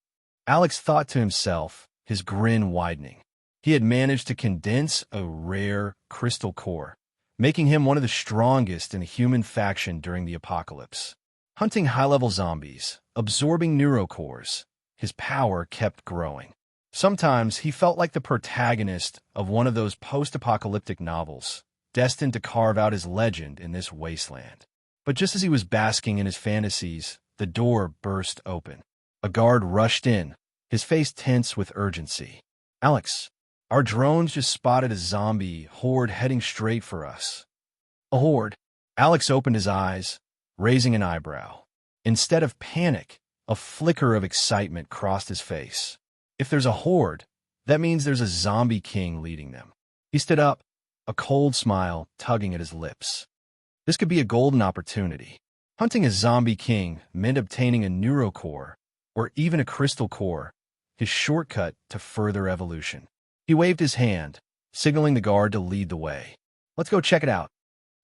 Alex thought to himself, his grin widening. He had managed to condense a rare crystal core, making him one of the strongest in the human faction during the apocalypse. Hunting high-level zombies, absorbing neurocores, his power kept growing. Sometimes he felt like the protagonist of one of those post-apocalyptic novels, destined to carve out his legend in this wasteland. But just as he was basking in his fantasies, the door burst open. A guard rushed in, his face tense with urgency. "Alex, our drones just spotted a zombie horde heading straight for us." "A horde?" Alex opened his eyes, raising an eyebrow. Instead of panic, a flicker of excitement crossed his face. If there's a horde, that means there's a zombie king leading them. He stood up, a cold smile tugging at his lips. This could be a golden opportunity. Hunting a zombie king meant obtaining a neurocore, or even a crystal core, his shortcut to further evolution. He waved his hand, signaling the guard to lead the way. "Let's go check it out."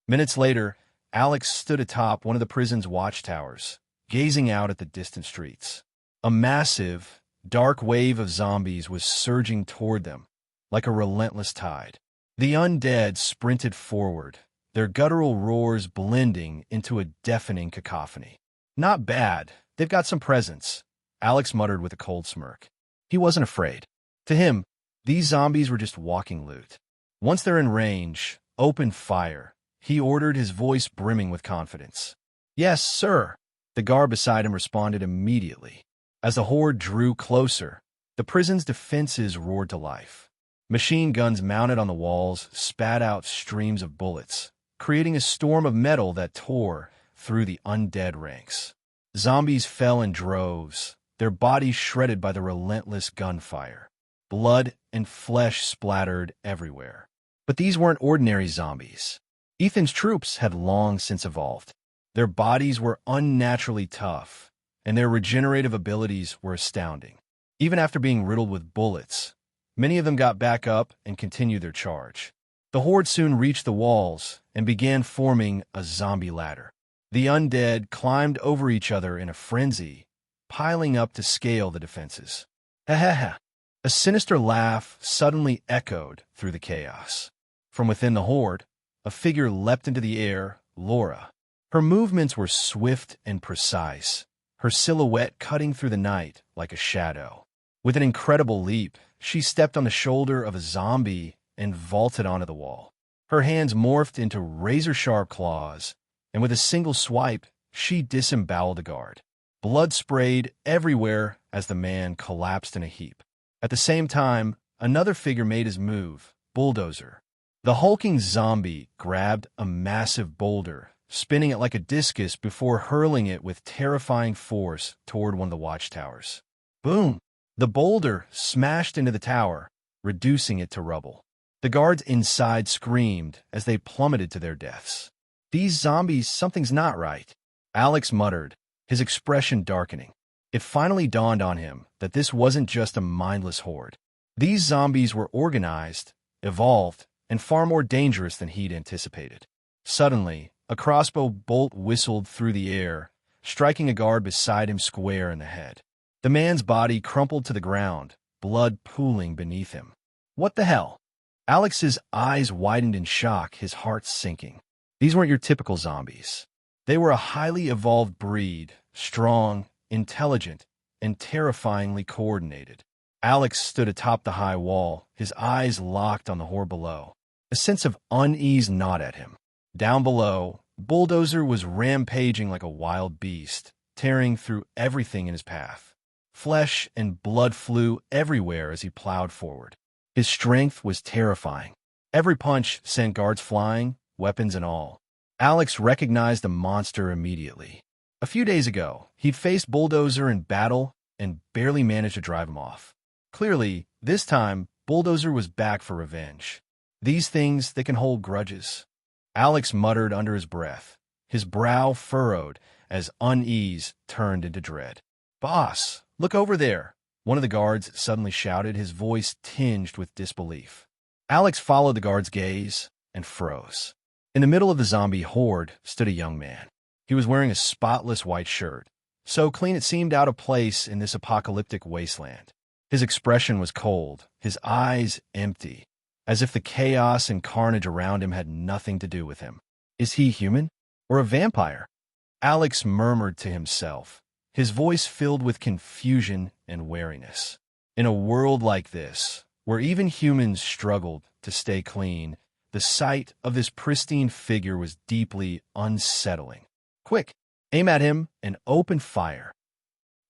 Minutes later, Alex stood atop one of the prison's watchtowers, gazing out at the distant streets. A massive, dark wave of zombies was surging toward them, like a relentless tide. The undead sprinted forward, their guttural roars blending into a deafening cacophony. "Not bad. They've got some presence," Alex muttered with a cold smirk. He wasn't afraid. To him, these zombies were just walking loot. Once they're in range, open fire, he ordered, his voice brimming with confidence. "Yes, sir," the guard beside him responded immediately. As the horde drew closer, the prison's defenses roared to life. Machine guns mounted on the walls spat out streams of bullets, creating a storm of metal that tore through the undead ranks. Zombies fell in droves, their bodies shredded by the relentless gunfire. Blood and flesh splattered everywhere. But these weren't ordinary zombies. Ethan's troops had long since evolved. Their bodies were unnaturally tough, and their regenerative abilities were astounding. Even after being riddled with bullets, many of them got back up and continued their charge. The horde soon reached the walls and began forming a zombie ladder. The undead climbed over each other in a frenzy, piling up to scale the defenses. Ha ha ha! A sinister laugh suddenly echoed through the chaos. From within the horde, a figure leapt into the air, Laura. Her movements were swift and precise, her silhouette cutting through the night like a shadow. With an incredible leap, she stepped on the shoulder of a zombie and vaulted onto the wall. Her hands morphed into razor-sharp claws, and with a single swipe, she disemboweled the guard. Blood sprayed everywhere as the man collapsed in a heap. At the same time, another figure made his move, Bulldozer. The hulking zombie grabbed a massive boulder, spinning it like a discus before hurling it with terrifying force toward one of the watchtowers. Boom! The boulder smashed into the tower, reducing it to rubble. The guards inside screamed as they plummeted to their deaths. These zombies, something's not right, Alex muttered, his expression darkening. It finally dawned on him that this wasn't just a mindless horde. These zombies were organized, evolved, and far more dangerous than he'd anticipated. Suddenly, a crossbow bolt whistled through the air, striking a guard beside him square in the head. The man's body crumpled to the ground, blood pooling beneath him. What the hell? Alex's eyes widened in shock, his heart sinking. These weren't your typical zombies. They were a highly evolved breed, strong, intelligent, and terrifyingly coordinated. Alex stood atop the high wall, his eyes locked on the horde below. A sense of unease gnawed at him. Down below, Bulldozer was rampaging like a wild beast, tearing through everything in his path. Flesh and blood flew everywhere as he plowed forward. His strength was terrifying. Every punch sent guards flying, weapons and all. Alex recognized the monster immediately. A few days ago, he'd faced Bulldozer in battle and barely managed to drive him off. Clearly, this time, Bulldozer was back for revenge. These things, they can hold grudges. Alex muttered under his breath, his brow furrowed as unease turned into dread. "Boss, look over there," one of the guards suddenly shouted, his voice tinged with disbelief. Alex followed the guard's gaze and froze. In the middle of the zombie horde stood a young man. He was wearing a spotless white shirt, so clean it seemed out of place in this apocalyptic wasteland. His expression was cold, his eyes empty, as if the chaos and carnage around him had nothing to do with him. Is he human or a vampire? Alex murmured to himself, his voice filled with confusion and wariness. In a world like this, where even humans struggled to stay clean, the sight of this pristine figure was deeply unsettling. "Quick, aim at him and open fire."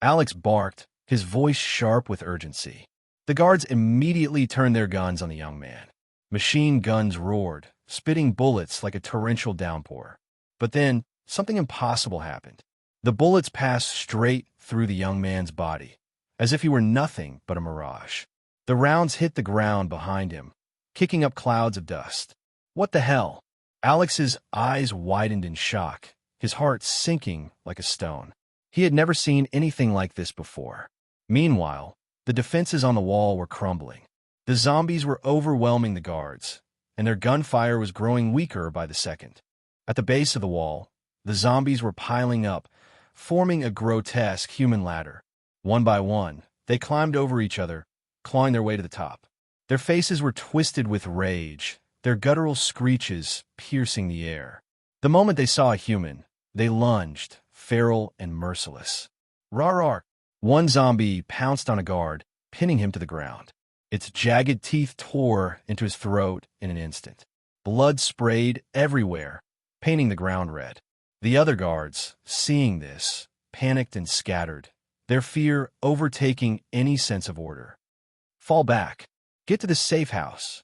Alex barked, his voice sharp with urgency. The guards immediately turned their guns on the young man. Machine guns roared, spitting bullets like a torrential downpour. But then, something impossible happened. The bullets passed straight through the young man's body, as if he were nothing but a mirage. The rounds hit the ground behind him, kicking up clouds of dust. What the hell? Alex's eyes widened in shock, his heart sinking like a stone. He had never seen anything like this before. Meanwhile, the defenses on the wall were crumbling. The zombies were overwhelming the guards, and their gunfire was growing weaker by the second. At the base of the wall, the zombies were piling up, forming a grotesque human ladder. One by one, they climbed over each other, clawing their way to the top. Their faces were twisted with rage, their guttural screeches piercing the air. The moment they saw a human, they lunged, feral and merciless. "Rawr!" One zombie pounced on a guard, pinning him to the ground. Its jagged teeth tore into his throat in an instant. Blood sprayed everywhere, painting the ground red. The other guards, seeing this, panicked and scattered, their fear overtaking any sense of order. "Fall back. Get to the safe house,"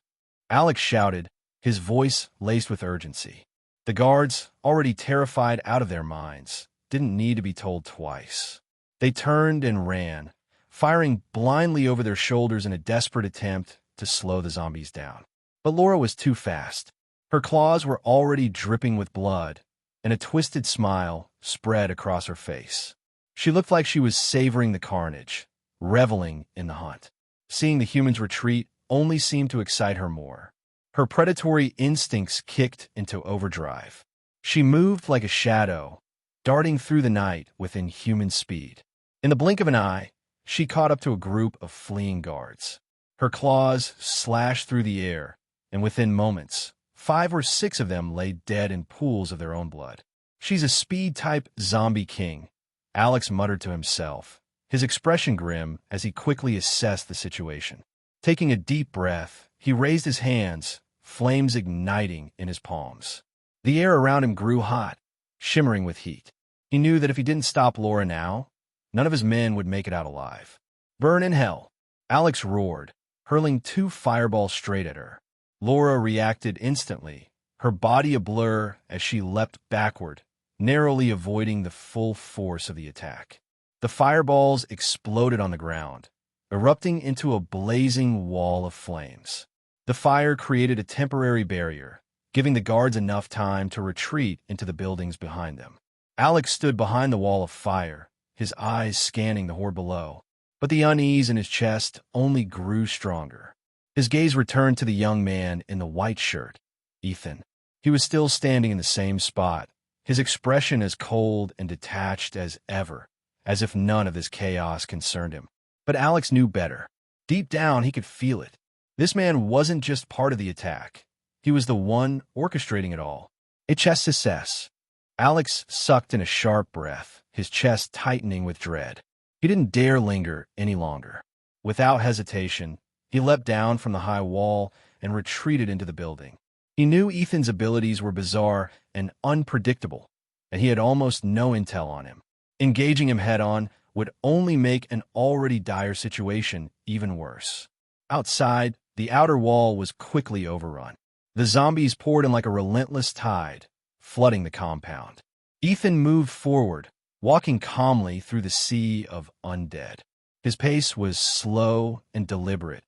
Alex shouted, his voice laced with urgency. The guards, already terrified out of their minds, didn't need to be told twice. They turned and ran, firing blindly over their shoulders in a desperate attempt to slow the zombies down. But Laura was too fast. Her claws were already dripping with blood, and a twisted smile spread across her face. She looked like she was savoring the carnage, reveling in the hunt. Seeing the humans retreat only seemed to excite her more. Her predatory instincts kicked into overdrive. She moved like a shadow, darting through the night with inhuman speed. In the blink of an eye, she caught up to a group of fleeing guards. Her claws slashed through the air, and within moments, 5 or 6 of them lay dead in pools of their own blood. "She's a speed-type zombie king," Alex muttered to himself, his expression grim as he quickly assessed the situation. Taking a deep breath, he raised his hands, flames igniting in his palms. The air around him grew hot, shimmering with heat. He knew that if he didn't stop Laura now, none of his men would make it out alive. "Burn in hell!" Alex roared, hurling 2 fireballs straight at her. Laura reacted instantly, her body a blur as she leapt backward, narrowly avoiding the full force of the attack. The fireballs exploded on the ground, erupting into a blazing wall of flames. The fire created a temporary barrier, giving the guards enough time to retreat into the buildings behind them. Alex stood behind the wall of fire, his eyes scanning the horde below, but the unease in his chest only grew stronger. His gaze returned to the young man in the white shirt, Ethan. He was still standing in the same spot, his expression as cold and detached as ever, as if none of this chaos concerned him. But Alex knew better. Deep down, he could feel it. This man wasn't just part of the attack. He was the one orchestrating it all. A chest success. Alex sucked in a sharp breath, his chest tightening with dread. He didn't dare linger any longer. Without hesitation, he leapt down from the high wall and retreated into the building. He knew Ethan's abilities were bizarre and unpredictable, and he had almost no intel on him. Engaging him head-on would only make an already dire situation even worse. Outside, the outer wall was quickly overrun. The zombies poured in like a relentless tide, flooding the compound. Ethan moved forward, walking calmly through the sea of undead. His pace was slow and deliberate,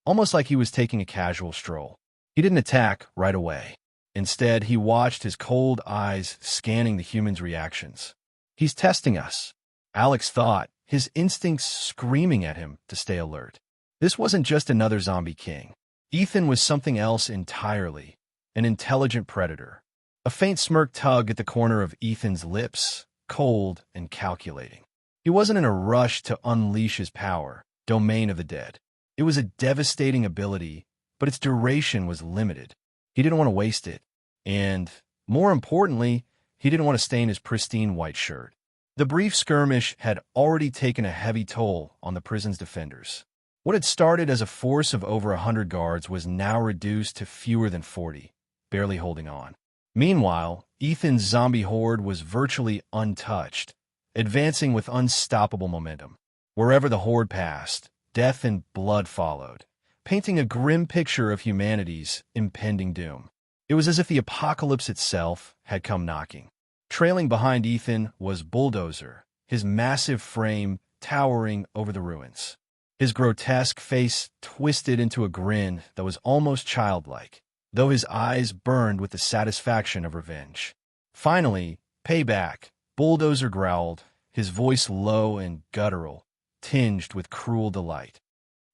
almost like he was taking a casual stroll. He didn't attack right away. Instead, he watched his cold eyes scanning the humans' reactions. He's testing us, Alex thought, his instincts screaming at him to stay alert. This wasn't just another zombie king. Ethan was something else entirely, an intelligent predator. A faint smirk tugged at the corner of Ethan's lips, cold and calculating. He wasn't in a rush to unleash his power, domain of the dead. It was a devastating ability, but its duration was limited. He didn't want to waste it. And, more importantly, he didn't want to stain his pristine white shirt. The brief skirmish had already taken a heavy toll on the prison's defenders. What had started as a force of over 100 guards was now reduced to fewer than 40, barely holding on. Meanwhile, Ethan's zombie horde was virtually untouched, advancing with unstoppable momentum. Wherever the horde passed, death and blood followed, painting a grim picture of humanity's impending doom. It was as if the apocalypse itself had come knocking. Trailing behind Ethan was Bulldozer, his massive frame towering over the ruins. His grotesque face twisted into a grin that was almost childlike, though his eyes burned with the satisfaction of revenge. Finally, payback, Bulldozer growled, his voice low and guttural, tinged with cruel delight.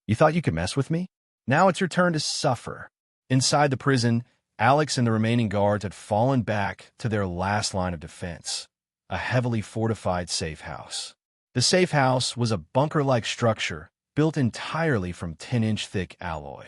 You thought you could mess with me? Now it's your turn to suffer. Inside the prison, Alex and the remaining guards had fallen back to their last line of defense, a heavily fortified safe house. The safe house was a bunker-like structure built entirely from 10-inch thick alloy.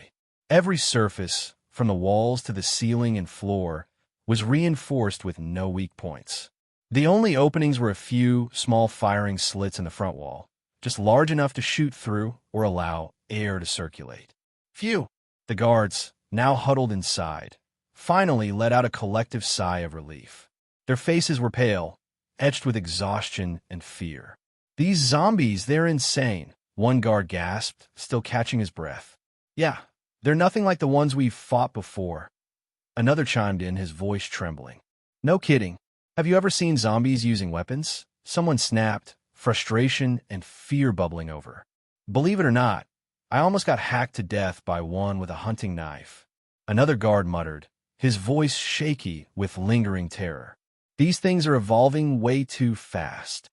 Every surface, from the walls to the ceiling and floor, was reinforced with no weak points. The only openings were a few small firing slits in the front wall, just large enough to shoot through or allow air to circulate. Phew! The guards, now huddled inside, finally let out a collective sigh of relief. Their faces were pale, etched with exhaustion and fear. These zombies, they're insane, one guard gasped, still catching his breath. Yeah, they're nothing like the ones we've fought before. Another chimed in, his voice trembling. No kidding. Have you ever seen zombies using weapons? Someone snapped, frustration and fear bubbling over. Believe it or not, I almost got hacked to death by one with a hunting knife. Another guard muttered, his voice shaky with lingering terror. These things are evolving way too fast.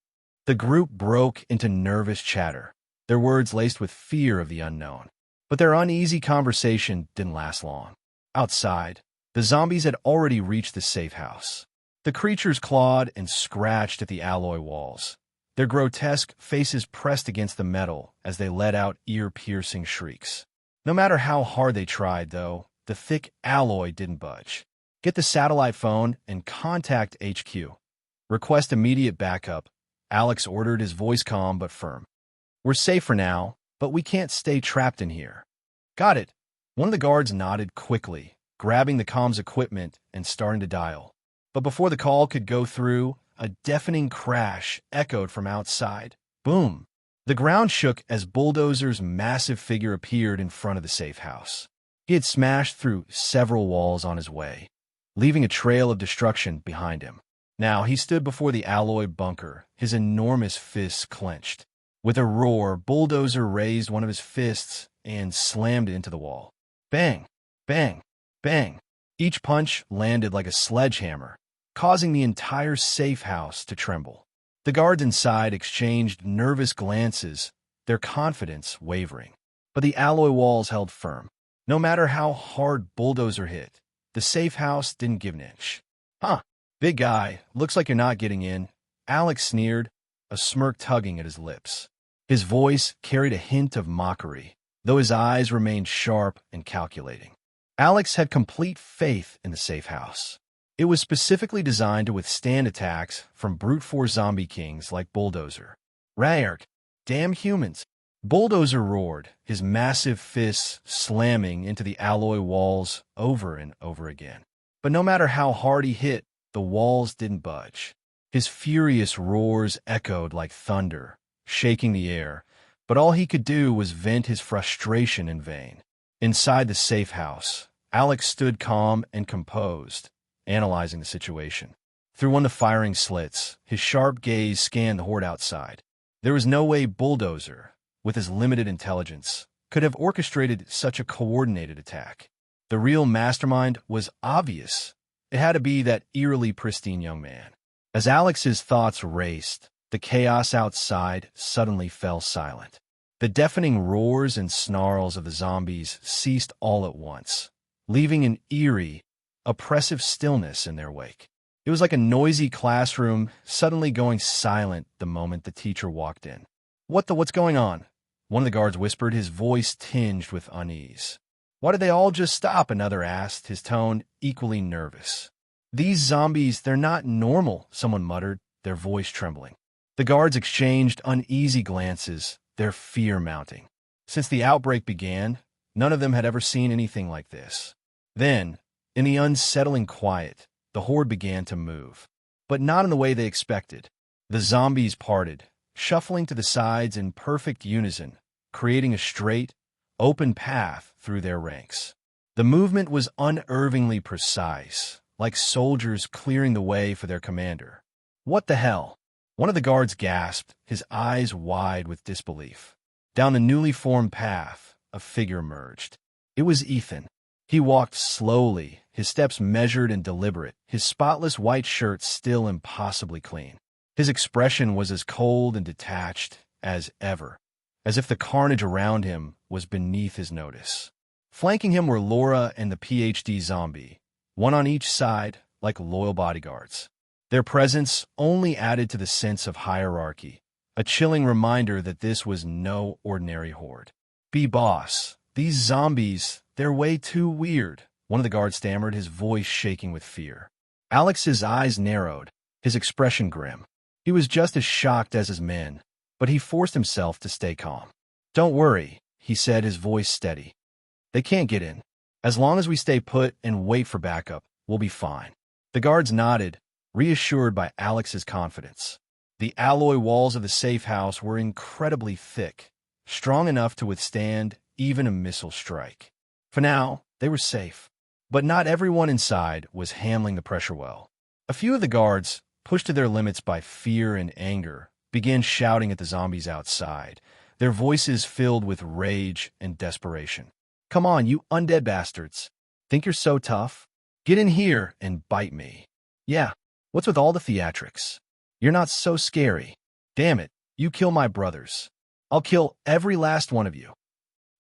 The group broke into nervous chatter, their words laced with fear of the unknown. But their uneasy conversation didn't last long. Outside, the zombies had already reached the safe house. The creatures clawed and scratched at the alloy walls, their grotesque faces pressed against the metal as they let out ear-piercing shrieks. No matter how hard they tried, though, the thick alloy didn't budge. Get the satellite phone and contact HQ. Request immediate backup, Alex ordered, his voice calm but firm. We're safe for now, but we can't stay trapped in here. Got it. One of the guards nodded quickly, grabbing the comms equipment and starting to dial. But before the call could go through, a deafening crash echoed from outside. Boom! The ground shook as Bulldozer's massive figure appeared in front of the safe house. He had smashed through several walls on his way, leaving a trail of destruction behind him. Now he stood before the alloy bunker, his enormous fists clenched. With a roar, Bulldozer raised one of his fists and slammed it into the wall. Bang! Bang! Bang! Each punch landed like a sledgehammer, causing the entire safe house to tremble. The guards inside exchanged nervous glances, their confidence wavering. But the alloy walls held firm. No matter how hard Bulldozer hit, the safe house didn't give an inch. Huh, big guy, looks like you're not getting in, Alex sneered, a smirk tugging at his lips. His voice carried a hint of mockery, though his eyes remained sharp and calculating. Alex had complete faith in the safe house. It was specifically designed to withstand attacks from brute force zombie kings like Bulldozer. Rayark, damn humans! Bulldozer roared, his massive fists slamming into the alloy walls over and over again. But no matter how hard he hit, the walls didn't budge. His furious roars echoed like thunder, shaking the air, but all he could do was vent his frustration in vain. Inside the safe house, Alex stood calm and composed, analyzing the situation. Through one of the firing slits, his sharp gaze scanned the horde outside. There was no way Bulldozer, with his limited intelligence, could have orchestrated such a coordinated attack. The real mastermind was obvious. It had to be that eerily pristine young man. As Alex's thoughts raced, the chaos outside suddenly fell silent. The deafening roars and snarls of the zombies ceased all at once, leaving an eerie, oppressive stillness in their wake. It was like a noisy classroom suddenly going silent the moment the teacher walked in. What's going on? One of the guards whispered, his voice tinged with unease. Why did they all just stop? Another asked, his tone equally nervous. These zombies, they're not normal, someone muttered, their voice trembling. The guards exchanged uneasy glances, their fear mounting. Since the outbreak began, none of them had ever seen anything like this. Then, in the unsettling quiet, the horde began to move. But not in the way they expected. The zombies parted, shuffling to the sides in perfect unison, creating a straight, open path through their ranks. The movement was unnervingly precise, like soldiers clearing the way for their commander. What the hell? One of the guards gasped, his eyes wide with disbelief. Down the newly formed path, a figure emerged. It was Ethan. He walked slowly, his steps measured and deliberate, his spotless white shirt still impossibly clean. His expression was as cold and detached as ever, as if the carnage around him was beneath his notice. Flanking him were Laura and the PhD zombie, one on each side, like loyal bodyguards. Their presence only added to the sense of hierarchy, a chilling reminder that this was no ordinary horde. Boss, these zombies, they're way too weird, one of the guards stammered, his voice shaking with fear. Alex's eyes narrowed, his expression grim. He was just as shocked as his men, but he forced himself to stay calm. Don't worry, he said, his voice steady. They can't get in. As long as we stay put and wait for backup, we'll be fine. The guards nodded, reassured by Alex's confidence. The alloy walls of the safe house were incredibly thick, strong enough to withstand even a missile strike. For now, they were safe. But not everyone inside was handling the pressure well. A few of the guards, pushed to their limits by fear and anger, began shouting at the zombies outside, their voices filled with rage and desperation. Come on, you undead bastards. Think you're so tough? Get in here and bite me. Yeah, what's with all the theatrics? You're not so scary. Damn it, you kill my brothers. I'll kill every last one of you.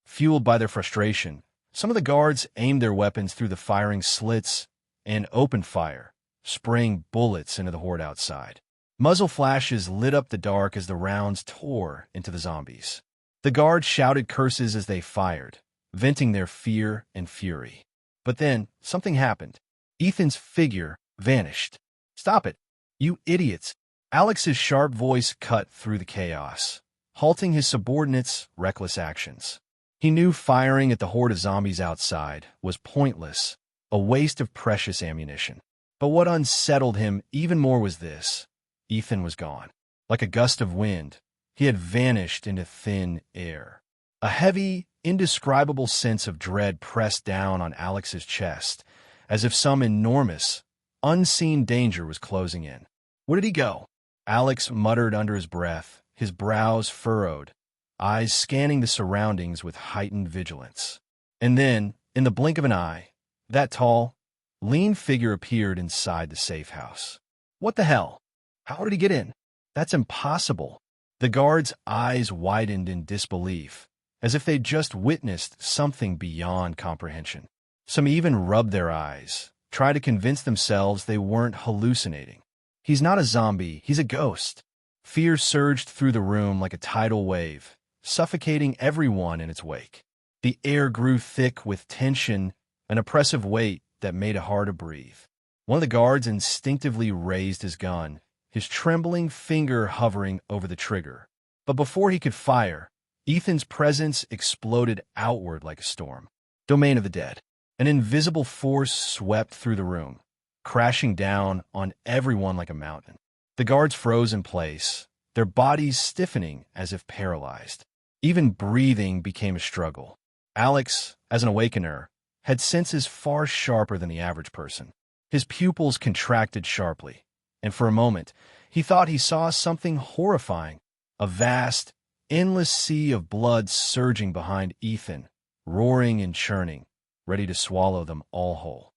Fueled by their frustration, some of the guards aimed their weapons through the firing slits and opened fire, spraying bullets into the horde outside. Muzzle flashes lit up the dark as the rounds tore into the zombies. The guards shouted curses as they fired, venting their fear and fury. But then, something happened. Ethan's figure vanished. Stop it, you idiots. Alex's sharp voice cut through the chaos, halting his subordinates' reckless actions. He knew firing at the horde of zombies outside was pointless, a waste of precious ammunition. But what unsettled him even more was this. Ethan was gone. Like a gust of wind, he had vanished into thin air. A heavy, indescribable sense of dread pressed down on Alex's chest, as if some enormous, unseen danger was closing in. "Where did he go?" Alex muttered under his breath, his brows furrowed, eyes scanning the surroundings with heightened vigilance. And then, in the blink of an eye, that tall, lean figure appeared inside the safe house. "What the hell? How did he get in? That's impossible." The guards' eyes widened in disbelief, as if they'd just witnessed something beyond comprehension. Some even rubbed their eyes, tried to convince themselves they weren't hallucinating. "He's not a zombie, he's a ghost." Fear surged through the room like a tidal wave, suffocating everyone in its wake. The air grew thick with tension, an oppressive weight that made it hard to breathe. One of the guards instinctively raised his gun, his trembling finger hovering over the trigger. But before he could fire, Ethan's presence exploded outward like a storm. Domain of the dead. An invisible force swept through the room, crashing down on everyone like a mountain. The guards froze in place, their bodies stiffening as if paralyzed. Even breathing became a struggle. Alex, as an awakener, had senses far sharper than the average person. His pupils contracted sharply, and for a moment, he thought he saw something horrifying, a vast, endless sea of blood surging behind Ethan, roaring and churning, ready to swallow them all whole.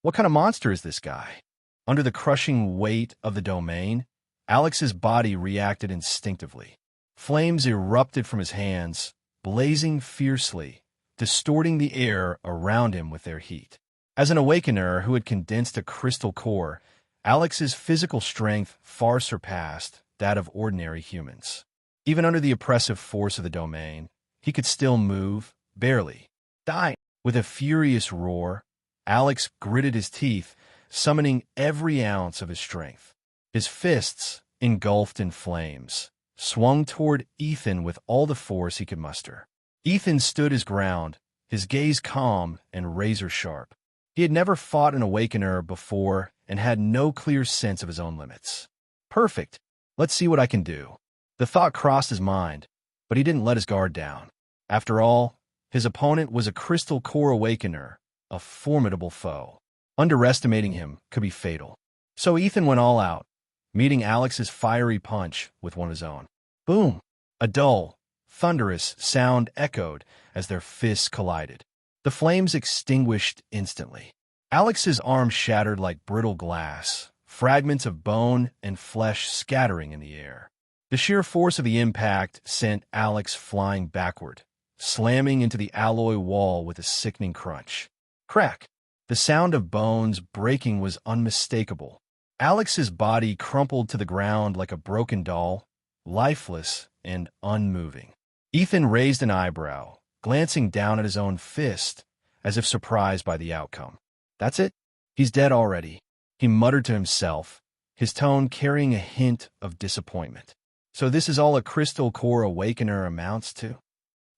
What kind of monster is this guy? Under the crushing weight of the domain, Alex's body reacted instinctively. Flames erupted from his hands, blazing fiercely, distorting the air around him with their heat. As an awakener who had condensed a crystal core, Alex's physical strength far surpassed that of ordinary humans. Even under the oppressive force of the domain, he could still move, barely. "Die!" With a furious roar, Alex gritted his teeth, summoning every ounce of his strength. His fists, engulfed in flames, swung toward Ethan with all the force he could muster. Ethan stood his ground, his gaze calm and razor-sharp. He had never fought an awakener before and had no clear sense of his own limits. "Perfect. Let's see what I can do." The thought crossed his mind, but he didn't let his guard down. After all, his opponent was a crystal core awakener, a formidable foe. Underestimating him could be fatal. So Ethan went all out, meeting Alex's fiery punch with one of his own. Boom! A dull, thunderous sound echoed as their fists collided. The flames extinguished instantly. Alex's arm shattered like brittle glass, fragments of bone and flesh scattering in the air. The sheer force of the impact sent Alex flying backward, slamming into the alloy wall with a sickening crunch. Crack! The sound of bones breaking was unmistakable. Alex's body crumpled to the ground like a broken doll, lifeless and unmoving. Ethan raised an eyebrow, glancing down at his own fist, as if surprised by the outcome. "That's it? He's dead already," he muttered to himself, his tone carrying a hint of disappointment. "So this is all a crystal core awakener amounts to?"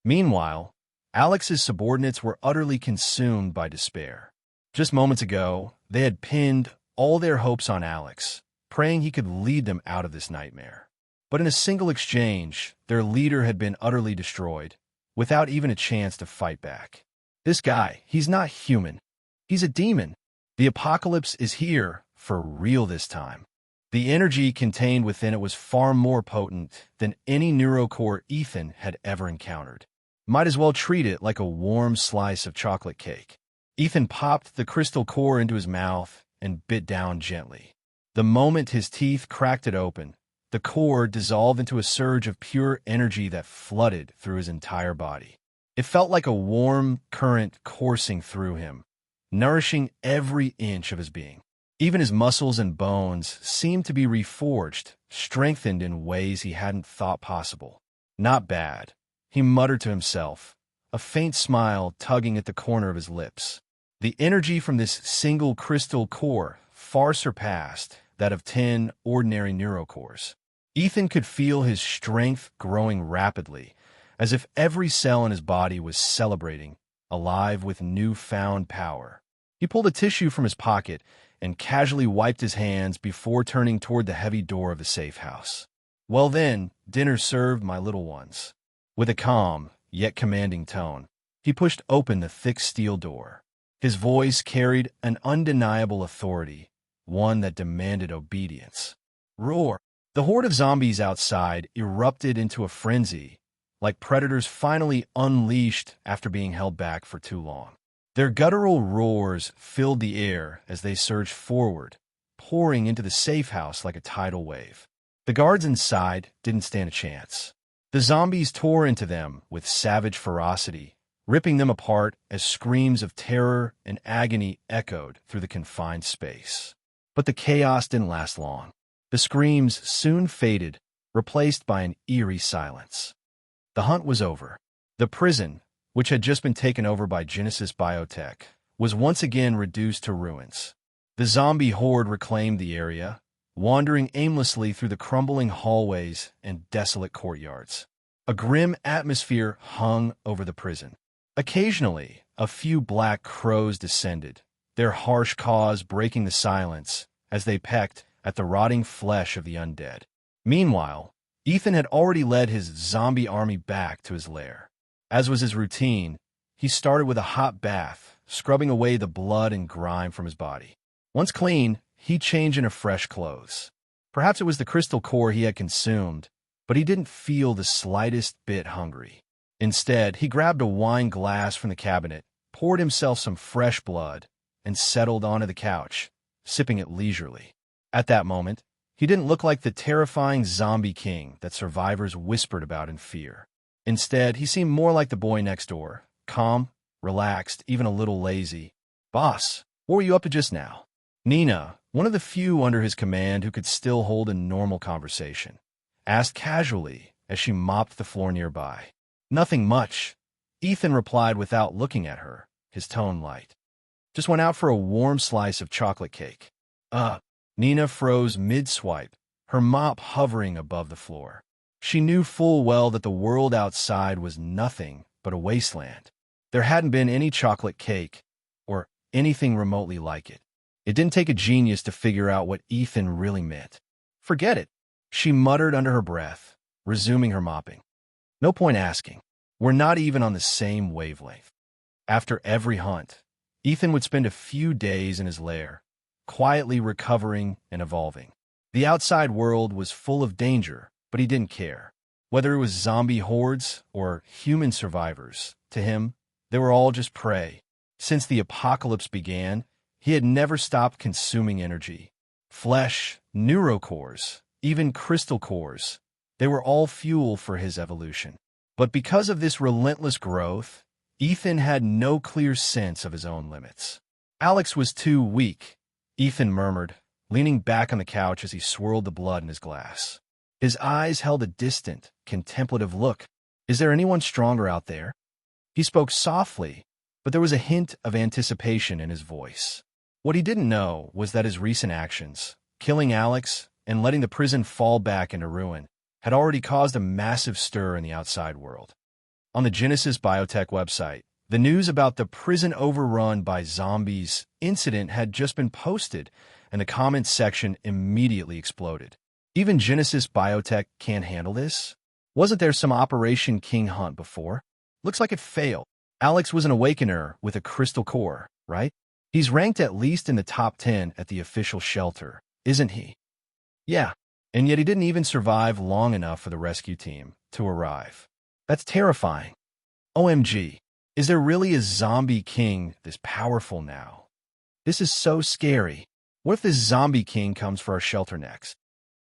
Meanwhile, Alex's subordinates were utterly consumed by despair. Just moments ago, they had pinned all their hopes on Alex, praying he could lead them out of this nightmare. But in a single exchange, their leader had been utterly destroyed, without even a chance to fight back. This guy, he's not human. He's a demon. The apocalypse is here, for real this time. The energy contained within it was far more potent than any neurocore Ethan had ever encountered. Might as well treat it like a warm slice of chocolate cake. Ethan popped the crystal core into his mouth and bit down gently. The moment his teeth cracked it open, the core dissolved into a surge of pure energy that flooded through his entire body. It felt like a warm current coursing through him, nourishing every inch of his being. Even his muscles and bones seemed to be reforged, strengthened in ways he hadn't thought possible. "Not bad," he muttered to himself, a faint smile tugging at the corner of his lips. The energy from this single crystal core far surpassed that of 10 ordinary neurocores. Ethan could feel his strength growing rapidly, as if every cell in his body was celebrating, alive with newfound power. He pulled a tissue from his pocket and casually wiped his hands before turning toward the heavy door of the safe house. "Well then, dinner served, my little ones." With a calm, yet commanding tone. He pushed open the thick steel door. His voice carried an undeniable authority, one that demanded obedience. Roar! The horde of zombies outside erupted into a frenzy, like predators finally unleashed after being held back for too long. Their guttural roars filled the air as they surged forward, pouring into the safe house like a tidal wave. The guards inside didn't stand a chance. The zombies tore into them with savage ferocity, ripping them apart as screams of terror and agony echoed through the confined space. But the chaos didn't last long. The screams soon faded, replaced by an eerie silence. The hunt was over. The prison, which had just been taken over by Genesis Biotech, was once again reduced to ruins. The zombie horde reclaimed the area, wandering aimlessly through the crumbling hallways and desolate courtyards. A grim atmosphere hung over the prison. Occasionally, a few black crows descended, their harsh caws breaking the silence as they pecked at the rotting flesh of the undead. Meanwhile, Ethan had already led his zombie army back to his lair. As was his routine, he started with a hot bath, scrubbing away the blood and grime from his body. Once clean, he changed into fresh clothes. Perhaps it was the crystal core he had consumed, but he didn't feel the slightest bit hungry. Instead, he grabbed a wine glass from the cabinet, poured himself some fresh blood, and settled onto the couch, sipping it leisurely. At that moment, he didn't look like the terrifying zombie king that survivors whispered about in fear. Instead, he seemed more like the boy next door, calm, relaxed, even a little lazy. "Boss, what were you up to just now?" Nina, one of the few under his command who could still hold a normal conversation, asked casually as she mopped the floor nearby. "Nothing much," Ethan replied without looking at her, his tone light. "Just went out for a warm slice of chocolate cake." Nina froze mid-swipe, her mop hovering above the floor. She knew full well that the world outside was nothing but a wasteland. There hadn't been any chocolate cake, or anything remotely like it. It didn't take a genius to figure out what Ethan really meant. "Forget it," she muttered under her breath, resuming her mopping. "No point asking. We're not even on the same wavelength." After every hunt, Ethan would spend a few days in his lair, quietly recovering and evolving. The outside world was full of danger, but he didn't care. Whether it was zombie hordes or human survivors, to him, they were all just prey. Since the apocalypse began, he had never stopped consuming energy. Flesh, neurocores, even crystal cores, they were all fuel for his evolution. But because of this relentless growth, Ethan had no clear sense of his own limits. "Alex was too weak," Ethan murmured, leaning back on the couch as he swirled the blood in his glass. His eyes held a distant, contemplative look. "Is there anyone stronger out there?" He spoke softly, but there was a hint of anticipation in his voice. What he didn't know was that his recent actions, killing Alex and letting the prison fall back into ruin, had already caused a massive stir in the outside world. On the Genesis Biotech website, the news about the prison overrun by zombies incident had just been posted, and the comments section immediately exploded. Even Genesis Biotech can't handle this? Wasn't there some Operation King Hunt before? Looks like it failed. Alex was an awakener with a crystal core, right? He's ranked at least in the top 10 at the official shelter, isn't he? Yeah, and yet he didn't even survive long enough for the rescue team to arrive. That's terrifying. OMG, is there really a zombie king this powerful now? This is so scary. What if this zombie king comes for our shelter next?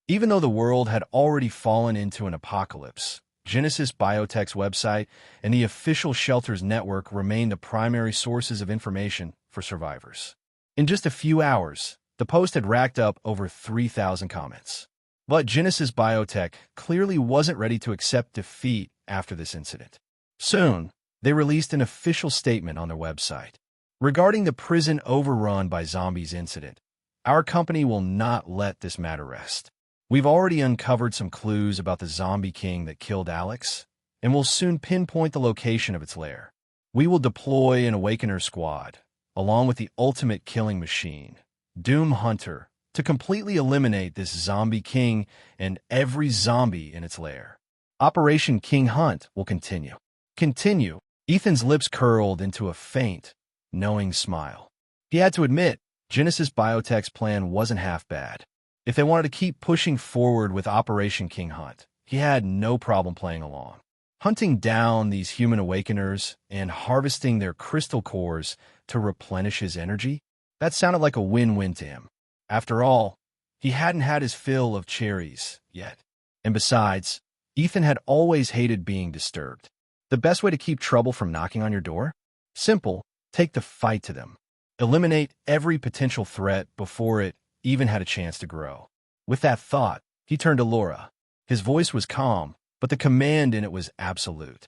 Even though the world had already fallen into an apocalypse, Genesis Biotech's website and the official shelters network remained the primary sources of information for survivors. In just a few hours, the post had racked up over 3,000 comments. But Genesis Biotech clearly wasn't ready to accept defeat after this incident. Soon, they released an official statement on their website. Regarding the prison overrun by zombies incident, our company will not let this matter rest. We've already uncovered some clues about the zombie king that killed Alex, and will soon pinpoint the location of its lair. We will deploy an Awakener squad, along with the ultimate killing machine, Doom Hunter, to completely eliminate this zombie king and every zombie in its lair. Operation King Hunt will continue. Continue. Ethan's lips curled into a faint, knowing smile. He had to admit, Genesis Biotech's plan wasn't half bad. If they wanted to keep pushing forward with Operation King Hunt, he had no problem playing along. Hunting down these human awakeners and harvesting their crystal cores to replenish his energy, that sounded like a win-win to him. After all, he hadn't had his fill of cherries yet. And besides, Ethan had always hated being disturbed. The best way to keep trouble from knocking on your door? Simple, take the fight to them. Eliminate every potential threat before it even had a chance to grow. With that thought, he turned to Laura. His voice was calm, but the command in it was absolute.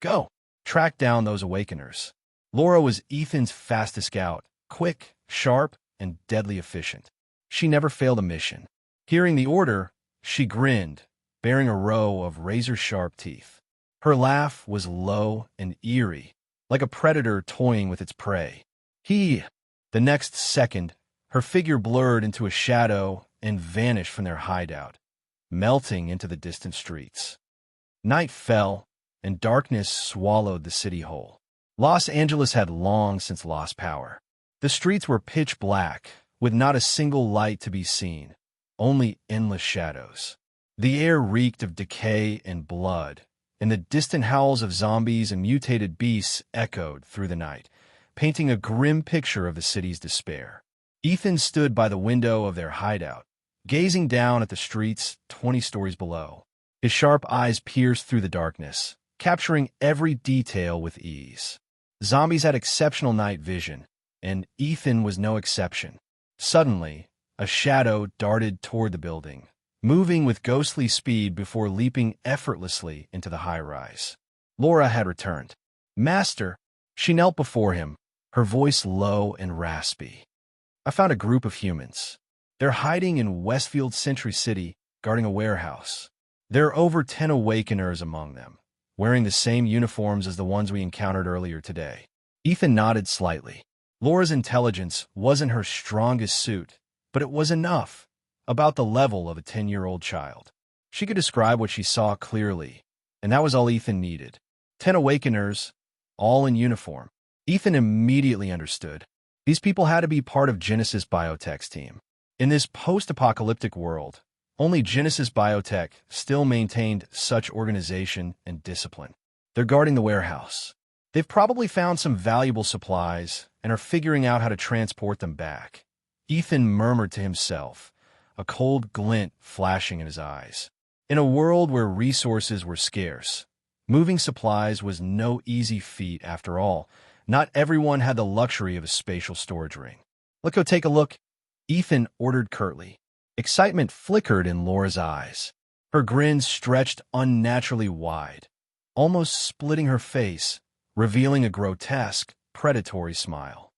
Go! Track down those awakeners. Laura was Ethan's fastest scout, quick, sharp, and deadly efficient. She never failed a mission. Hearing the order, she grinned, baring a row of razor-sharp teeth. Her laugh was low and eerie, like a predator toying with its prey. The next second, her figure blurred into a shadow and vanished from their hideout, melting into the distant streets. Night fell, and darkness swallowed the city whole. Los Angeles had long since lost power. The streets were pitch black, with not a single light to be seen, only endless shadows. The air reeked of decay and blood, and the distant howls of zombies and mutated beasts echoed through the night, painting a grim picture of the city's despair. Ethan stood by the window of their hideout, gazing down at the streets 20 stories below. His sharp eyes pierced through the darkness, capturing every detail with ease. Zombies had exceptional night vision, and Ethan was no exception. Suddenly, a shadow darted toward the building, moving with ghostly speed before leaping effortlessly into the high-rise. Laura had returned. "Master!" She knelt before him, her voice low and raspy. "I found a group of humans. They're hiding in Westfield Century City, guarding a warehouse. There are over 10 awakeners among them, wearing the same uniforms as the ones we encountered earlier today." Ethan nodded slightly. Laura's intelligence wasn't her strongest suit, but it was enough, about the level of a 10-year-old child. She could describe what she saw clearly, and that was all Ethan needed. 10 awakeners, all in uniform. Ethan immediately understood. These people had to be part of Genesis Biotech's team. In this post-apocalyptic world, only Genesis Biotech still maintained such organization and discipline. They're guarding the warehouse. They've probably found some valuable supplies and are figuring out how to transport them back. Ethan murmured to himself, a cold glint flashing in his eyes. In a world where resources were scarce, moving supplies was no easy feat after all. Not everyone had the luxury of a spatial storage ring. "Let's go take a look," Ethan ordered curtly. Excitement flickered in Laura's eyes. Her grin stretched unnaturally wide, almost splitting her face, revealing a grotesque, predatory smile.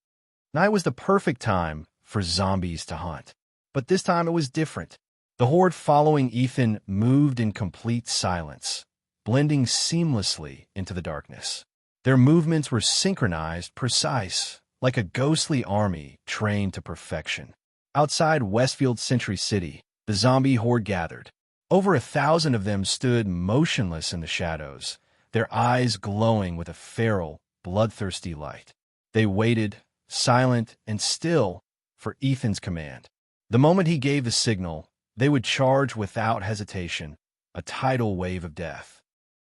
Night was the perfect time for zombies to hunt. But this time it was different. The horde following Ethan moved in complete silence, blending seamlessly into the darkness. Their movements were synchronized, precise, like a ghostly army trained to perfection. Outside Westfield Century City, the zombie horde gathered. Over 1,000 of them stood motionless in the shadows, their eyes glowing with a feral, bloodthirsty light. They waited, silent and still, for Ethan's command. The moment he gave the signal, they would charge without hesitation, a tidal wave of death.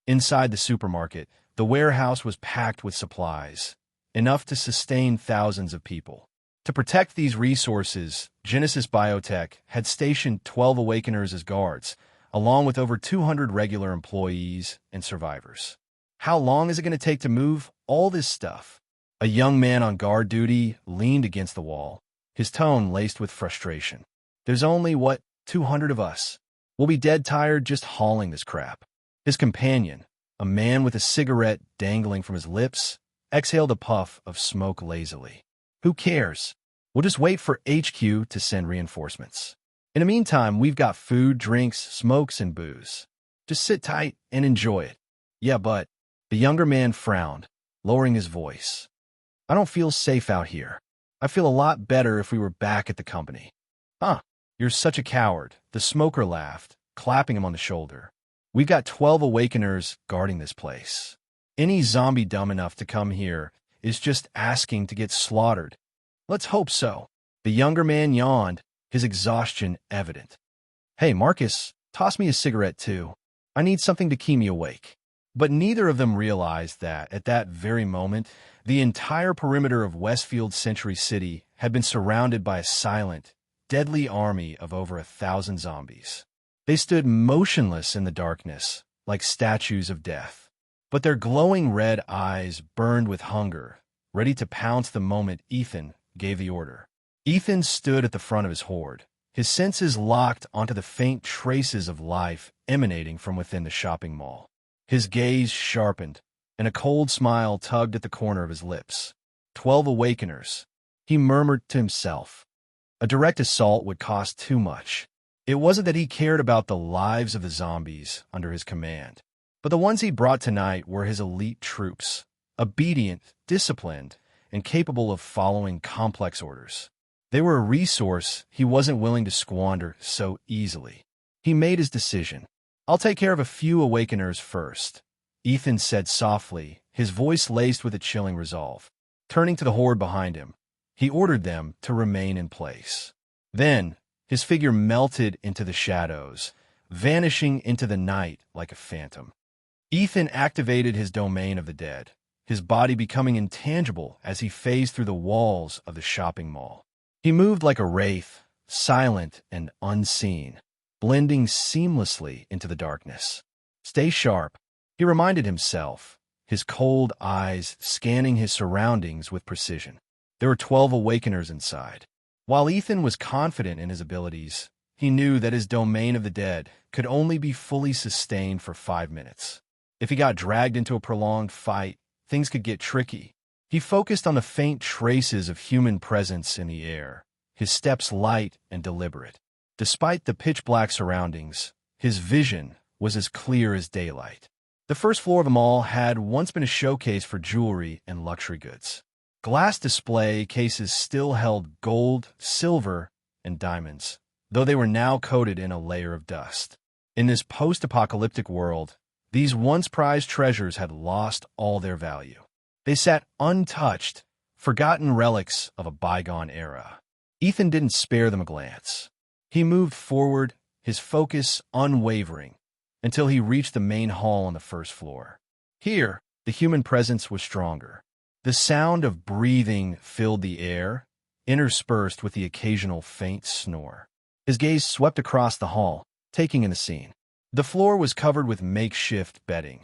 Inside the supermarket, the warehouse was packed with supplies, enough to sustain thousands of people. To protect these resources, Genesis Biotech had stationed 12 Awakeners as guards, along with over 200 regular employees and survivors. How long is it going to take to move all this stuff? A young man on guard duty leaned against the wall, his tone laced with frustration. "There's only, 200 of us. We'll be dead tired just hauling this crap." His companion, a man with a cigarette dangling from his lips, exhaled a puff of smoke lazily. "Who cares? We'll just wait for HQ to send reinforcements. In the meantime, we've got food, drinks, smokes, and booze. Just sit tight and enjoy it." "Yeah, but..." The younger man frowned, lowering his voice. "I don't feel safe out here. I feel a lot better if we were back at the company." "Huh, you're such a coward," the smoker laughed, clapping him on the shoulder. "We've got 12 Awakeners guarding this place. Any zombie dumb enough to come here is just asking to get slaughtered. Let's hope so. The younger man yawned, his exhaustion evident. Hey, Marcus, toss me a cigarette too. I need something to keep me awake. But neither of them realized that, at that very moment, the entire perimeter of Westfield Century City had been surrounded by a silent, deadly army of over 1,000 zombies. They stood motionless in the darkness, like statues of death. But their glowing red eyes burned with hunger, ready to pounce the moment Ethan gave the order. Ethan stood at the front of his horde, his senses locked onto the faint traces of life emanating from within the shopping mall. His gaze sharpened, and a cold smile tugged at the corner of his lips. 12 awakeners, he murmured to himself. A direct assault would cost too much. It wasn't that he cared about the lives of the zombies under his command, but the ones he brought tonight were his elite troops, obedient, disciplined, and capable of following complex orders. They were a resource he wasn't willing to squander so easily. He made his decision. I'll take care of a few awakeners first, Ethan said softly, his voice laced with a chilling resolve. Turning to the horde behind him, he ordered them to remain in place. Then, his figure melted into the shadows, vanishing into the night like a phantom. Ethan activated his domain of the dead, his body becoming intangible as he phased through the walls of the shopping mall. He moved like a wraith, silent and unseen, blending seamlessly into the darkness. Stay sharp, he reminded himself, his cold eyes scanning his surroundings with precision. There were 12 awakeners inside. While Ethan was confident in his abilities, he knew that his domain of the dead could only be fully sustained for 5 minutes. If he got dragged into a prolonged fight, things could get tricky. He focused on the faint traces of human presence in the air, his steps light and deliberate. Despite the pitch-black surroundings, his vision was as clear as daylight. The first floor of the mall had once been a showcase for jewelry and luxury goods. Glass display cases still held gold, silver, and diamonds, though they were now coated in a layer of dust. In this post-apocalyptic world, these once prized treasures had lost all their value. They sat untouched, forgotten relics of a bygone era. Ethan didn't spare them a glance. He moved forward, his focus unwavering, until he reached the main hall on the first floor. Here, the human presence was stronger. The sound of breathing filled the air, interspersed with the occasional faint snore. His gaze swept across the hall, taking in the scene. The floor was covered with makeshift bedding,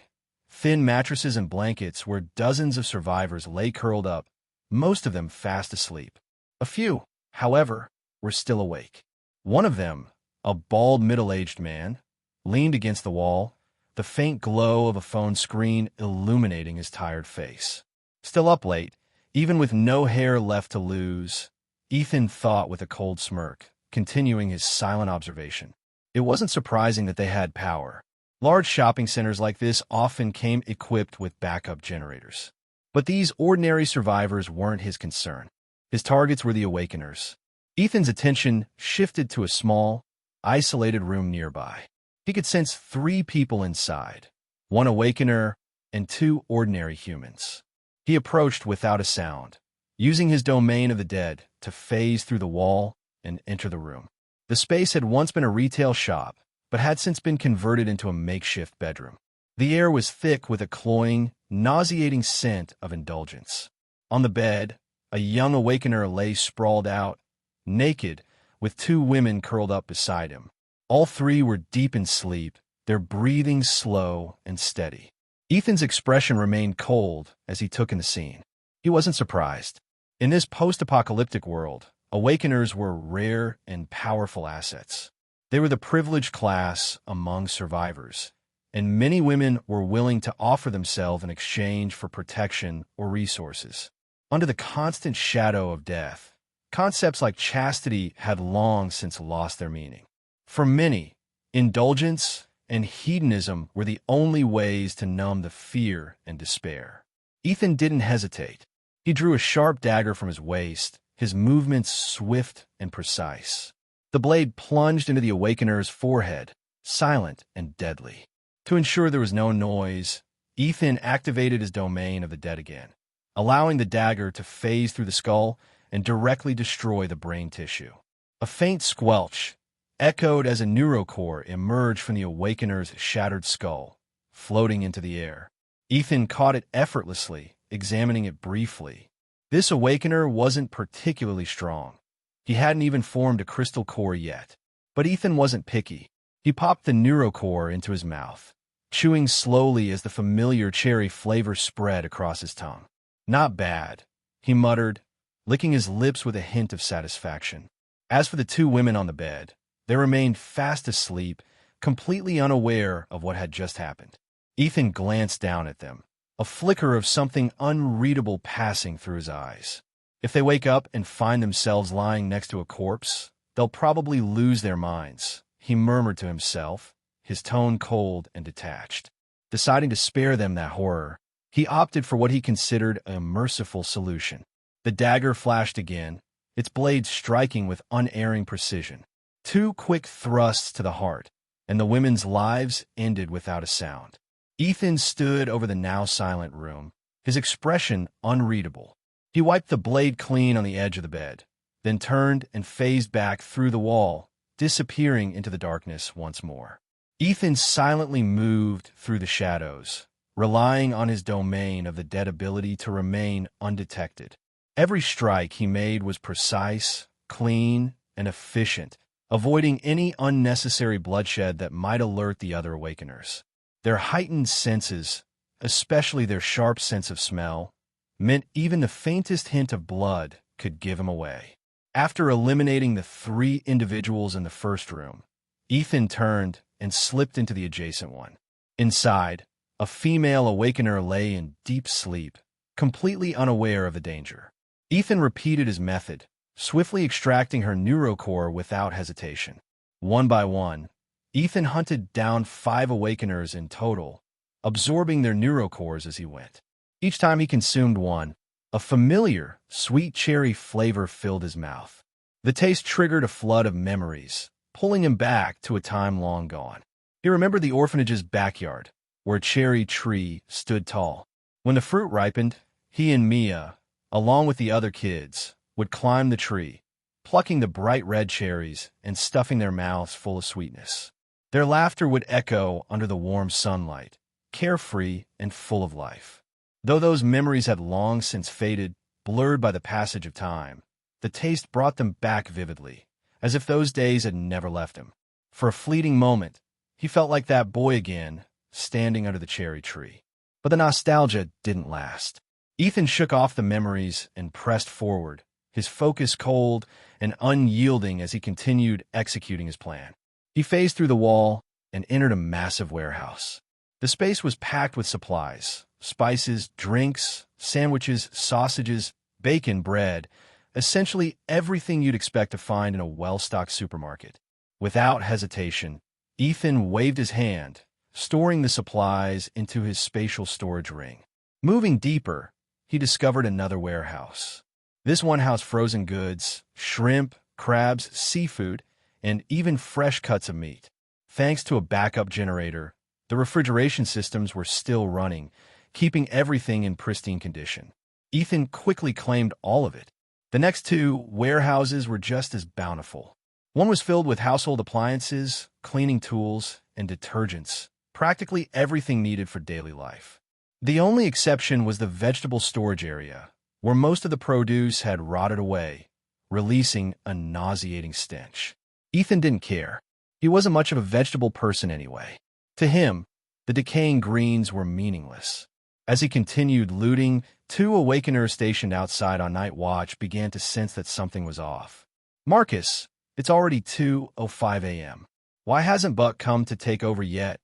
thin mattresses and blankets where dozens of survivors lay curled up, most of them fast asleep. A few, however, were still awake. One of them, a bald middle-aged man, leaned against the wall, the faint glow of a phone screen illuminating his tired face. Still up late, even with no hair left to lose, Ethan thought with a cold smirk, continuing his silent observation. It wasn't surprising that they had power. Large shopping centers like this often came equipped with backup generators. But these ordinary survivors weren't his concern. His targets were the awakeners. Ethan's attention shifted to a small, isolated room nearby. He could sense 3 people inside, 1 awakener and 2 ordinary humans. He approached without a sound, using his domain of the dead to phase through the wall and enter the room. The space had once been a retail shop, but had since been converted into a makeshift bedroom. The air was thick with a cloying, nauseating scent of indulgence. On the bed, a young awakener lay sprawled out, naked, with 2 women curled up beside him. All 3 were deep in sleep, their breathing slow and steady. Ethan's expression remained cold as he took in the scene. He wasn't surprised. In this post-apocalyptic world, awakeners were rare and powerful assets. They were the privileged class among survivors, and many women were willing to offer themselves in exchange for protection or resources. Under the constant shadow of death, concepts like chastity had long since lost their meaning. For many, indulgence and hedonism were the only ways to numb the fear and despair. Ethan didn't hesitate. He drew a sharp dagger from his waist, his movements swift and precise. The blade plunged into the awakener's forehead, silent and deadly. To ensure there was no noise, Ethan activated his domain of the dead again, allowing the dagger to phase through the skull and directly destroy the brain tissue. A faint squelch echoed as a neurocore emerged from the awakener's shattered skull, floating into the air. Ethan caught it effortlessly, examining it briefly. This awakener wasn't particularly strong. He hadn't even formed a crystal core yet. But Ethan wasn't picky. He popped the neurocore into his mouth, chewing slowly as the familiar cherry flavor spread across his tongue. "Not bad," he muttered, licking his lips with a hint of satisfaction. As for the two women on the bed, they remained fast asleep, completely unaware of what had just happened. Ethan glanced down at them, a flicker of something unreadable passing through his eyes. If they wake up and find themselves lying next to a corpse, they'll probably lose their minds, he murmured to himself, his tone cold and detached. Deciding to spare them that horror, he opted for what he considered a merciful solution. The dagger flashed again, its blade striking with unerring precision. 2 quick thrusts to the heart, and the women's lives ended without a sound. Ethan stood over the now silent room, his expression unreadable. He wiped the blade clean on the edge of the bed, then turned and phased back through the wall, disappearing into the darkness once more. Ethan silently moved through the shadows, relying on his domain of the dead ability to remain undetected. Every strike he made was precise, clean, and efficient, avoiding any unnecessary bloodshed that might alert the other awakeners. Their heightened senses, especially their sharp sense of smell, meant even the faintest hint of blood could give him away. After eliminating the 3 individuals in the first room, Ethan turned and slipped into the adjacent one. Inside, a female awakener lay in deep sleep, completely unaware of the danger. Ethan repeated his method, swiftly extracting her neurocore without hesitation. One by one, Ethan hunted down 5 awakeners in total, absorbing their neurocores as he went. Each time he consumed one, a familiar, sweet cherry flavor filled his mouth. The taste triggered a flood of memories, pulling him back to a time long gone. He remembered the orphanage's backyard, where a cherry tree stood tall. When the fruit ripened, he and Mia, along with the other kids, would climb the tree, plucking the bright red cherries and stuffing their mouths full of sweetness. Their laughter would echo under the warm sunlight, carefree and full of life. Though those memories had long since faded, blurred by the passage of time, the taste brought them back vividly, as if those days had never left him. For a fleeting moment, he felt like that boy again, standing under the cherry tree. But the nostalgia didn't last. Ethan shook off the memories and pressed forward, his focus cold and unyielding as he continued executing his plan. He phased through the wall and entered a massive warehouse. The space was packed with supplies, spices, drinks, sandwiches, sausages, bacon, bread, essentially everything you'd expect to find in a well-stocked supermarket. Without hesitation, Ethan waved his hand, storing the supplies into his spatial storage ring. Moving deeper, he discovered another warehouse. This one housed frozen goods, shrimp, crabs, seafood, and even fresh cuts of meat. Thanks to a backup generator, the refrigeration systems were still running, keeping everything in pristine condition. Ethan quickly claimed all of it. The next 2 warehouses were just as bountiful. One was filled with household appliances, cleaning tools, and detergents, practically everything needed for daily life. The only exception was the vegetable storage area, where most of the produce had rotted away, releasing a nauseating stench. Ethan didn't care. He wasn't much of a vegetable person anyway. To him, the decaying greens were meaningless. As he continued looting, 2 awakeners stationed outside on night watch began to sense that something was off. "Marcus, it's already 2:05 a.m. Why hasn't Buck come to take over yet?"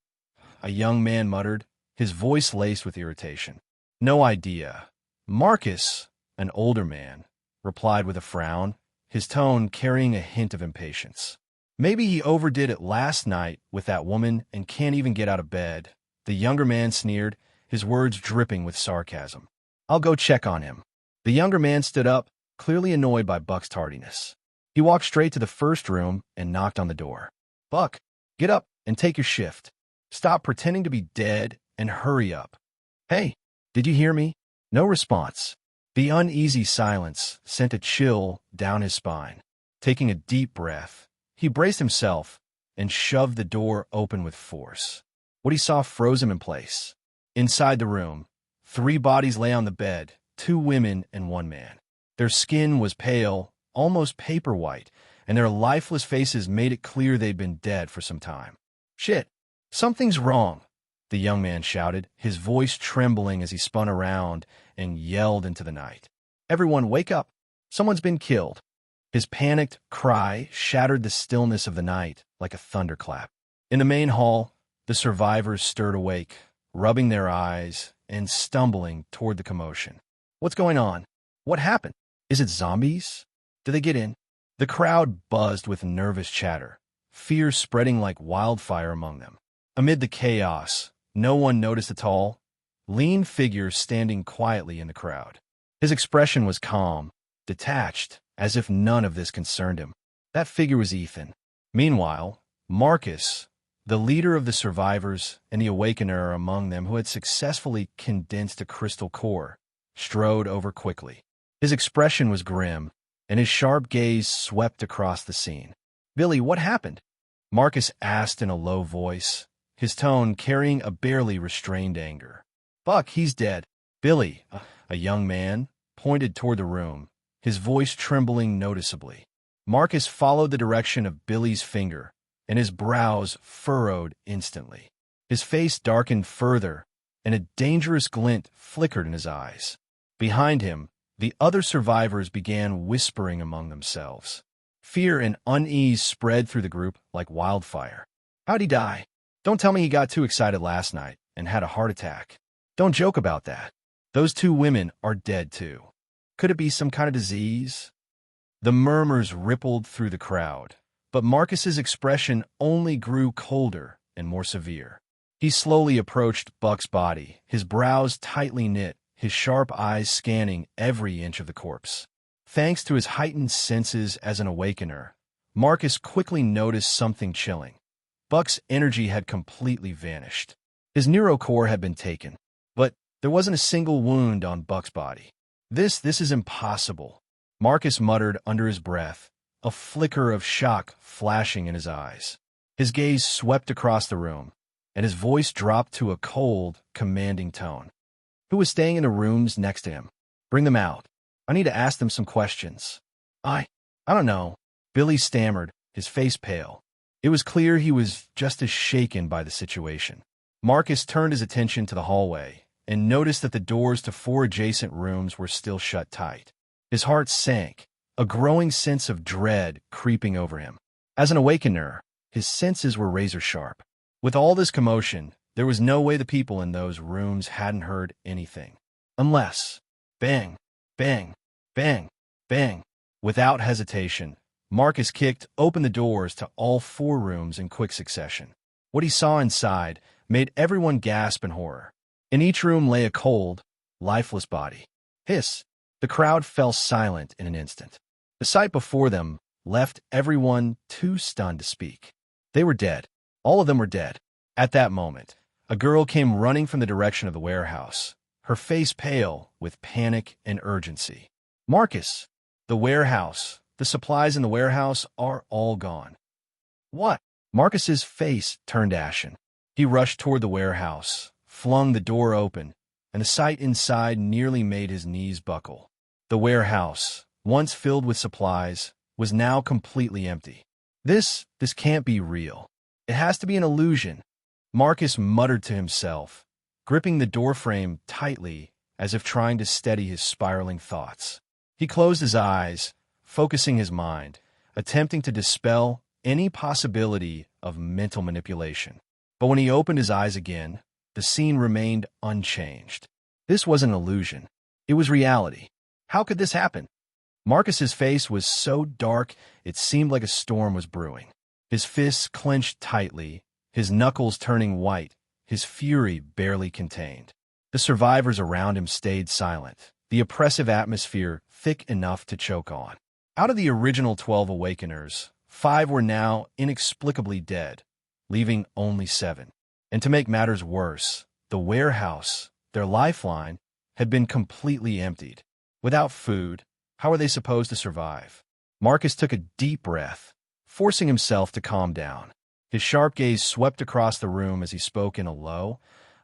a young man muttered, his voice laced with irritation. "No idea." Marcus, an older man, replied with a frown, his tone carrying a hint of impatience. "Maybe he overdid it last night with that woman and can't even get out of bed," the younger man sneered, his words dripping with sarcasm. "I'll go check on him." The younger man stood up, clearly annoyed by Buck's tardiness. He walked straight to the first room and knocked on the door. "Buck, get up and take your shift. Stop pretending to be dead and hurry up." Hey, did you hear me? No response. The uneasy silence sent a chill down his spine. Taking a deep breath, he braced himself and shoved the door open with force. What he saw froze him in place. Inside the room, 3 bodies lay on the bed, 2 women and 1 man. Their skin was pale, almost paper white, and their lifeless faces made it clear they'd been dead for some time. Shit, something's wrong, the young man shouted, his voice trembling as he spun around and yelled into the night. Everyone, wake up! Someone's been killed. His panicked cry shattered the stillness of the night like a thunderclap. In the main hall, the survivors stirred awake, rubbing their eyes and stumbling toward the commotion. What's going on? What happened? Is it zombies? Did they get in? The crowd buzzed with nervous chatter, fear spreading like wildfire among them. Amid the chaos, no one noticed a tall, lean figure standing quietly in the crowd. His expression was calm, detached, as if none of this concerned him. That figure was Ethan. Meanwhile, Marcus, the leader of the survivors and the awakener among them who had successfully condensed a crystal core, strode over quickly. His expression was grim, and his sharp gaze swept across the scene. "Billy, what happened?" Marcus asked in a low voice, his tone carrying a barely restrained anger. "Buck, he's dead." Billy, a young man, pointed toward the room, his voice trembling noticeably. Marcus followed the direction of Billy's finger, and his brows furrowed instantly. His face darkened further, and a dangerous glint flickered in his eyes. Behind him, the other survivors began whispering among themselves. Fear and unease spread through the group like wildfire. "How'd he die? Don't tell me he got too excited last night and had a heart attack. Don't joke about that. Those 2 women are dead too. Could it be some kind of disease?" The murmurs rippled through the crowd, but Marcus's expression only grew colder and more severe. He slowly approached Buck's body, his brows tightly knit, his sharp eyes scanning every inch of the corpse. Thanks to his heightened senses as an awakener, Marcus quickly noticed something chilling. Buck's energy had completely vanished. His neurocore had been taken, but there wasn't a single wound on Buck's body. This is impossible," Marcus muttered under his breath, a flicker of shock flashing in his eyes. His gaze swept across the room, and his voice dropped to a cold, commanding tone. "Who was staying in the rooms next to him? Bring them out. I need to ask them some questions." I don't know," Billy stammered, his face pale. It was clear he was just as shaken by the situation. Marcus turned his attention to the hallway and noticed that the doors to 4 adjacent rooms were still shut tight. His heart sank, a growing sense of dread creeping over him. As an awakener, his senses were razor-sharp. With all this commotion, there was no way the people in those rooms hadn't heard anything. Unless, bang, bang, bang, bang. Without hesitation, Marcus kicked open the doors to all 4 rooms in quick succession. What he saw inside made everyone gasp in horror. In each room lay a cold, lifeless body. Hiss! The crowd fell silent in an instant. The sight before them left everyone too stunned to speak. They were dead. All of them were dead. At that moment, a girl came running from the direction of the warehouse, her face pale with panic and urgency. "Marcus, the warehouse, the supplies in the warehouse are all gone." "What?" Marcus's face turned ashen. He rushed toward the warehouse, flung the door open, and the sight inside nearly made his knees buckle. The warehouse, once filled with supplies, was now completely empty. This can't be real. It has to be an illusion," Marcus muttered to himself, gripping the doorframe tightly as if trying to steady his spiraling thoughts. He closed his eyes, focusing his mind, attempting to dispel any possibility of mental manipulation. But when he opened his eyes again, the scene remained unchanged. This wasn't an illusion. It was reality. How could this happen? Marcus's face was so dark it seemed like a storm was brewing. His fists clenched tightly, his knuckles turning white, his fury barely contained. The survivors around him stayed silent, the oppressive atmosphere thick enough to choke on. Out of the original 12 awakeners, 5 were now inexplicably dead, leaving only 7. And to make matters worse, the warehouse, their lifeline, had been completely emptied. Without food, how were they supposed to survive? Marcus took a deep breath, forcing himself to calm down. His sharp gaze swept across the room as he spoke in a low,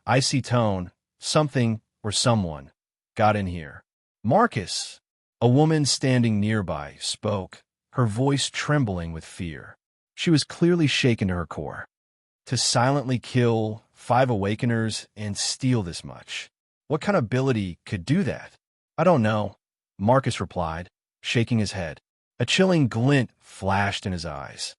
icy tone. Something or someone got in here. Marcus, a woman standing nearby, spoke, her voice trembling with fear. She was clearly shaken to her core. To silently kill 5 awakeners and steal this much. What kind of ability could do that? I don't know, Marcus replied, shaking his head. A chilling glint flashed in his eyes.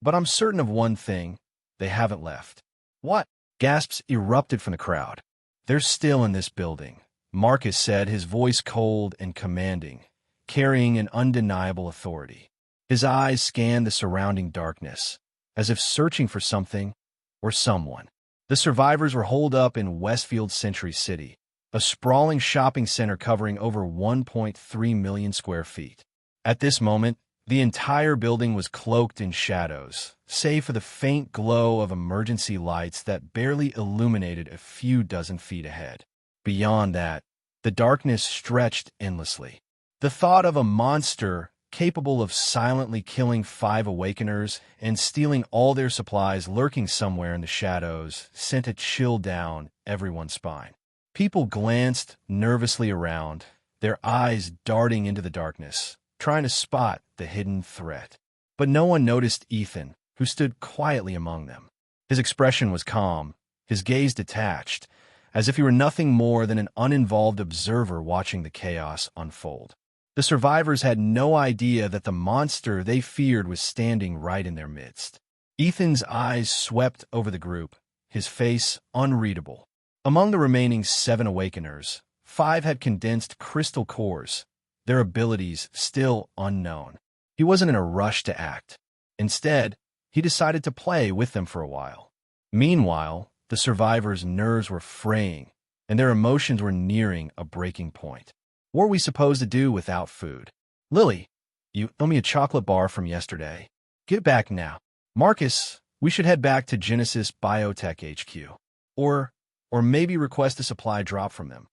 But I'm certain of one thing, they haven't left. What? Gasps erupted from the crowd. They're still in this building, Marcus said, his voice cold and commanding, carrying an undeniable authority. His eyes scanned the surrounding darkness, as if searching for something or someone. The survivors were holed up in Westfield Century City, a sprawling shopping center covering over 1.3 million square feet. At this moment, the entire building was cloaked in shadows, save for the faint glow of emergency lights that barely illuminated a few dozen feet ahead. Beyond that, the darkness stretched endlessly. The thought of a monster capable of silently killing 5 awakeners and stealing all their supplies lurking somewhere in the shadows sent a chill down everyone's spine. People glanced nervously around, their eyes darting into the darkness, trying to spot the hidden threat. But no one noticed Ethan, who stood quietly among them. His expression was calm, his gaze detached, as if he were nothing more than an uninvolved observer watching the chaos unfold. The survivors had no idea that the monster they feared was standing right in their midst. Ethan's eyes swept over the group, his face unreadable. Among the remaining 7 awakeners, 5 had condensed crystal cores, their abilities still unknown. He wasn't in a rush to act. Instead, he decided to play with them for a while. Meanwhile, the survivors' nerves were fraying, and their emotions were nearing a breaking point. What were we supposed to do without food? Lily, you owe me a chocolate bar from yesterday. Get back now. Marcus, we should head back to Genesis Biotech HQ. Or maybe request a supply drop from them.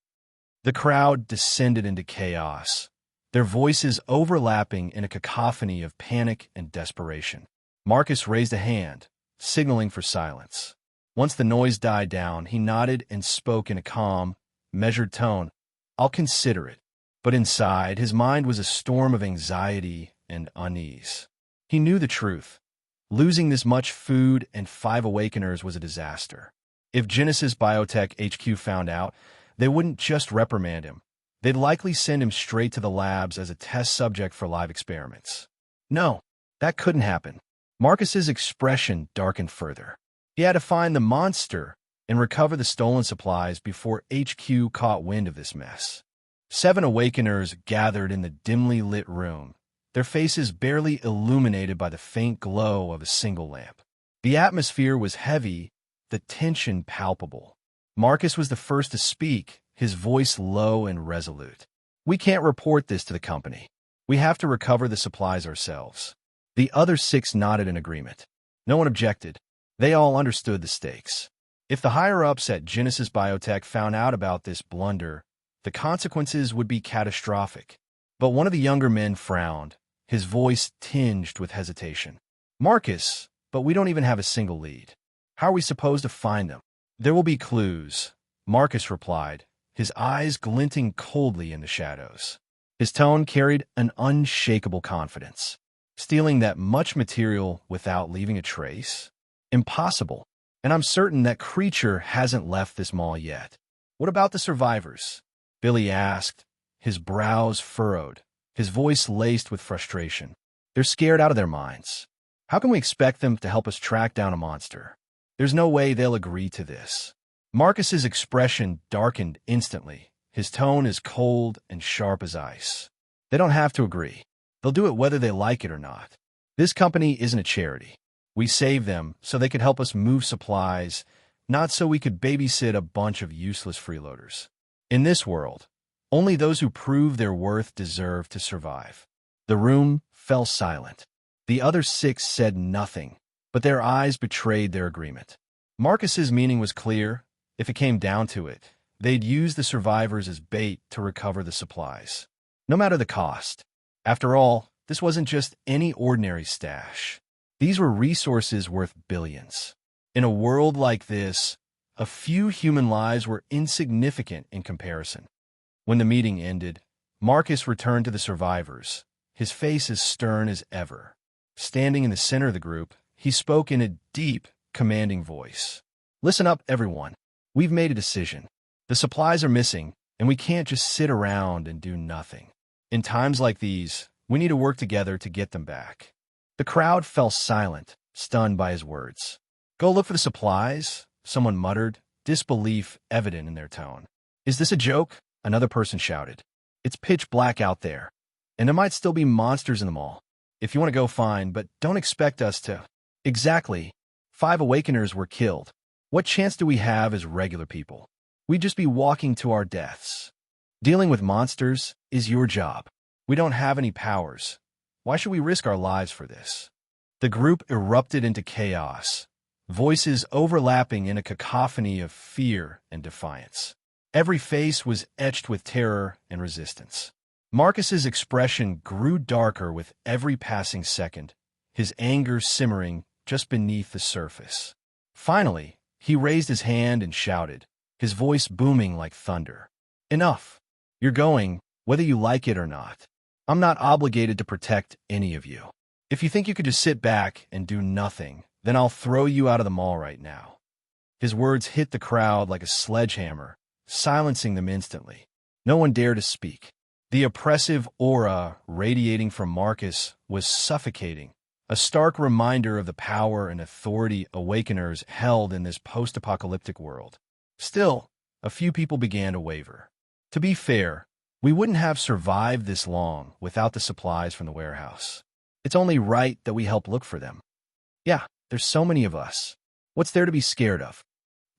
The crowd descended into chaos, their voices overlapping in a cacophony of panic and desperation. Marcus raised a hand, signaling for silence. Once the noise died down, he nodded and spoke in a calm, measured tone. I'll consider it. But inside, his mind was a storm of anxiety and unease. He knew the truth. Losing this much food and 5 awakeners was a disaster. If Genesis Biotech HQ found out, they wouldn't just reprimand him. They'd likely send him straight to the labs as a test subject for live experiments. No, that couldn't happen. Marcus's expression darkened further. He had to find the monster and recover the stolen supplies before HQ caught wind of this mess. 7 awakeners gathered in the dimly lit room, their faces barely illuminated by the faint glow of a single lamp. The atmosphere was heavy, the tension palpable. Marcus was the first to speak, his voice low and resolute. We can't report this to the company. We have to recover the supplies ourselves. The other 6 nodded in agreement. No one objected. They all understood the stakes. If the higher-ups at Genesis Biotech found out about this blunder, the consequences would be catastrophic. But one of the younger men frowned, his voice tinged with hesitation. Marcus, but we don't even have a single lead. How are we supposed to find them? There will be clues, Marcus replied, his eyes glinting coldly in the shadows. His tone carried an unshakable confidence. Stealing that much material without leaving a trace? Impossible. And I'm certain that creature hasn't left this mall yet. What about the survivors? Billy asked, his brows furrowed, his voice laced with frustration. They're scared out of their minds. How can we expect them to help us track down a monster? There's no way they'll agree to this. Marcus's expression darkened instantly, his tone as cold and sharp as ice. They don't have to agree. They'll do it whether they like it or not. This company isn't a charity. We save them so they could help us move supplies, not so we could babysit a bunch of useless freeloaders. In this world, only those who prove their worth deserve to survive. The room fell silent. The other 6 said nothing, but their eyes betrayed their agreement. Marcus's meaning was clear. If it came down to it, They'd use the survivors as bait to recover the supplies, no matter the cost. After all, this wasn't just any ordinary stash. These were resources worth billions. In a world like this, a few human lives were insignificant in comparison. When the meeting ended, Marcus returned to the survivors, his face as stern as ever. Standing in the center of the group, he spoke in a deep, commanding voice. "Listen up, everyone. We've made a decision. The supplies are missing, and we can't just sit around and do nothing. In times like these, we need to work together to get them back." The crowd fell silent, stunned by his words. "Go look for the supplies," someone muttered, disbelief evident in their tone. "Is this a joke?" another person shouted. "It's pitch black out there, and there might still be monsters in the mall. If you want to go, fine, but don't expect us to." "Exactly. 5 Awakeners were killed. What chance do we have as regular people? We'd just be walking to our deaths. Dealing with monsters is your job. We don't have any powers. Why should we risk our lives for this?" The group erupted into chaos, voices overlapping in a cacophony of fear and defiance. Every face was etched with terror and resistance. Marcus's expression grew darker with every passing second, his anger simmering just beneath the surface. Finally, he raised his hand and shouted, his voice booming like thunder. "Enough. You're going, whether you like it or not. I'm not obligated to protect any of you. If you think you could just sit back and do nothing, then I'll throw you out of the mall right now." His words hit the crowd like a sledgehammer, silencing them instantly. No one dared to speak. The oppressive aura radiating from Marcus was suffocating, a stark reminder of the power and authority Awakeners held in this post-apocalyptic world. Still, a few people began to waver. To be fair, we wouldn't have survived this long without the supplies from the warehouse. It's only right that we help look for them. Yeah, there's so many of us. What's there to be scared of?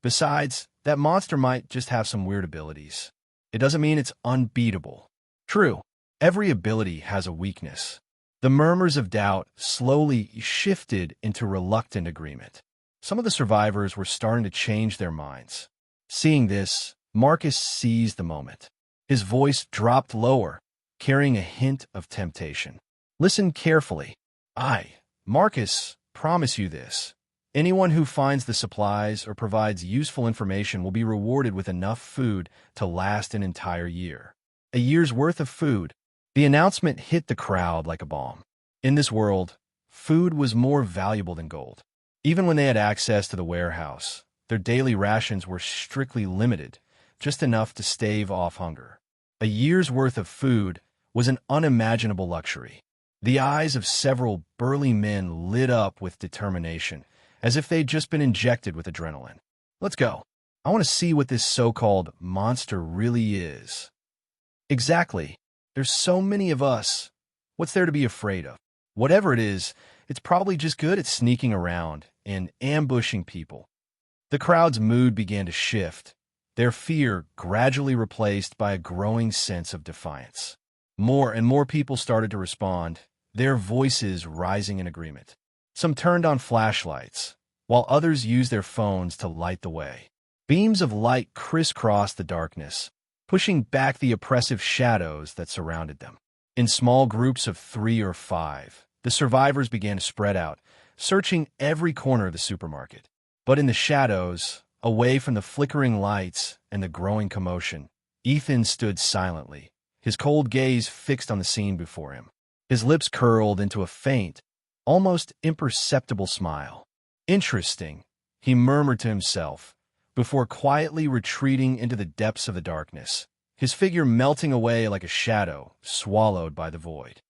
Besides, that monster might just have some weird abilities. It doesn't mean it's unbeatable. True, every ability has a weakness. The murmurs of doubt slowly shifted into reluctant agreement. Some of the survivors were starting to change their minds. Seeing this, Marcus seized the moment. His voice dropped lower, carrying a hint of temptation. "Listen carefully. I, Marcus, promise you this. Anyone who finds the supplies or provides useful information will be rewarded with enough food to last an entire year. A year's worth of food." The announcement hit the crowd like a bomb. In this world, food was more valuable than gold. Even when they had access to the warehouse, their daily rations were strictly limited, just enough to stave off hunger. A year's worth of food was an unimaginable luxury. The eyes of several burly men lit up with determination, as if they'd just been injected with adrenaline. "Let's go. I want to see what this so-called monster really is." "Exactly. There's so many of us. What's there to be afraid of? Whatever it is, it's probably just good at sneaking around and ambushing people." The crowd's mood began to shift, their fear gradually replaced by a growing sense of defiance. More and more people started to respond, their voices rising in agreement. Some turned on flashlights, while others used their phones to light the way. Beams of light crisscrossed the darkness, pushing back the oppressive shadows that surrounded them. In small groups of 3 or 5, the survivors began to spread out, searching every corner of the supermarket. But in the shadows, away from the flickering lights and the growing commotion, Ethan stood silently, his cold gaze fixed on the scene before him. His lips curled into a faint, almost imperceptible smile. "Interesting," he murmured to himself, before quietly retreating into the depths of the darkness, his figure melting away like a shadow swallowed by the void.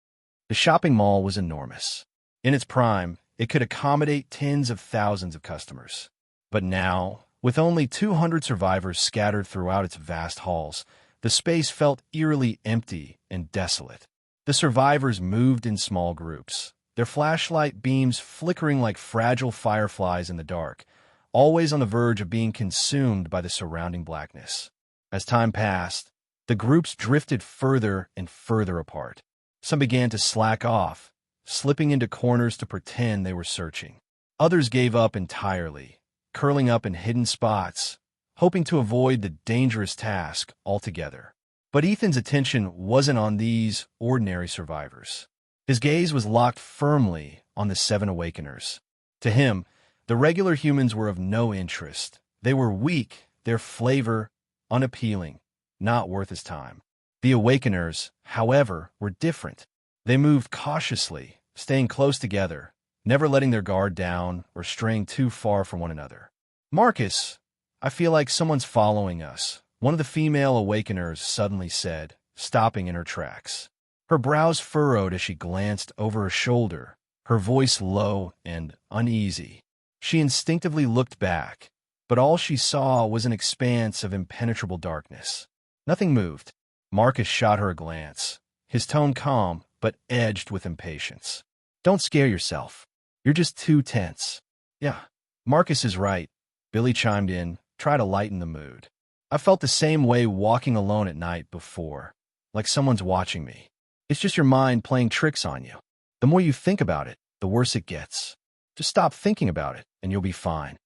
The shopping mall was enormous. In its prime, it could accommodate tens of thousands of customers. But now, with only 200 survivors scattered throughout its vast halls, the space felt eerily empty and desolate. The survivors moved in small groups, their flashlight beams flickering like fragile fireflies in the dark, always on the verge of being consumed by the surrounding blackness. As time passed, the groups drifted further and further apart. Some began to slack off, slipping into corners to pretend they were searching. Others gave up entirely, curling up in hidden spots hoping to avoid the dangerous task altogether. But Ethan's attention wasn't on these ordinary survivors. His gaze was locked firmly on the 7 awakeners. To him, the regular humans were of no interest. They were weak, their flavor unappealing, not worth his time. The awakeners, however, were different. They moved cautiously, staying close together, never letting their guard down or straying too far from one another. "Marcus, I feel like someone's following us," one of the female awakeners suddenly said, stopping in her tracks. Her brows furrowed as she glanced over her shoulder, her voice low and uneasy. She instinctively looked back, but all she saw was an expanse of impenetrable darkness. Nothing moved. Marcus shot her a glance, his tone calm but edged with impatience. "Don't scare yourself. You're just too tense." "Yeah, Marcus is right," Billy chimed in, try to lighten the mood. "I felt the same way walking alone at night before, like someone's watching me. It's just your mind playing tricks on you. The more you think about it, the worse it gets. Just stop thinking about it, and you'll be fine."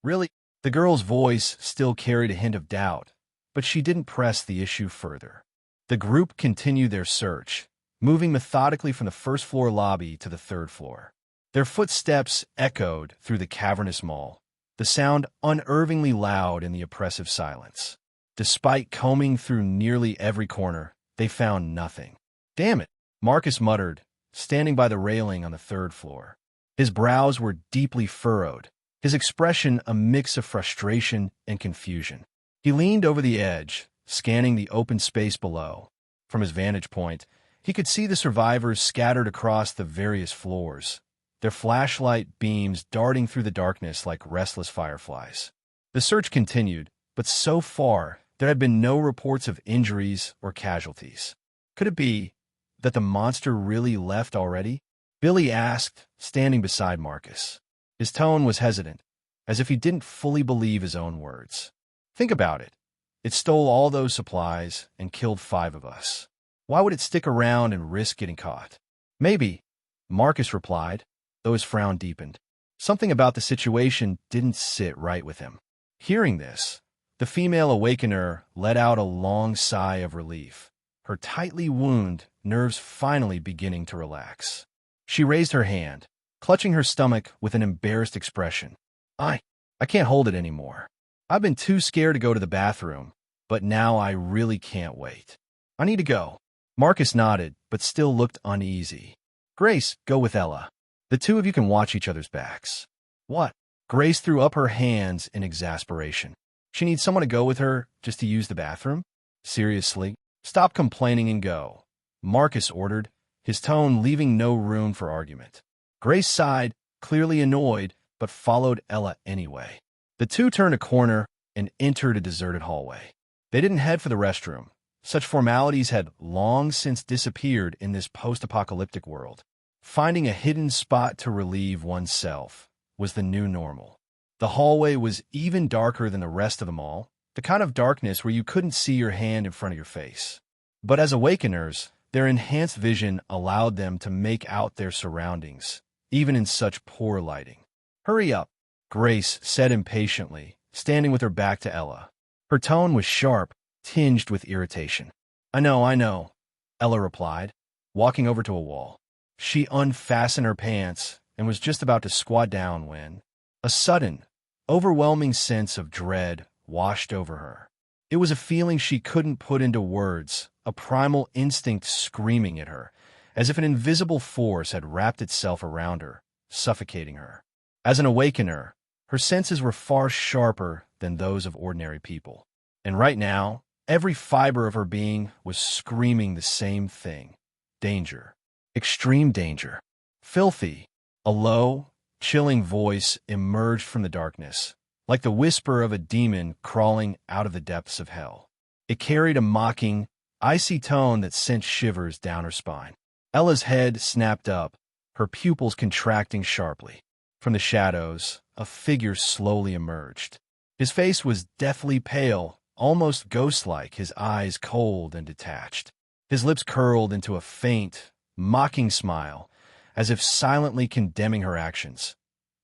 "Really?" The girl's voice still carried a hint of doubt, but she didn't press the issue further. The group continued their search, moving methodically from the first-floor lobby to the third floor. Their footsteps echoed through the cavernous mall, the sound unnervingly loud in the oppressive silence. Despite combing through nearly every corner, they found nothing. "Damn it," Marcus muttered, standing by the railing on the third floor. His brows were deeply furrowed, his expression a mix of frustration and confusion. He leaned over the edge, scanning the open space below. From his vantage point, he could see the survivors scattered across the various floors, their flashlight beams darting through the darkness like restless fireflies. The search continued, but so far there had been no reports of injuries or casualties. Could it be that the monster really left already? Billy asked, standing beside Marcus. His tone was hesitant, as if he didn't fully believe his own words. "Think about it. It stole all those supplies and killed 5 of us. Why would it stick around and risk getting caught?" "Maybe," Marcus replied, though his frown deepened. Something about the situation didn't sit right with him. Hearing this, the female awakener let out a long sigh of relief, her tightly wound nerves finally beginning to relax. She raised her hand, clutching her stomach with an embarrassed expression. I can't hold it anymore. I've been too scared to go to the bathroom, but now I really can't wait. I need to go." Marcus nodded, but still looked uneasy. "Grace, go with Ella. The 2 of you can watch each other's backs." "What?" Grace threw up her hands in exasperation. She needs someone to go with her just to use the bathroom? Seriously, stop complaining and go, Marcus ordered, his tone leaving no room for argument. Grace sighed, clearly annoyed, but followed Ella anyway. The 2 turned a corner and entered a deserted hallway. They didn't head for the restroom. Such formalities had long since disappeared in this post-apocalyptic world. Finding a hidden spot to relieve oneself was the new normal. The hallway was even darker than the rest of the mall, the kind of darkness where you couldn't see your hand in front of your face. But as awakeners, their enhanced vision allowed them to make out their surroundings, even in such poor lighting. "Hurry up," Grace said impatiently, standing with her back to Ella. Her tone was sharp, tinged with irritation. I know, Ella replied, walking over to a wall. She unfastened her pants and was just about to squat down when a sudden, overwhelming sense of dread washed over her. It was a feeling she couldn't put into words, a primal instinct screaming at her, as if an invisible force had wrapped itself around her, suffocating her. As an awakener, her senses were far sharper than those of ordinary people. And right now, every fiber of her being was screaming the same thing. Danger. Extreme danger. Filthy. A low, chilling voice emerged from the darkness, like the whisper of a demon crawling out of the depths of hell. It carried a mocking, icy tone that sent shivers down her spine. Ella's head snapped up, her pupils contracting sharply. From the shadows, a figure slowly emerged. His face was deathly pale, almost ghost-like, his eyes cold and detached. His lips curled into a faint, mocking smile, as if silently condemning her actions.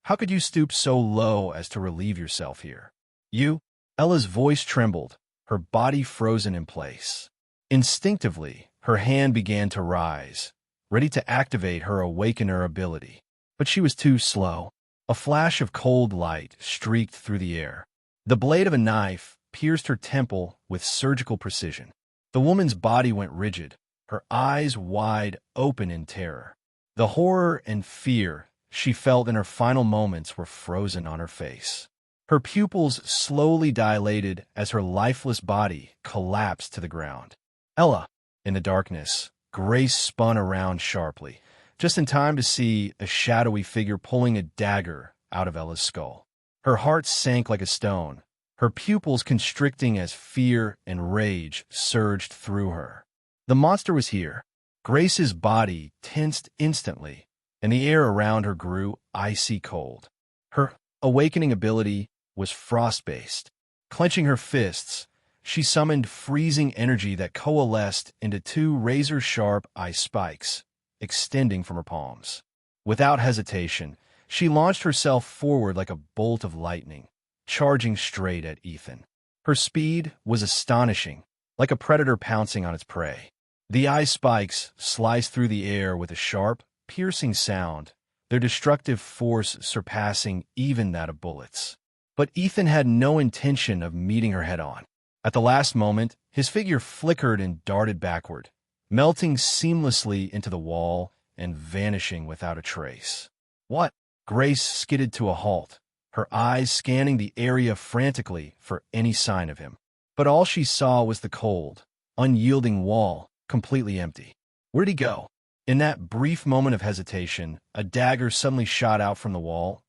How could you stoop so low as to relieve yourself here? You? Ella's voice trembled, her body frozen in place. Instinctively, her hand began to rise, ready to activate her Awakener ability. But she was too slow. A flash of cold light streaked through the air. The blade of a knife pierced her temple with surgical precision. The woman's body went rigid, her eyes wide open in terror. The horror and fear she felt in her final moments were frozen on her face. Her pupils slowly dilated as her lifeless body collapsed to the ground. Ella, in the darkness, Grace spun around sharply, just in time to see a shadowy figure pulling a dagger out of Ella's skull. Her heart sank like a stone, her pupils constricting as fear and rage surged through her. The monster was here. Grace's body tensed instantly, and the air around her grew icy cold. Her awakening ability was frost-based. Clenching her fists, she summoned freezing energy that coalesced into two razor-sharp ice spikes, extending from her palms. Without hesitation, she launched herself forward like a bolt of lightning, charging straight at Ethan. Her speed was astonishing, like a predator pouncing on its prey. The ice spikes sliced through the air with a sharp, piercing sound, their destructive force surpassing even that of bullets. But Ethan had no intention of meeting her head-on. At the last moment, his figure flickered and darted backward, melting seamlessly into the wall and vanishing without a trace. What? Grace skidded to a halt, her eyes scanning the area frantically for any sign of him. But all she saw was the cold, unyielding wall, completely empty. Where'd he go? In that brief moment of hesitation, a dagger suddenly shot out from the wall,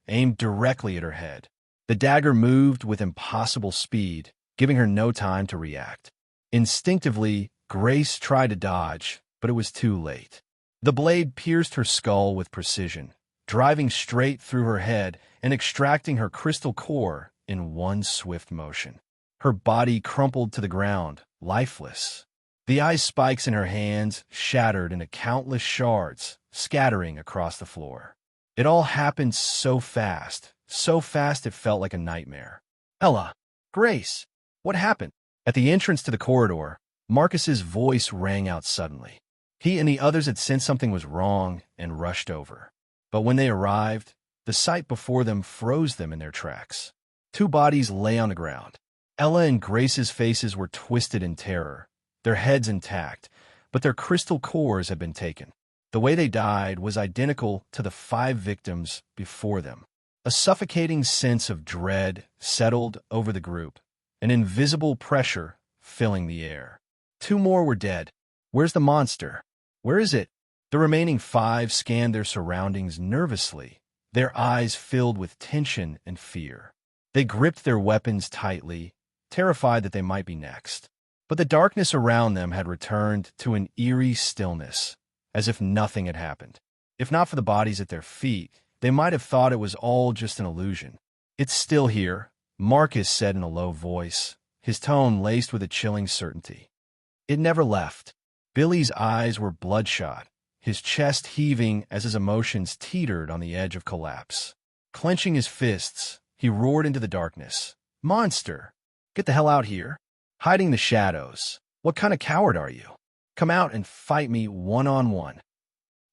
aimed directly at her head. The dagger moved with impossible speed, giving her no time to react. Instinctively, Grace tried to dodge, but it was too late. The blade pierced her skull with precision, driving straight through her head and extracting her crystal core in one swift motion. Her body crumpled to the ground, lifeless. The ice spikes in her hands shattered into countless shards, scattering across the floor. It all happened so fast it felt like a nightmare. Ella, Grace, what happened? At the entrance to the corridor, Marcus's voice rang out suddenly. He and the others had sensed something was wrong and rushed over. But when they arrived, the sight before them froze them in their tracks. Two bodies lay on the ground. Ella and Grace's faces were twisted in terror, their heads intact, but their crystal cores had been taken. The way they died was identical to the 5 victims before them. A suffocating sense of dread settled over the group, an invisible pressure filling the air. 2 more were dead. Where's the monster? Where is it? The remaining 5 scanned their surroundings nervously, their eyes filled with tension and fear. They gripped their weapons tightly, terrified that they might be next. But the darkness around them had returned to an eerie stillness, as if nothing had happened. If not for the bodies at their feet, they might have thought it was all just an illusion. It's still here, Marcus said in a low voice, his tone laced with a chilling certainty. It never left. Billy's eyes were bloodshot, his chest heaving as his emotions teetered on the edge of collapse. Clenching his fists, he roared into the darkness. Monster! Get the hell out here! Hiding the shadows. What kind of coward are you? Come out and fight me one-on-one.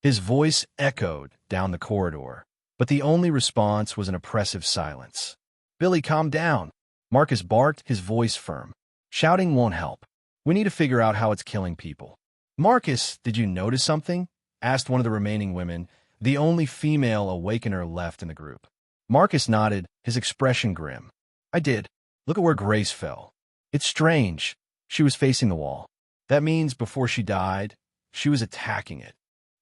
His voice echoed down the corridor, but the only response was an oppressive silence. Billy, calm down. Marcus barked, his voice firm. Shouting won't help. We need to figure out how it's killing people. Marcus, did you notice something? Asked one of the remaining women, the only female awakener left in the group. Marcus nodded, his expression grim. I did. Look at where Grace fell. It's strange. She was facing the wall. That means before she died, she was attacking it.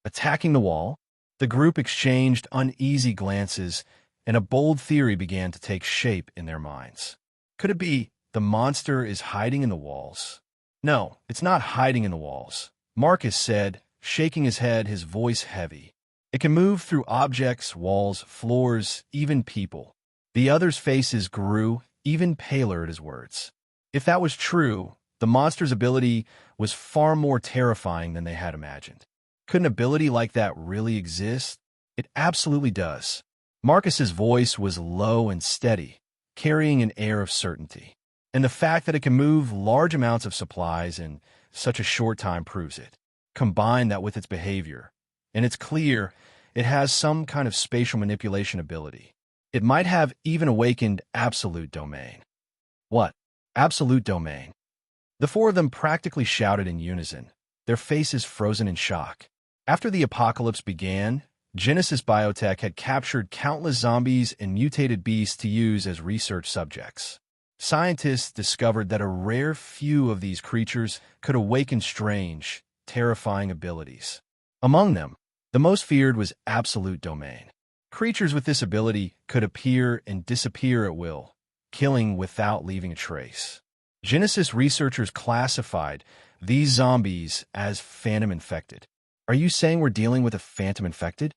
Attacking the wall? The group exchanged uneasy glances, and a bold theory began to take shape in their minds. Could it be the monster is hiding in the walls? No, it's not hiding in the walls, Marcus said, shaking his head, his voice heavy. It can move through objects, walls, floors, even people. The others' faces grew even paler at his words. If that was true, the monster's ability was far more terrifying than they had imagined. Could an ability like that really exist? It absolutely does. Marcus's voice was low and steady, carrying an air of certainty. And the fact that it can move large amounts of supplies in such a short time proves it. Combine that with its behavior, and it's clear it has some kind of spatial manipulation ability. It might have even awakened absolute domain. What? Absolute domain? The four of them practically shouted in unison, their faces frozen in shock. After the apocalypse began, Genesis Biotech had captured countless zombies and mutated beasts to use as research subjects. Scientists discovered that a rare few of these creatures could awaken strange, terrifying abilities. Among them, the most feared was absolute domain. Creatures with this ability could appear and disappear at will, killing without leaving a trace. Genesis researchers classified these zombies as phantom-infected. Are you saying we're dealing with a phantom-infected?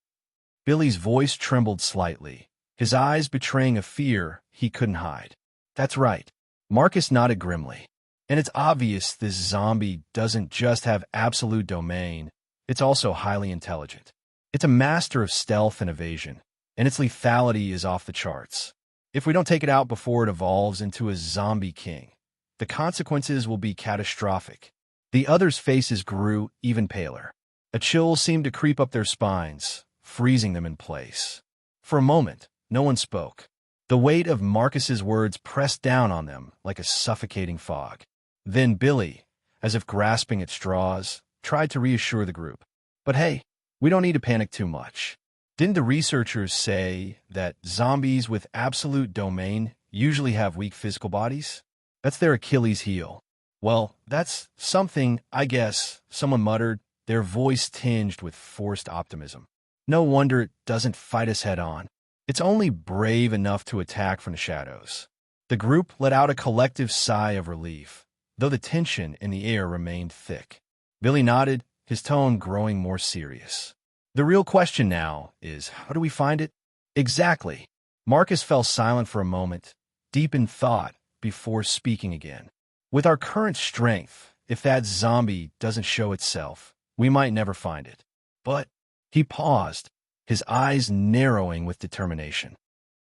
Billy's voice trembled slightly, his eyes betraying a fear he couldn't hide. That's right. Marcus nodded grimly. And it's obvious this zombie doesn't just have absolute domain, it's also highly intelligent. It's a master of stealth and evasion, and its lethality is off the charts. If we don't take it out before it evolves into a zombie king, the consequences will be catastrophic. The others' faces grew even paler. A chill seemed to creep up their spines, freezing them in place. For a moment, no one spoke. The weight of Marcus's words pressed down on them like a suffocating fog. Then Billy, as if grasping at straws, tried to reassure the group. But hey, we don't need to panic too much. Didn't the researchers say that zombies with absolute domain usually have weak physical bodies? That's their Achilles heel. Well, that's something, I guess, someone muttered, their voice tinged with forced optimism. No wonder it doesn't fight us head-on. It's only brave enough to attack from the shadows. The group let out a collective sigh of relief, though the tension in the air remained thick. Billy nodded, his tone growing more serious. The real question now is, how do we find it? Exactly. Marcus fell silent for a moment, deep in thought, before speaking again. With our current strength, if that zombie doesn't show itself, we might never find it. But he paused, his eyes narrowing with determination.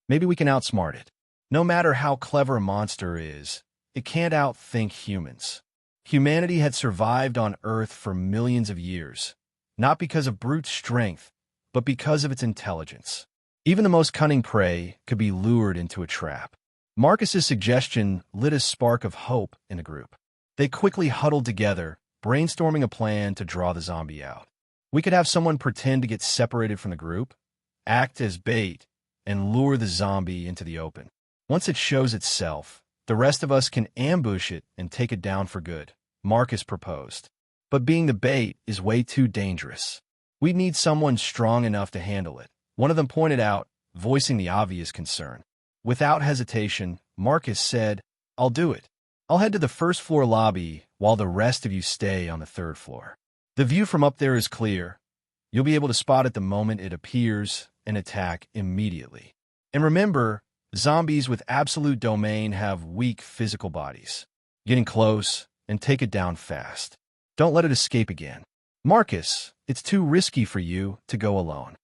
Maybe we can outsmart it. No matter how clever a monster is, it can't outthink humans. Humanity had survived on Earth for millions of years, not because of brute strength, but because of its intelligence. Even the most cunning prey could be lured into a trap. Marcus's suggestion lit a spark of hope in the group. They quickly huddled together, brainstorming a plan to draw the zombie out. We could have someone pretend to get separated from the group, act as bait, and lure the zombie into the open. Once it shows itself, the rest of us can ambush it and take it down for good, Marcus proposed. But being the bait is way too dangerous. We'd need someone strong enough to handle it, one of them pointed out, voicing the obvious concern. Without hesitation, Marcus said, I'll do it. I'll head to the first-floor lobby while the rest of you stay on the third floor. The view from up there is clear. You'll be able to spot it the moment it appears and attack immediately. And remember, zombies with absolute domain have weak physical bodies. Get in close and take it down fast. Don't let it escape again. Marcus, it's too risky for you to go alone.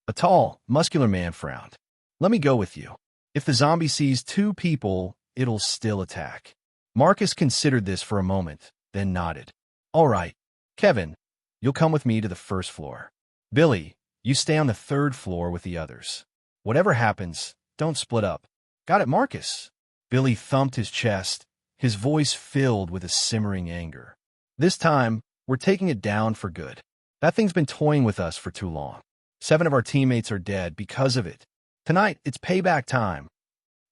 A tall, muscular man frowned. Let me go with you. If the zombie sees two people, it'll still attack. Marcus considered this for a moment, then nodded. All right. Kevin, you'll come with me to the first floor. Billy, you stay on the third floor with the others. Whatever happens, don't split up. Got it, Marcus? Billy thumped his chest, his voice filled with a simmering anger. This time, we're taking it down for good. That thing's been toying with us for too long. 7 of our teammates are dead because of it. Tonight, it's payback time.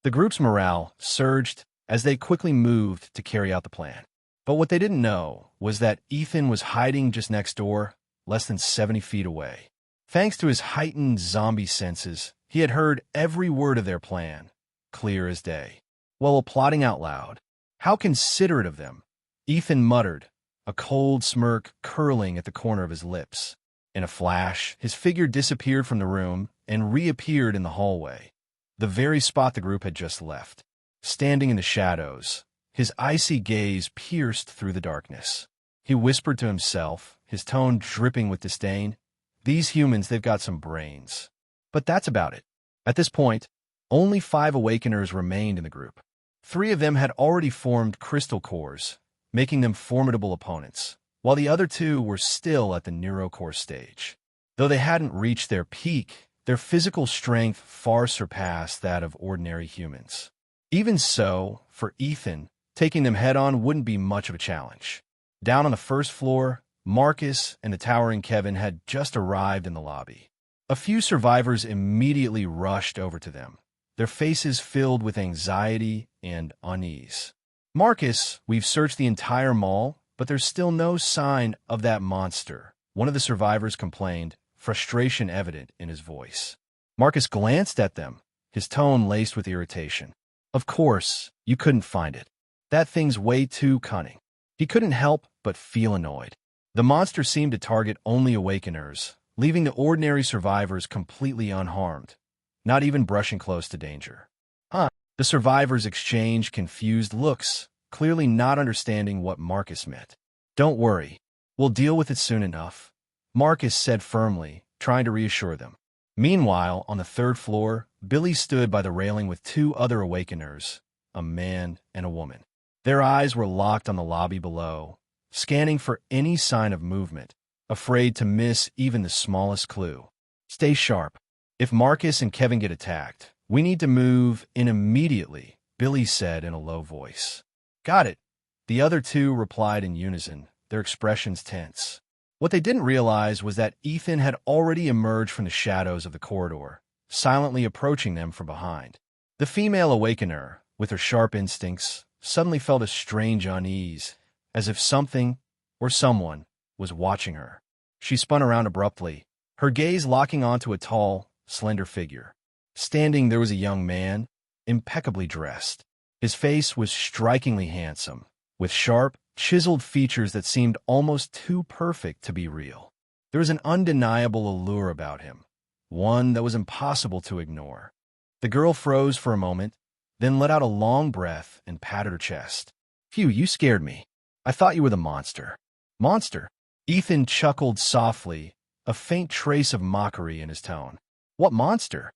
The group's morale surged as they quickly moved to carry out the plan. But what they didn't know was that Ethan was hiding just next door, less than 70 feet away. Thanks to his heightened zombie senses, he had heard every word of their plan, clear as day. While plotting out loud, how considerate of them, Ethan muttered, a cold smirk curling at the corner of his lips. In a flash, his figure disappeared from the room and reappeared in the hallway, the very spot the group had just left. Standing in the shadows, his icy gaze pierced through the darkness. He whispered to himself, his tone dripping with disdain, These humans, they've got some brains. But that's about it. At this point, Only 5 Awakeners remained in the group. 3 of them had already formed crystal cores, making them formidable opponents, while the other 2 were still at the neurocore stage. Though they hadn't reached their peak, their physical strength far surpassed that of ordinary humans. Even so, for Ethan, taking them head-on wouldn't be much of a challenge. Down on the first floor, Marcus and the towering Kevin had just arrived in the lobby. A few survivors immediately rushed over to them, their faces filled with anxiety and unease. "Marcus, we've searched the entire mall, but there's still no sign of that monster," one of the survivors complained, frustration evident in his voice. Marcus glanced at them, his tone laced with irritation. "Of course, you couldn't find it. That thing's way too cunning." He couldn't help but feel annoyed. The monster seemed to target only Awakeners, leaving the ordinary survivors completely unharmed, not even brushing close to danger. The survivors exchanged confused looks, clearly not understanding what Marcus meant. "Don't worry, we'll deal with it soon enough," Marcus said firmly, trying to reassure them. Meanwhile, on the third floor, Billy stood by the railing with 2 other Awakeners, a man and a woman. Their eyes were locked on the lobby below, scanning for any sign of movement, afraid to miss even the smallest clue. "Stay sharp. If Marcus and Kevin get attacked, we need to move in immediately," Billy said in a low voice. "Got it," the other 2 replied in unison, their expressions tense. What they didn't realize was that Ethan had already emerged from the shadows of the corridor, silently approaching them from behind. The female Awakener, with her sharp instincts, suddenly felt a strange unease, as if something or someone was watching her. She spun around abruptly, her gaze locking onto a tall, slender figure. Standing there was a young man, impeccably dressed. His face was strikingly handsome, with sharp, chiseled features that seemed almost too perfect to be real. There was an undeniable allure about him, one that was impossible to ignore. The girl froze for a moment, then let out a long breath and patted her chest. "Phew, you scared me. I thought you were the monster." "Monster?" Ethan chuckled softly, a faint trace of mockery in his tone. "What monster?"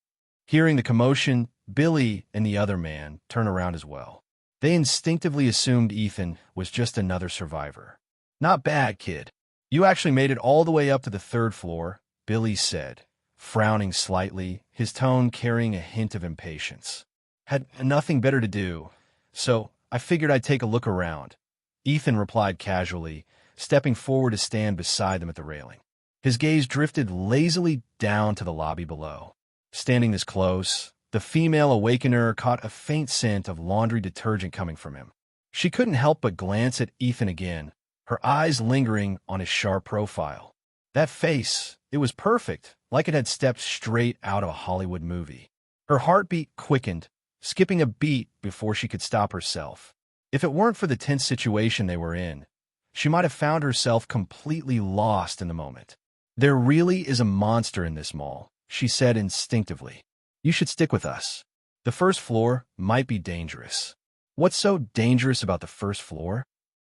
Hearing the commotion, Billy and the other man turned around as well. They instinctively assumed Ethan was just another survivor. "Not bad, kid. You actually made it all the way up to the third floor," Billy said, frowning slightly, his tone carrying a hint of impatience. "Had nothing better to do, so I figured I'd take a look around," Ethan replied casually, stepping forward to stand beside them at the railing. His gaze drifted lazily down to the lobby below. Standing this close, the female Awakener caught a faint scent of laundry detergent coming from him. She couldn't help but glance at Ethan again, her eyes lingering on his sharp profile. That face, it was perfect, like it had stepped straight out of a Hollywood movie. Her heartbeat quickened, skipping a beat before she could stop herself. If it weren't for the tense situation they were in, she might have found herself completely lost in the moment. "There really is a monster in this mall," she said instinctively. "You should stick with us. The first floor might be dangerous." "What's so dangerous about the first floor?"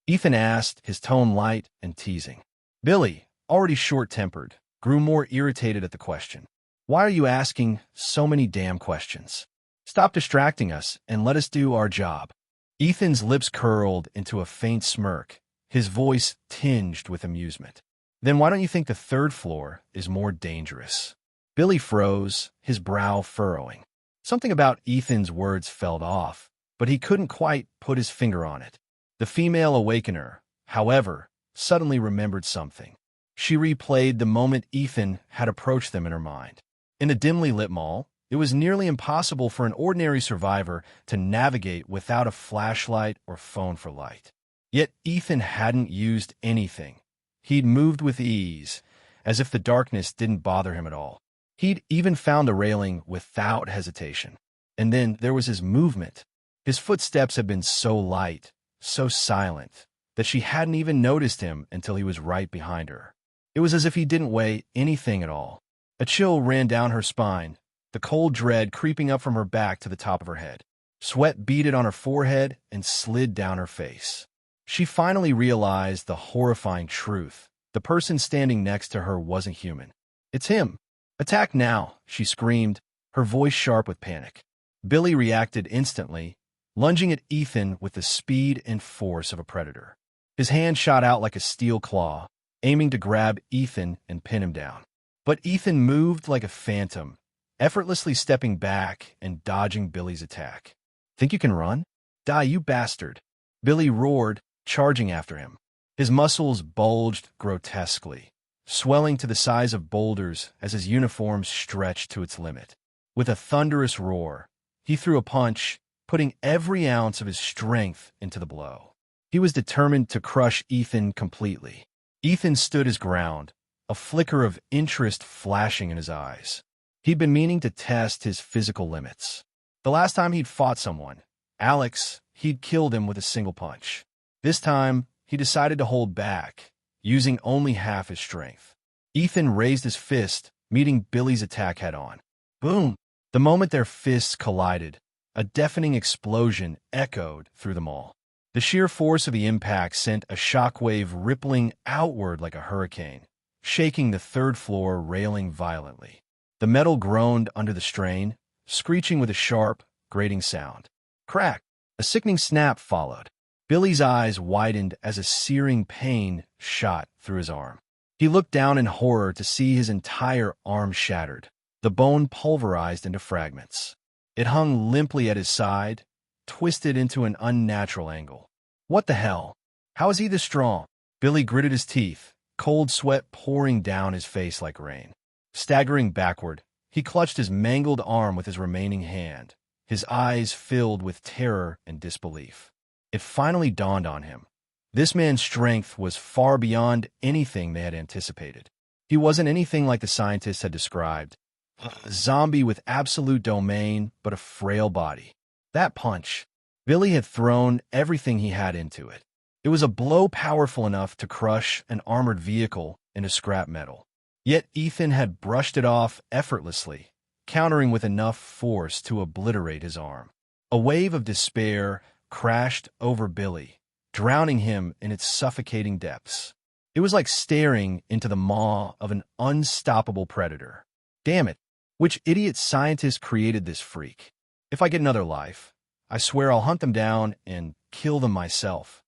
Ethan asked, his tone light and teasing. Billy, already short-tempered, grew more irritated at the question. "Why are you asking so many damn questions? Stop distracting us and let us do our job." Ethan's lips curled into a faint smirk, his voice tinged with amusement. "Then why don't you think the third floor is more dangerous?" Billy froze, his brow furrowing. Something about Ethan's words felt off, but he couldn't quite put his finger on it. The female Awakener, however, suddenly remembered something. She replayed the moment Ethan had approached them in her mind. In the dimly lit mall, it was nearly impossible for an ordinary survivor to navigate without a flashlight or phone for light. Yet Ethan hadn't used anything. He'd moved with ease, as if the darkness didn't bother him at all. He'd even found the railing without hesitation. And then there was his movement. His footsteps had been so light, so silent, that she hadn't even noticed him until he was right behind her. It was as if he didn't weigh anything at all. A chill ran down her spine, the cold dread creeping up from her back to the top of her head. Sweat beaded on her forehead and slid down her face. She finally realized the horrifying truth. The person standing next to her wasn't human. "It's him. Attack now," she screamed, her voice sharp with panic. Billy reacted instantly, lunging at Ethan with the speed and force of a predator. His hand shot out like a steel claw, aiming to grab Ethan and pin him down. But Ethan moved like a phantom, effortlessly stepping back and dodging Billy's attack. "Think you can run? Die, you bastard!" Billy roared, charging after him. His muscles bulged grotesquely, swelling to the size of boulders as his uniform stretched to its limit. With a thunderous roar, he threw a punch, putting every ounce of his strength into the blow. He was determined to crush Ethan completely. Ethan stood his ground, a flicker of interest flashing in his eyes. He'd been meaning to test his physical limits. The last time he'd fought someone, Alex, he'd killed him with a single punch. This time, he decided to hold back, using only half his strength. Ethan raised his fist, meeting Billy's attack head-on. Boom! The moment their fists collided, a deafening explosion echoed through them all. The sheer force of the impact sent a shockwave rippling outward like a hurricane, shaking the third-floor railing violently. The metal groaned under the strain, screeching with a sharp, grating sound. Crack! A sickening snap followed. Billy's eyes widened as a searing pain shot through his arm. He looked down in horror to see his entire arm shattered, the bone pulverized into fragments. It hung limply at his side, twisted into an unnatural angle. What the hell? How is he this strong? Billy gritted his teeth, cold sweat pouring down his face like rain. Staggering backward, he clutched his mangled arm with his remaining hand, his eyes filled with terror and disbelief. It finally dawned on him. This man's strength was far beyond anything they had anticipated. He wasn't anything like the scientists had described. A zombie with absolute domain, but a frail body. That punch. Billy had thrown everything he had into it. It was a blow powerful enough to crush an armored vehicle into scrap metal. Yet Ethan had brushed it off effortlessly, countering with enough force to obliterate his arm. A wave of despair crashed over Billy, drowning him in its suffocating depths. It was like staring into the maw of an unstoppable predator. Damn it, which idiot scientist created this freak? If I get another life, I swear I'll hunt them down and kill them myself.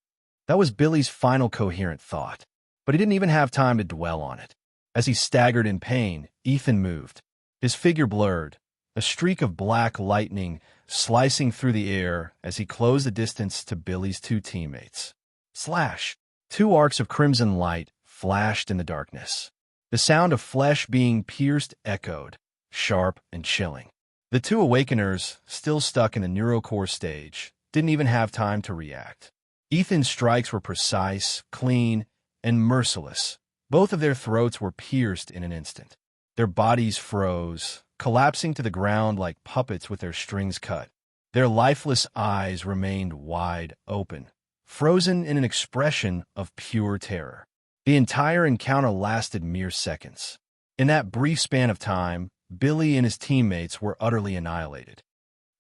That was Billy's final coherent thought, but he didn't even have time to dwell on it. As he staggered in pain, Ethan moved. His figure blurred, a streak of black lightning slicing through the air as he closed the distance to Billy's two teammates. Slash! Two arcs of crimson light flashed in the darkness. The sound of flesh being pierced echoed, sharp and chilling. The two awakeners, still stuck in the neurocore stage, didn't even have time to react. Ethan's strikes were precise, clean, and merciless. Both of their throats were pierced in an instant. Their bodies froze, collapsing to the ground like puppets with their strings cut. Their lifeless eyes remained wide open, frozen in an expression of pure terror. The entire encounter lasted mere seconds. In that brief span of time, Billy and his teammates were utterly annihilated.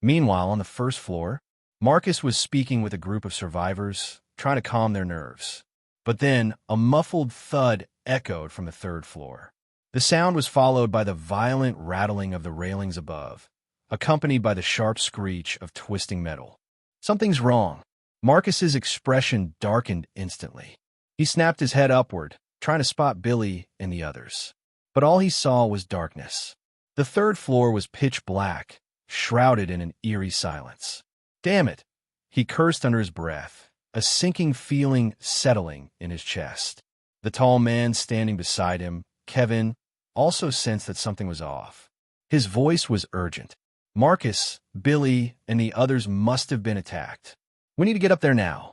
Meanwhile, on the first floor, Marcus was speaking with a group of survivors, trying to calm their nerves. But then, a muffled thud echoed from the third floor. The sound was followed by the violent rattling of the railings above, accompanied by the sharp screech of twisting metal. Something's wrong. Marcus's expression darkened instantly. He snapped his head upward, trying to spot Billy and the others. But all he saw was darkness. The third floor was pitch black, shrouded in an eerie silence. Damn it! He cursed under his breath, a sinking feeling settling in his chest. The tall man standing beside him, Kevin, also sensed that something was off. His voice was urgent. Marcus, Billy, and the others must have been attacked. We need to get up there now.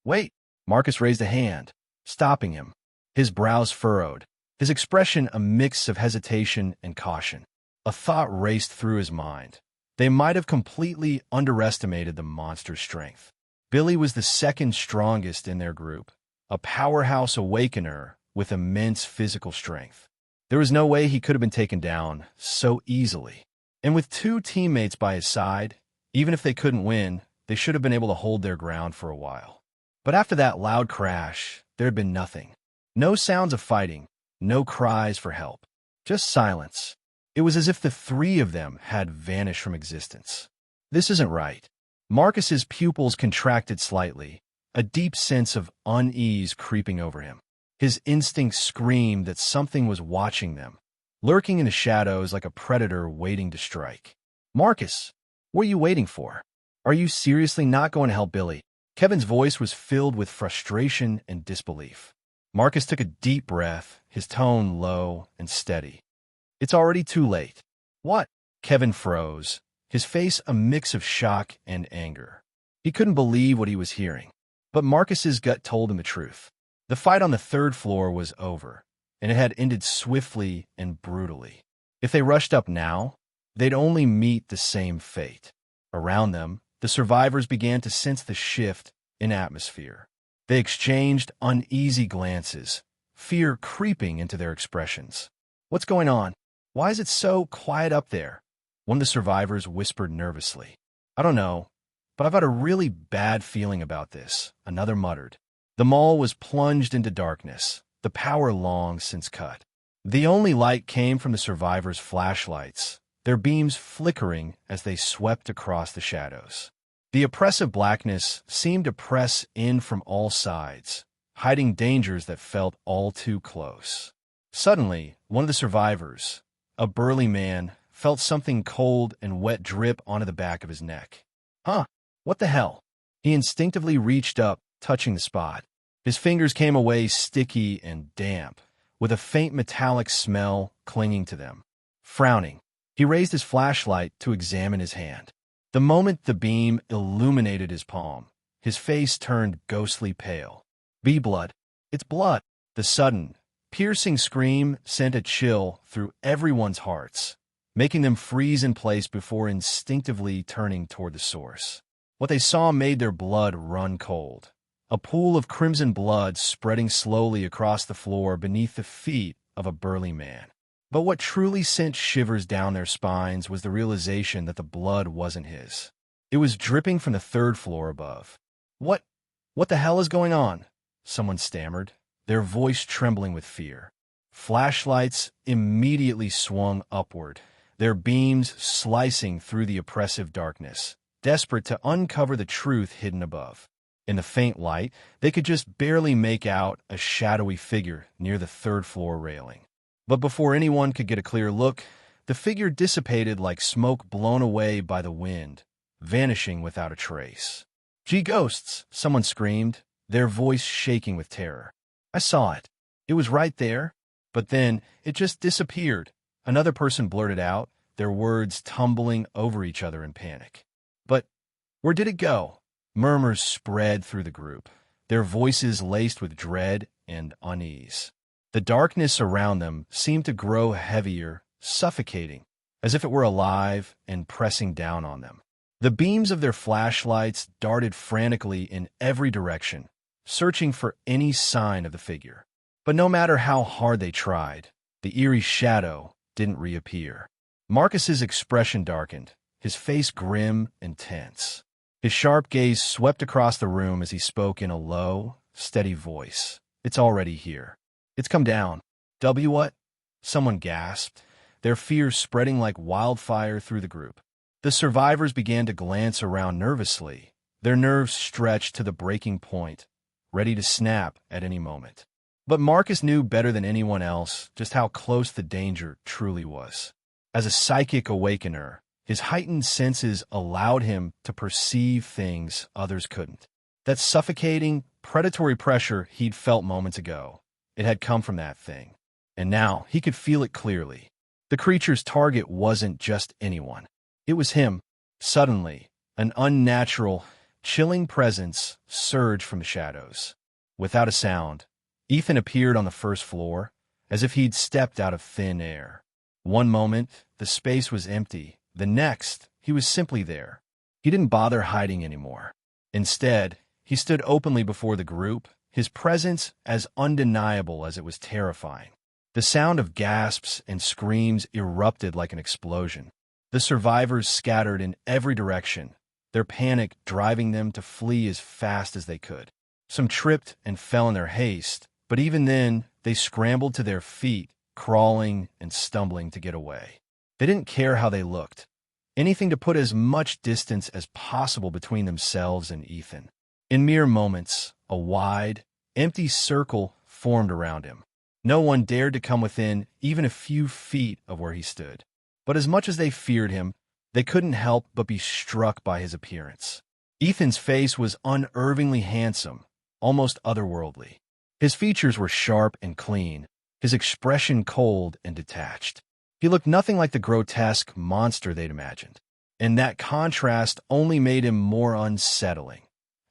Wait! Marcus raised a hand, stopping him. His brows furrowed, his expression a mix of hesitation and caution. A thought raced through his mind. They might have completely underestimated the monster's strength. Billy was the second strongest in their group, a powerhouse awakener with immense physical strength. There was no way he could have been taken down so easily. And with two teammates by his side, even if they couldn't win, they should have been able to hold their ground for a while. But after that loud crash, there had been nothing. No sounds of fighting, no cries for help, just silence. It was as if the three of them had vanished from existence. This isn't right. Marcus's pupils contracted slightly, a deep sense of unease creeping over him. His instincts screamed that something was watching them, lurking in the shadows like a predator waiting to strike. Marcus, what are you waiting for? Are you seriously not going to help Billy? Kevin's voice was filled with frustration and disbelief. Marcus took a deep breath, his tone low and steady. It's already too late. What? Kevin froze, his face a mix of shock and anger. He couldn't believe what he was hearing. But Marcus's gut told him the truth. The fight on the third floor was over, and it had ended swiftly and brutally. If they rushed up now, they'd only meet the same fate. Around them, the survivors began to sense the shift in atmosphere. They exchanged uneasy glances, fear creeping into their expressions. What's going on? Why is it so quiet up there? One of the survivors whispered nervously. I don't know, but I've got a really bad feeling about this, another muttered. The mall was plunged into darkness, the power long since cut. The only light came from the survivors' flashlights, their beams flickering as they swept across the shadows. The oppressive blackness seemed to press in from all sides, hiding dangers that felt all too close. Suddenly, one of the survivors, a burly man, felt something cold and wet drip onto the back of his neck. Huh? What the hell? He instinctively reached up, touching the spot. His fingers came away sticky and damp, with a faint metallic smell clinging to them. Frowning, he raised his flashlight to examine his hand. The moment the beam illuminated his palm, his face turned ghostly pale. Blood. It's blood. The sudden, piercing scream sent a chill through everyone's hearts, making them freeze in place before instinctively turning toward the source. What they saw made their blood run cold. A pool of crimson blood spreading slowly across the floor beneath the feet of a burly man. But what truly sent shivers down their spines was the realization that the blood wasn't his. It was dripping from the third floor above. What the hell is going on? Someone stammered, their voice trembling with fear. Flashlights immediately swung upward, their beams slicing through the oppressive darkness, desperate to uncover the truth hidden above. In the faint light, they could just barely make out a shadowy figure near the third floor railing. But before anyone could get a clear look, the figure dissipated like smoke blown away by the wind, vanishing without a trace. Gee, ghosts! Someone screamed, their voice shaking with terror. I saw it. It was right there. But then it just disappeared. Another person blurted out, their words tumbling over each other in panic. But where did it go? Murmurs spread through the group, their voices laced with dread and unease. The darkness around them seemed to grow heavier, suffocating, as if it were alive and pressing down on them. The beams of their flashlights darted frantically in every direction, searching for any sign of the figure. But no matter how hard they tried, the eerie shadow didn't reappear. Marcus's expression darkened, his face grim and tense. His sharp gaze swept across the room as he spoke in a low, steady voice. It's already here. It's come down. What? Someone gasped, their fears spreading like wildfire through the group. The survivors began to glance around nervously, their nerves stretched to the breaking point, ready to snap at any moment. But Marcus knew better than anyone else just how close the danger truly was. As a psychic awakener, his heightened senses allowed him to perceive things others couldn't. That suffocating, predatory pressure he'd felt moments ago, it had come from that thing. And now he could feel it clearly. The creature's target wasn't just anyone. It was him. Suddenly, an unnatural, chilling presence surged from the shadows. Without a sound, Ethan appeared on the first floor, as if he'd stepped out of thin air. One moment, the space was empty. The next, he was simply there. He didn't bother hiding anymore. Instead, he stood openly before the group, his presence as undeniable as it was terrifying. The sound of gasps and screams erupted like an explosion. The survivors scattered in every direction, their panic driving them to flee as fast as they could. Some tripped and fell in their haste, but even then, they scrambled to their feet, crawling and stumbling to get away. They didn't care how they looked. anything to put as much distance as possible between themselves and Ethan. In mere moments, a wide, empty circle formed around him. No one dared to come within even a few feet of where he stood. But as much as they feared him, they couldn't help but be struck by his appearance. Ethan's face was unervingly handsome, almost otherworldly. His features were sharp and clean, his expression cold and detached. He looked nothing like the grotesque monster they'd imagined, and that contrast only made him more unsettling,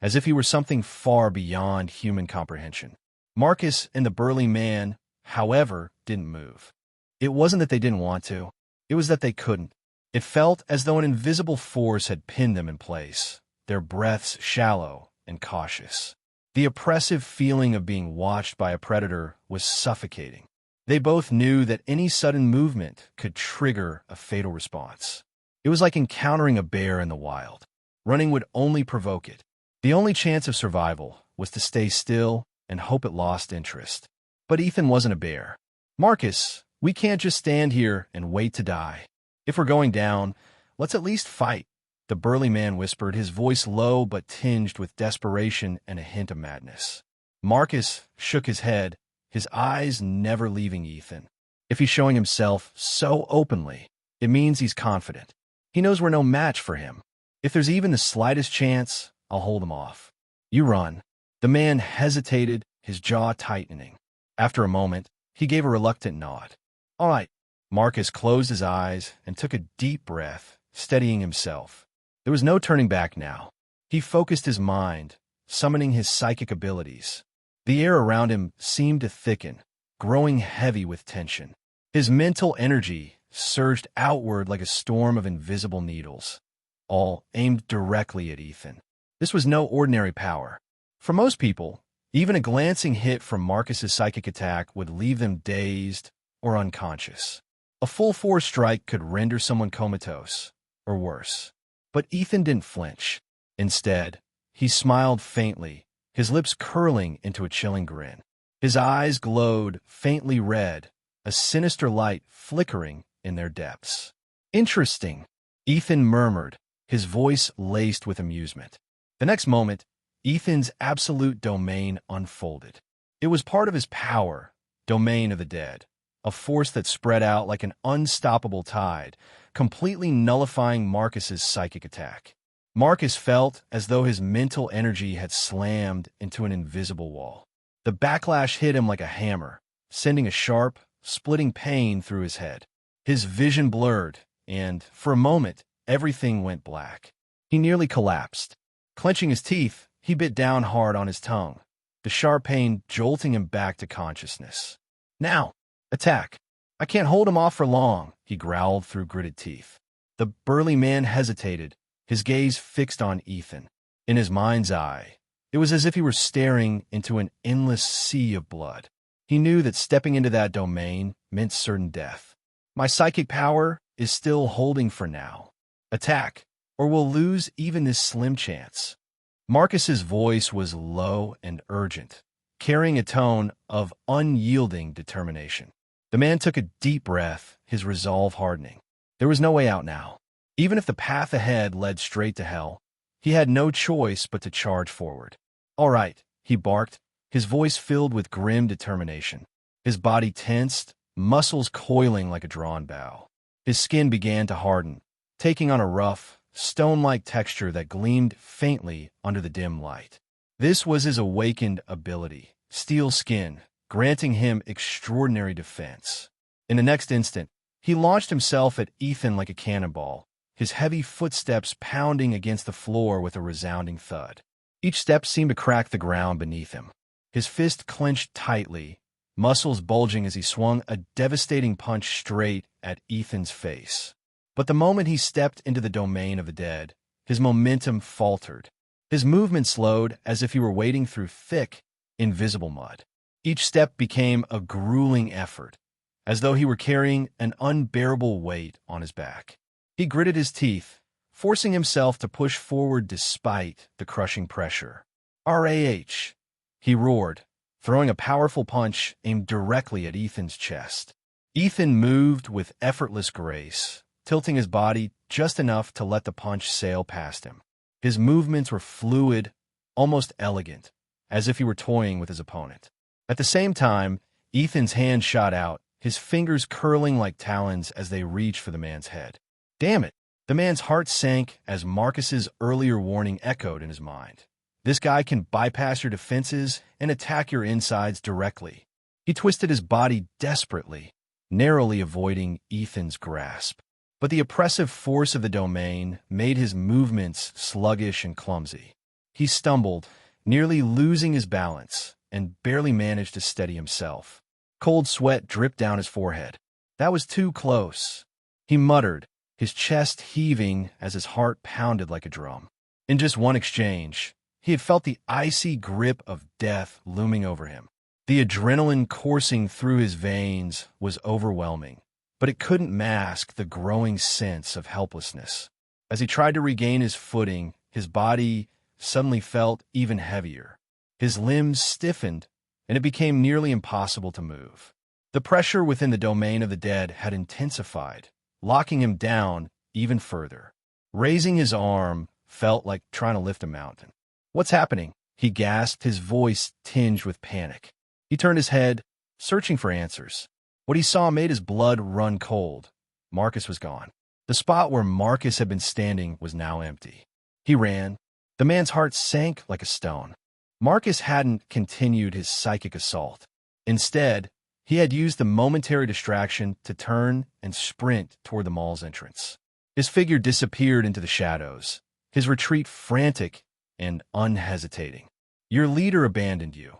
as if he were something far beyond human comprehension. Marcus and the burly man, however, didn't move. It wasn't that they didn't want to. It was that they couldn't. It felt as though an invisible force had pinned them in place, their breaths shallow and cautious. The oppressive feeling of being watched by a predator was suffocating. They both knew that any sudden movement could trigger a fatal response. It was like encountering a bear in the wild. Running would only provoke it. The only chance of survival was to stay still and hope it lost interest. But Ethan wasn't a bear. "Marcus, we can't just stand here and wait to die. If we're going down, let's at least fight," the burly man whispered, his voice low but tinged with desperation and a hint of madness. Marcus shook his head, his eyes never leaving Ethan. If he's showing himself so openly, it means he's confident. He knows we're no match for him. If there's even the slightest chance, I'll hold him off. "You run." The man hesitated, his jaw tightening. After a moment, he gave a reluctant nod. "All right." Marcus closed his eyes and took a deep breath, steadying himself. There was no turning back now. He focused his mind, summoning his psychic abilities. The air around him seemed to thicken, growing heavy with tension. His mental energy surged outward like a storm of invisible needles, all aimed directly at Ethan. This was no ordinary power. For most people, even a glancing hit from Marcus's psychic attack would leave them dazed or unconscious. A full-force strike could render someone comatose, or worse. But Ethan didn't flinch. Instead, he smiled faintly, his lips curling into a chilling grin. His eyes glowed faintly red, a sinister light flickering in their depths. "Interesting," Ethan murmured, his voice laced with amusement. The next moment, Ethan's absolute domain unfolded. It was part of his power, domain of the dead, a force that spread out like an unstoppable tide, completely nullifying Marcus's psychic attack. Marcus felt as though his mental energy had slammed into an invisible wall. The backlash hit him like a hammer, sending a sharp, splitting pain through his head. His vision blurred, and, for a moment, everything went black. He nearly collapsed. Clenching his teeth, he bit down hard on his tongue, the sharp pain jolting him back to consciousness. "Now, attack. I can't hold him off for long," he growled through gritted teeth. The burly man hesitated, his gaze fixed on Ethan. In his mind's eye, it was as if he were staring into an endless sea of blood. He knew that stepping into that domain meant certain death. "My psychic power is still holding for now. Attack, or we'll lose even this slim chance." Marcus's voice was low and urgent, carrying a tone of unyielding determination. The man took a deep breath, his resolve hardening. There was no way out now. Even if the path ahead led straight to hell, he had no choice but to charge forward. "All right," he barked, his voice filled with grim determination. His body tensed, muscles coiling like a drawn bow. His skin began to harden, taking on a rough, stone-like texture that gleamed faintly under the dim light. This was his awakened ability, steel skin, granting him extraordinary defense. In the next instant, he launched himself at Ethan like a cannonball, his heavy footsteps pounding against the floor with a resounding thud. Each step seemed to crack the ground beneath him. His fist clenched tightly, muscles bulging as he swung a devastating punch straight at Ethan's face. But the moment he stepped into the domain of the dead, his momentum faltered. His movement slowed as if he were wading through thick, invisible mud. Each step became a grueling effort, as though he were carrying an unbearable weight on his back. He gritted his teeth, forcing himself to push forward despite the crushing pressure. "RAH!" he roared, throwing a powerful punch aimed directly at Ethan's chest. Ethan moved with effortless grace, tilting his body just enough to let the punch sail past him. His movements were fluid, almost elegant, as if he were toying with his opponent. At the same time, Ethan's hand shot out, his fingers curling like talons as they reached for the man's head. Damn it! The man's heart sank as Marcus's earlier warning echoed in his mind. This guy can bypass your defenses and attack your insides directly. He twisted his body desperately, narrowly avoiding Ethan's grasp. But the oppressive force of the domain made his movements sluggish and clumsy. He stumbled, nearly losing his balance, and barely managed to steady himself. Cold sweat dripped down his forehead. That was too close. He muttered, his chest heaving as his heart pounded like a drum. In just one exchange, he had felt the icy grip of death looming over him. The adrenaline coursing through his veins was overwhelming, but it couldn't mask the growing sense of helplessness. As he tried to regain his footing, his body suddenly felt even heavier. His limbs stiffened, and it became nearly impossible to move. The pressure within the domain of the dead had intensified, locking him down even further. Raising his arm felt like trying to lift a mountain. "What's happening?" he gasped, his voice tinged with panic. He turned his head, searching for answers. What he saw made his blood run cold. Marcus was gone. The spot where Marcus had been standing was now empty. He ran. The man's heart sank like a stone. Marcus hadn't continued his psychic assault. Instead, he had used the momentary distraction to turn and sprint toward the mall's entrance. His figure disappeared into the shadows, his retreat frantic and unhesitating. "Your leader abandoned you,"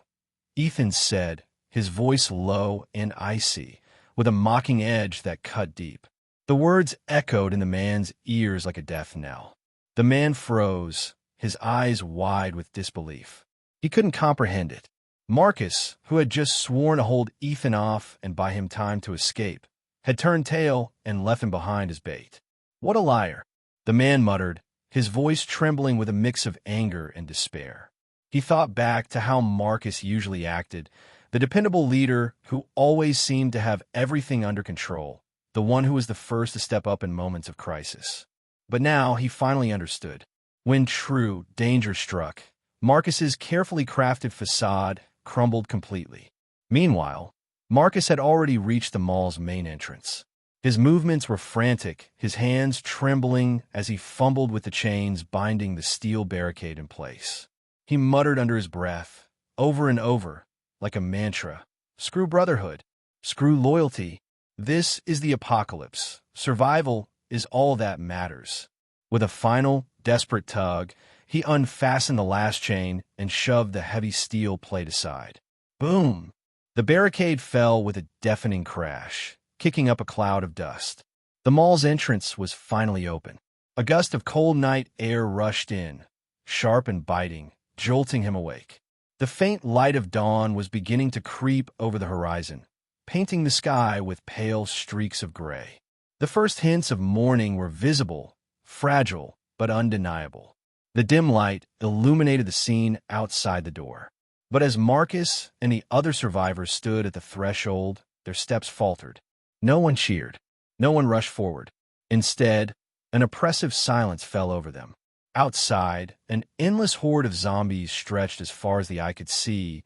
Ethan said, his voice low and icy, with a mocking edge that cut deep. The words echoed in the man's ears like a death knell. The man froze, his eyes wide with disbelief. He couldn't comprehend it. Marcus, who had just sworn to hold Ethan off and buy him time to escape, had turned tail and left him behind as bait. "What a liar," the man muttered, his voice trembling with a mix of anger and despair. He thought back to how Marcus usually acted, the dependable leader who always seemed to have everything under control, the one who was the first to step up in moments of crisis. But now he finally understood. When true danger struck, Marcus's carefully crafted facade crumbled completely. Meanwhile, Marcus had already reached the mall's main entrance. His movements were frantic, his hands trembling as he fumbled with the chains binding the steel barricade in place. He muttered under his breath, over and over, like a mantra, "Screw brotherhood. Screw loyalty. This is the apocalypse. Survival is all that matters." With a final, desperate tug, he unfastened the last chain and shoved the heavy steel plate aside. Boom! The barricade fell with a deafening crash, kicking up a cloud of dust. The mall's entrance was finally open. A gust of cold night air rushed in, sharp and biting, jolting him awake. The faint light of dawn was beginning to creep over the horizon, painting the sky with pale streaks of gray. The first hints of morning were visible, fragile, but undeniable. The dim light illuminated the scene outside the door. But as Marcus and the other survivors stood at the threshold, their steps faltered. No one cheered. No one rushed forward. Instead, an oppressive silence fell over them. Outside, an endless horde of zombies stretched as far as the eye could see,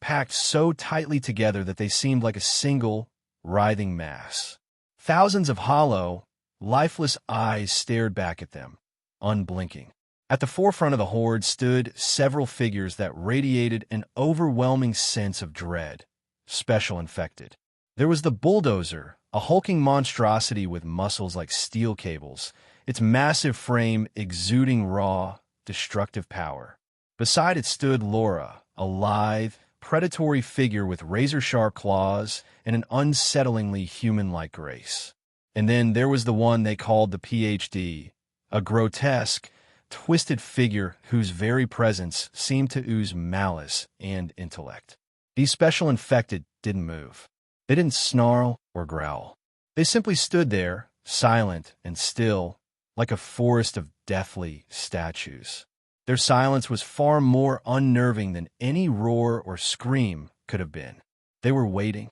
packed so tightly together that they seemed like a single, writhing mass. Thousands of hollow, lifeless eyes stared back at them, unblinking. At the forefront of the horde stood several figures that radiated an overwhelming sense of dread, special infected. There was the bulldozer, a hulking monstrosity with muscles like steel cables, its massive frame exuding raw, destructive power. Beside it stood Laura, a lithe, predatory figure with razor-sharp claws and an unsettlingly human-like grace. And then there was the one they called the PhD, a grotesque, twisted figure whose very presence seemed to ooze malice and intellect. These special infected didn't move. They didn't snarl or growl. They simply stood there, silent and still, like a forest of deathly statues. Their silence was far more unnerving than any roar or scream could have been. They were waiting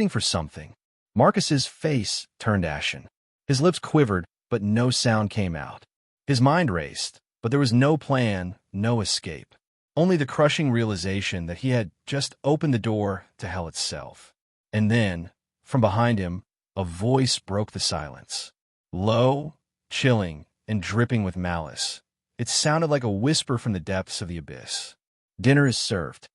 for something. Marcus's face turned ashen. His lips quivered, but no sound came out. His mind raced, but there was no plan, no escape. Only the crushing realization that he had just opened the door to hell itself. And then, from behind him, a voice broke the silence. Low, chilling, and dripping with malice. It sounded like a whisper from the depths of the abyss. "Dinner is served."